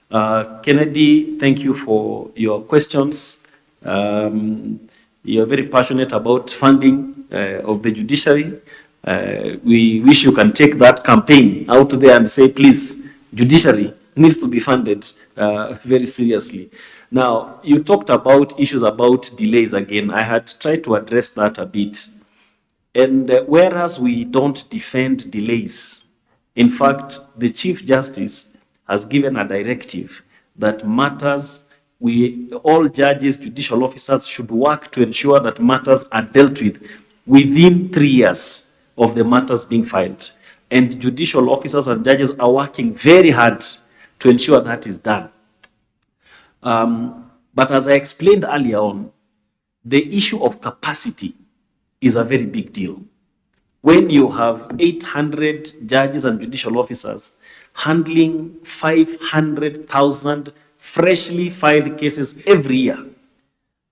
Kennedy, thank you for your questions. You're very passionate about funding of the judiciary. We wish you can take that campaign out there and say, please, judiciary needs to be funded very seriously. Now, you talked about issues about delays again. I had tried to address that a bit. And whereas we don't defend delays, in fact, the Chief Justice has given a directive that matters, all judges, judicial officers should work to ensure that matters are dealt with within 3 years of the matters being filed. And judicial officers and judges are working very hard to ensure that is done. But as I explained earlier on, the issue of capacity is a very big deal. When you have 800 judges and judicial officers handling 500,000 freshly filed cases every year,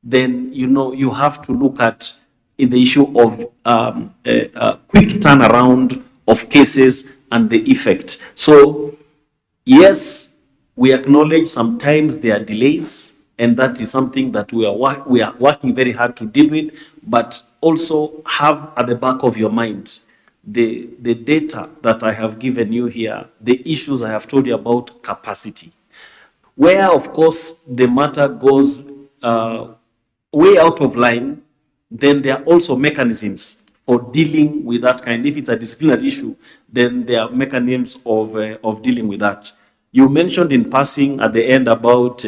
then you have to look at the issue of a quick turnaround of cases and the effect. So yes, we acknowledge sometimes there are delays, and that is something that we are working very hard to deal with, but also have at the back of your mind the data that I have given you here, the issues I have told you about capacity. Where, of course, the matter goes way out of line, then there are also mechanisms for dealing with that kind. If it's a disciplinary issue, then there are mechanisms of dealing with that. You mentioned in passing at the end about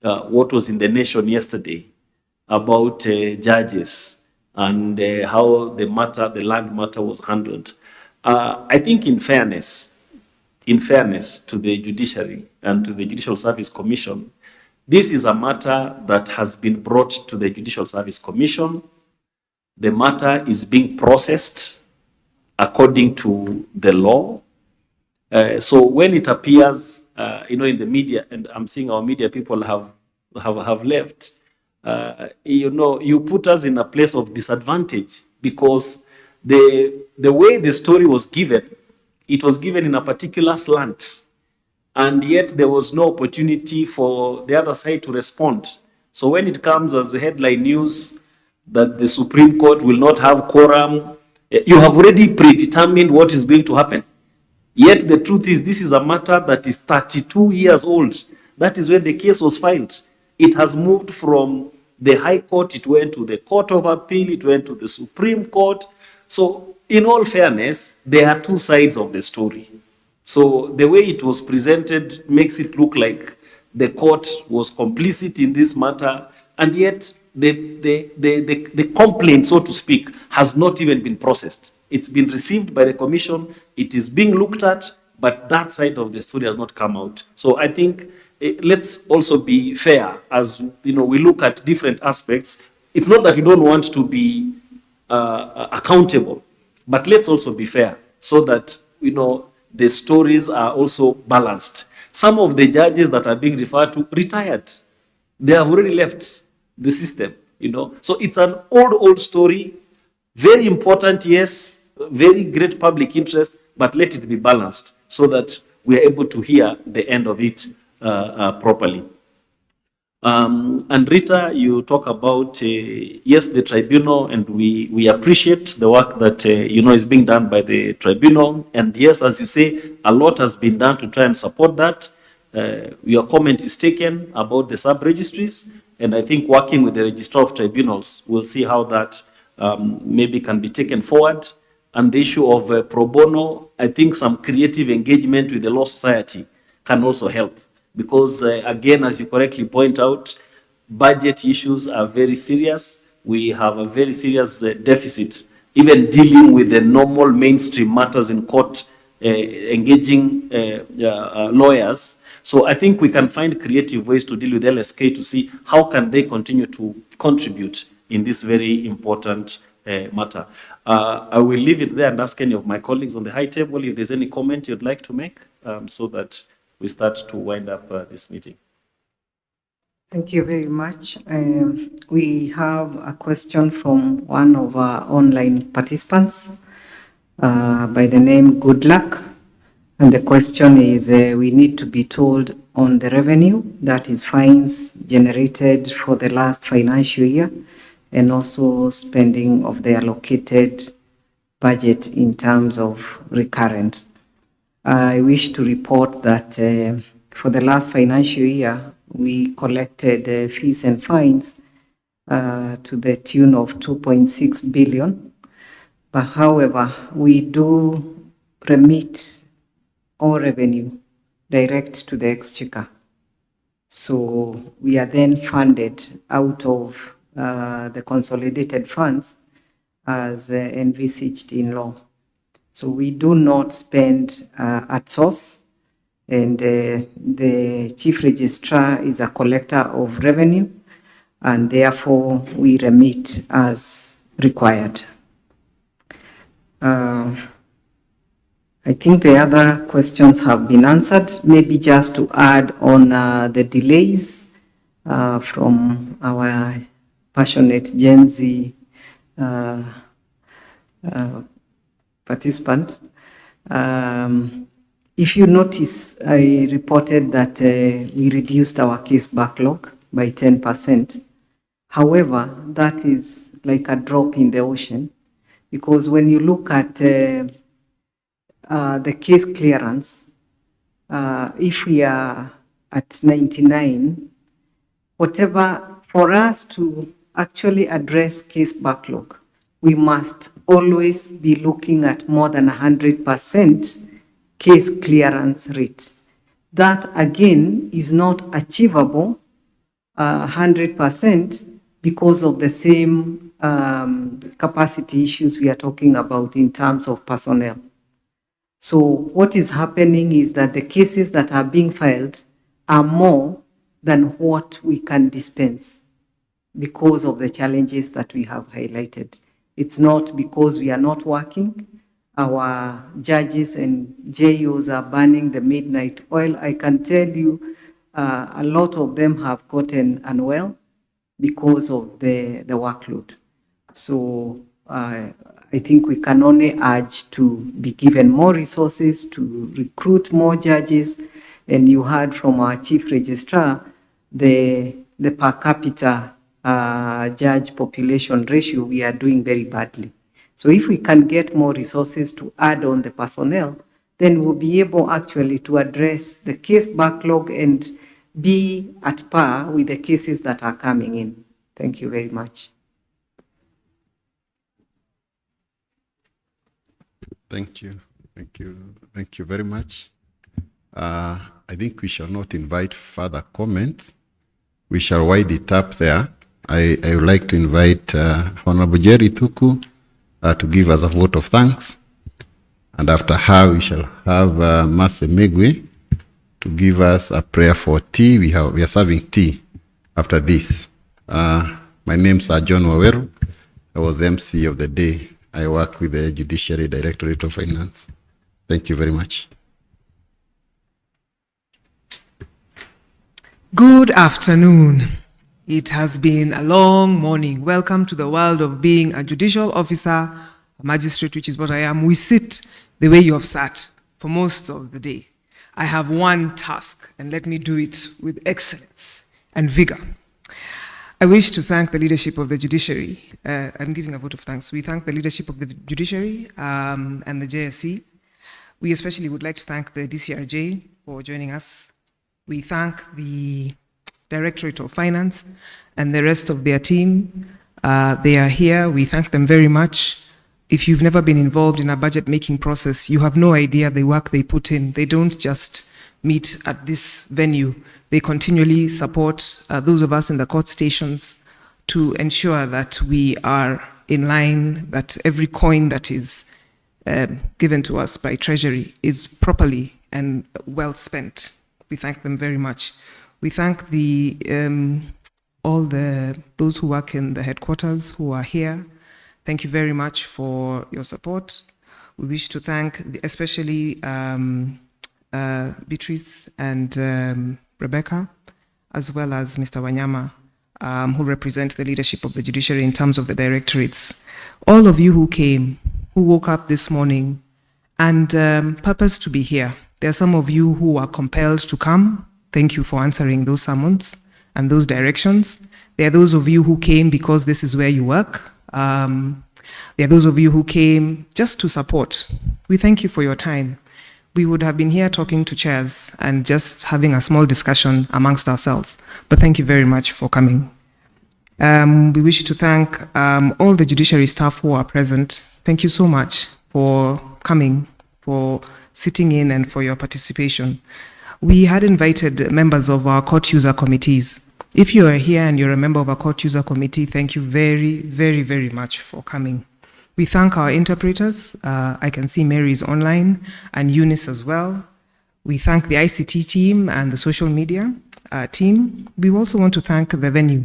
what was in the Nation yesterday, about judges and how the land matter was handled. I think in fairness to the judiciary and to the Judicial Service Commission, this is a matter that has been brought to the Judicial Service Commission. The matter is being processed according to the law. So when it appears, in the media, and I'm seeing our media people have left, you put us in a place of disadvantage, because the way the story was given, it was given in a particular slant, and yet there was no opportunity for the other side to respond. So when it comes as a headline news that the Supreme Court will not have quorum, you have already predetermined what is going to happen. Yet the truth is, this is a matter that is 32 years old. That is when the case was filed. It has moved from the High Court, it went to the Court of Appeal, it went to the Supreme Court. So in all fairness, there are two sides of the story. So the way it was presented makes it look like the court was complicit in this matter, and yet the complaint, so to speak, has not even been processed. It's been received by the commission, it is being looked at, but that side of the story has not come out. So I think let's also be fair as we look at different aspects. It's not that we don't want to be accountable, but let's also be fair so that the stories are also balanced. Some of the judges that are being referred to retired. They have already left the system, So it's an old story, very important, yes, very great public interest, but let it be balanced so that we are able to hear the end of it properly. And Rita, you talk about, yes, the tribunal, and we appreciate the work that, is being done by the tribunal. And yes, as you say, a lot has been done to try and support that. Your comment is taken about the sub-registries, and I think working with the Registrar of Tribunals, we'll see how that maybe can be taken forward. And the issue of pro bono, I think some creative engagement with the Law Society can also help. Because again, as you correctly point out, budget issues are very serious. We have a very serious deficit, even dealing with the normal mainstream matters in court, engaging lawyers. So I think we can find creative ways to deal with LSK to see how can they continue to contribute in this very important matter. I will leave it there and ask any of my colleagues on the high table if there's any comment you'd like to make so that we start to wind up this meeting. Thank you very much. We have a question from one of our online participants by the name Good Luck. And the question is, we need to be told on the revenue, that is fines generated for the last financial year, and also spending of the allocated budget in terms of recurrent. I wish to report that for the last financial year, we collected fees and fines to the tune of 2.6 billion. But however, we do remit all revenue direct to the exchequer. So we are then funded out of the consolidated funds as envisaged in law. So we do not spend at source, and the chief registrar is a collector of revenue, and therefore we remit as required. I think the other questions have been answered. Maybe just to add on the delays from our passionate Gen Z participant. If you notice, I reported that we reduced our case backlog by 10%. However, that is like a drop in the ocean, because when you look at the case clearance, if we are at 99, whatever, for us to actually address case backlog, we must always be looking at more than 100% case clearance rate. That again is not achievable 100% because of the same capacity issues we are talking about in terms of personnel. So what is happening is that the cases that are being filed are more than what we can dispense because of the challenges that we have highlighted. It's not because we are not working. Our judges and JOs are burning the midnight oil. I can tell you a lot of them have gotten unwell because of the workload. So I think we can only urge to be given more resources to recruit more judges. And you heard from our chief registrar, the per capita judge population ratio, we are doing very badly. So if we can get more resources to add on the personnel, then we'll be able actually to address the case backlog and be at par with the cases that are coming in. Thank you very much. Thank you. Thank you. Thank you very much. I think we shall not invite further comments. We shall wind it up there. I would like to invite Honorable Jerry Thuku to give us a vote of thanks. And after her, we shall have Mase Megwe to give us a prayer for tea. We are serving tea after this. My name is John Waweru. I was the MC of the day. I work with the Judiciary Directorate of Finance. Thank you very much. Good afternoon. It has been a long morning. Welcome to the world of being a judicial officer, a magistrate, which is what I am. We sit the way you have sat for most of the day. I have one task, and let me do it with excellence and vigor. I wish to thank the leadership of the judiciary. I'm giving a vote of thanks. We thank the leadership of the judiciary and the JSC. We especially would like to thank the DCRJ for joining us. We thank the Directorate of Finance and the rest of their team. They are here. We thank them very much. If you've never been involved in a budget making process, you have no idea the work they put in. They don't just meet at this venue. They continually support those of us in the court stations to ensure that we are in line, that every coin that is given to us by Treasury is properly and well spent. We thank them very much. We thank those who work in the headquarters who are here. Thank you very much for your support. We wish to thank especially Beatrice and Rebecca, as well as Mr. Wanyama, who represent the leadership of the judiciary in terms of the directorates. All of you who came, who woke up this morning and purpose to be here. There are some of you who are compelled to come. Thank you for answering those summons and those directions. There are those of you who came because this is where you work. There are those of you who came just to support. We thank you for your time. We would have been here talking to chairs and just having a small discussion amongst ourselves. But thank you very much for coming. We wish to thank all the judiciary staff who are present. Thank you so much for coming, for sitting in, and for your participation. We had invited members of our court user committees. If you are here and you're a member of our court user committee, thank you very, very, very much for coming. We thank our interpreters. I can see Mary is online and Eunice as well. We thank the ICT team and the social media team. We also want to thank the venue.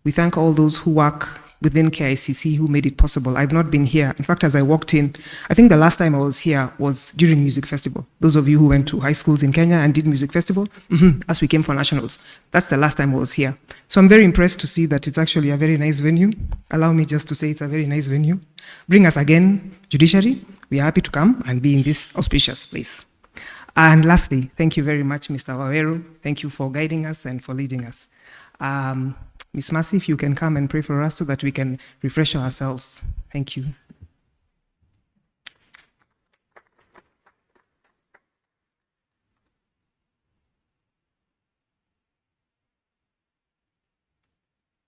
We thank all those who work within KICC who made it possible. I've not been here. In fact, as I walked in, I think the last time I was here was during Music Festival. Those of you who went to high schools in Kenya and did Music Festival, as we came for nationals, that's the last time I was here. So I'm very impressed to see that it's actually a very nice venue. Allow me just to say it's a very nice venue. Bring us again, judiciary. We are happy to come and be in this auspicious place. And lastly, thank you very much, Mr. Waweru. Thank you for guiding us and for leading us. Ms. Mercy, if you can come and pray for us so that we can refresh ourselves. Thank you.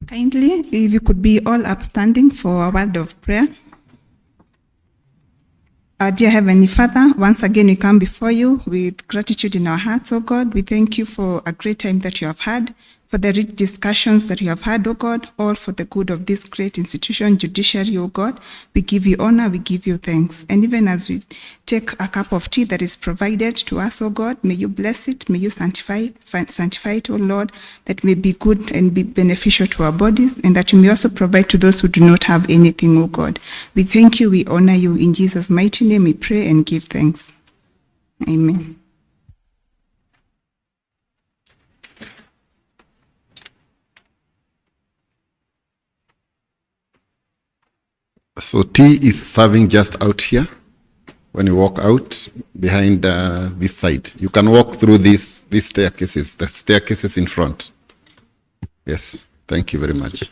Kindly, if you could be all upstanding for a word of prayer. Our dear Heavenly Father, once again we come before you with gratitude in our hearts, oh God. We thank you for a great time that you have had, for the rich discussions that you have had, oh God, all for the good of this great institution, judiciary, oh God. We give you honor, we give you thanks. And even as we take a cup of tea that is provided to us, oh God, may you bless it, may you sanctify it, oh Lord, that may be good and be beneficial to our bodies, and that you may also provide to those who do not have anything, oh God. We thank you, we honor you. In Jesus' mighty name we pray and give thanks. Amen. So tea is serving just out here. When you walk out behind this side, you can walk through these staircases, the staircases in front. Yes, thank you very much.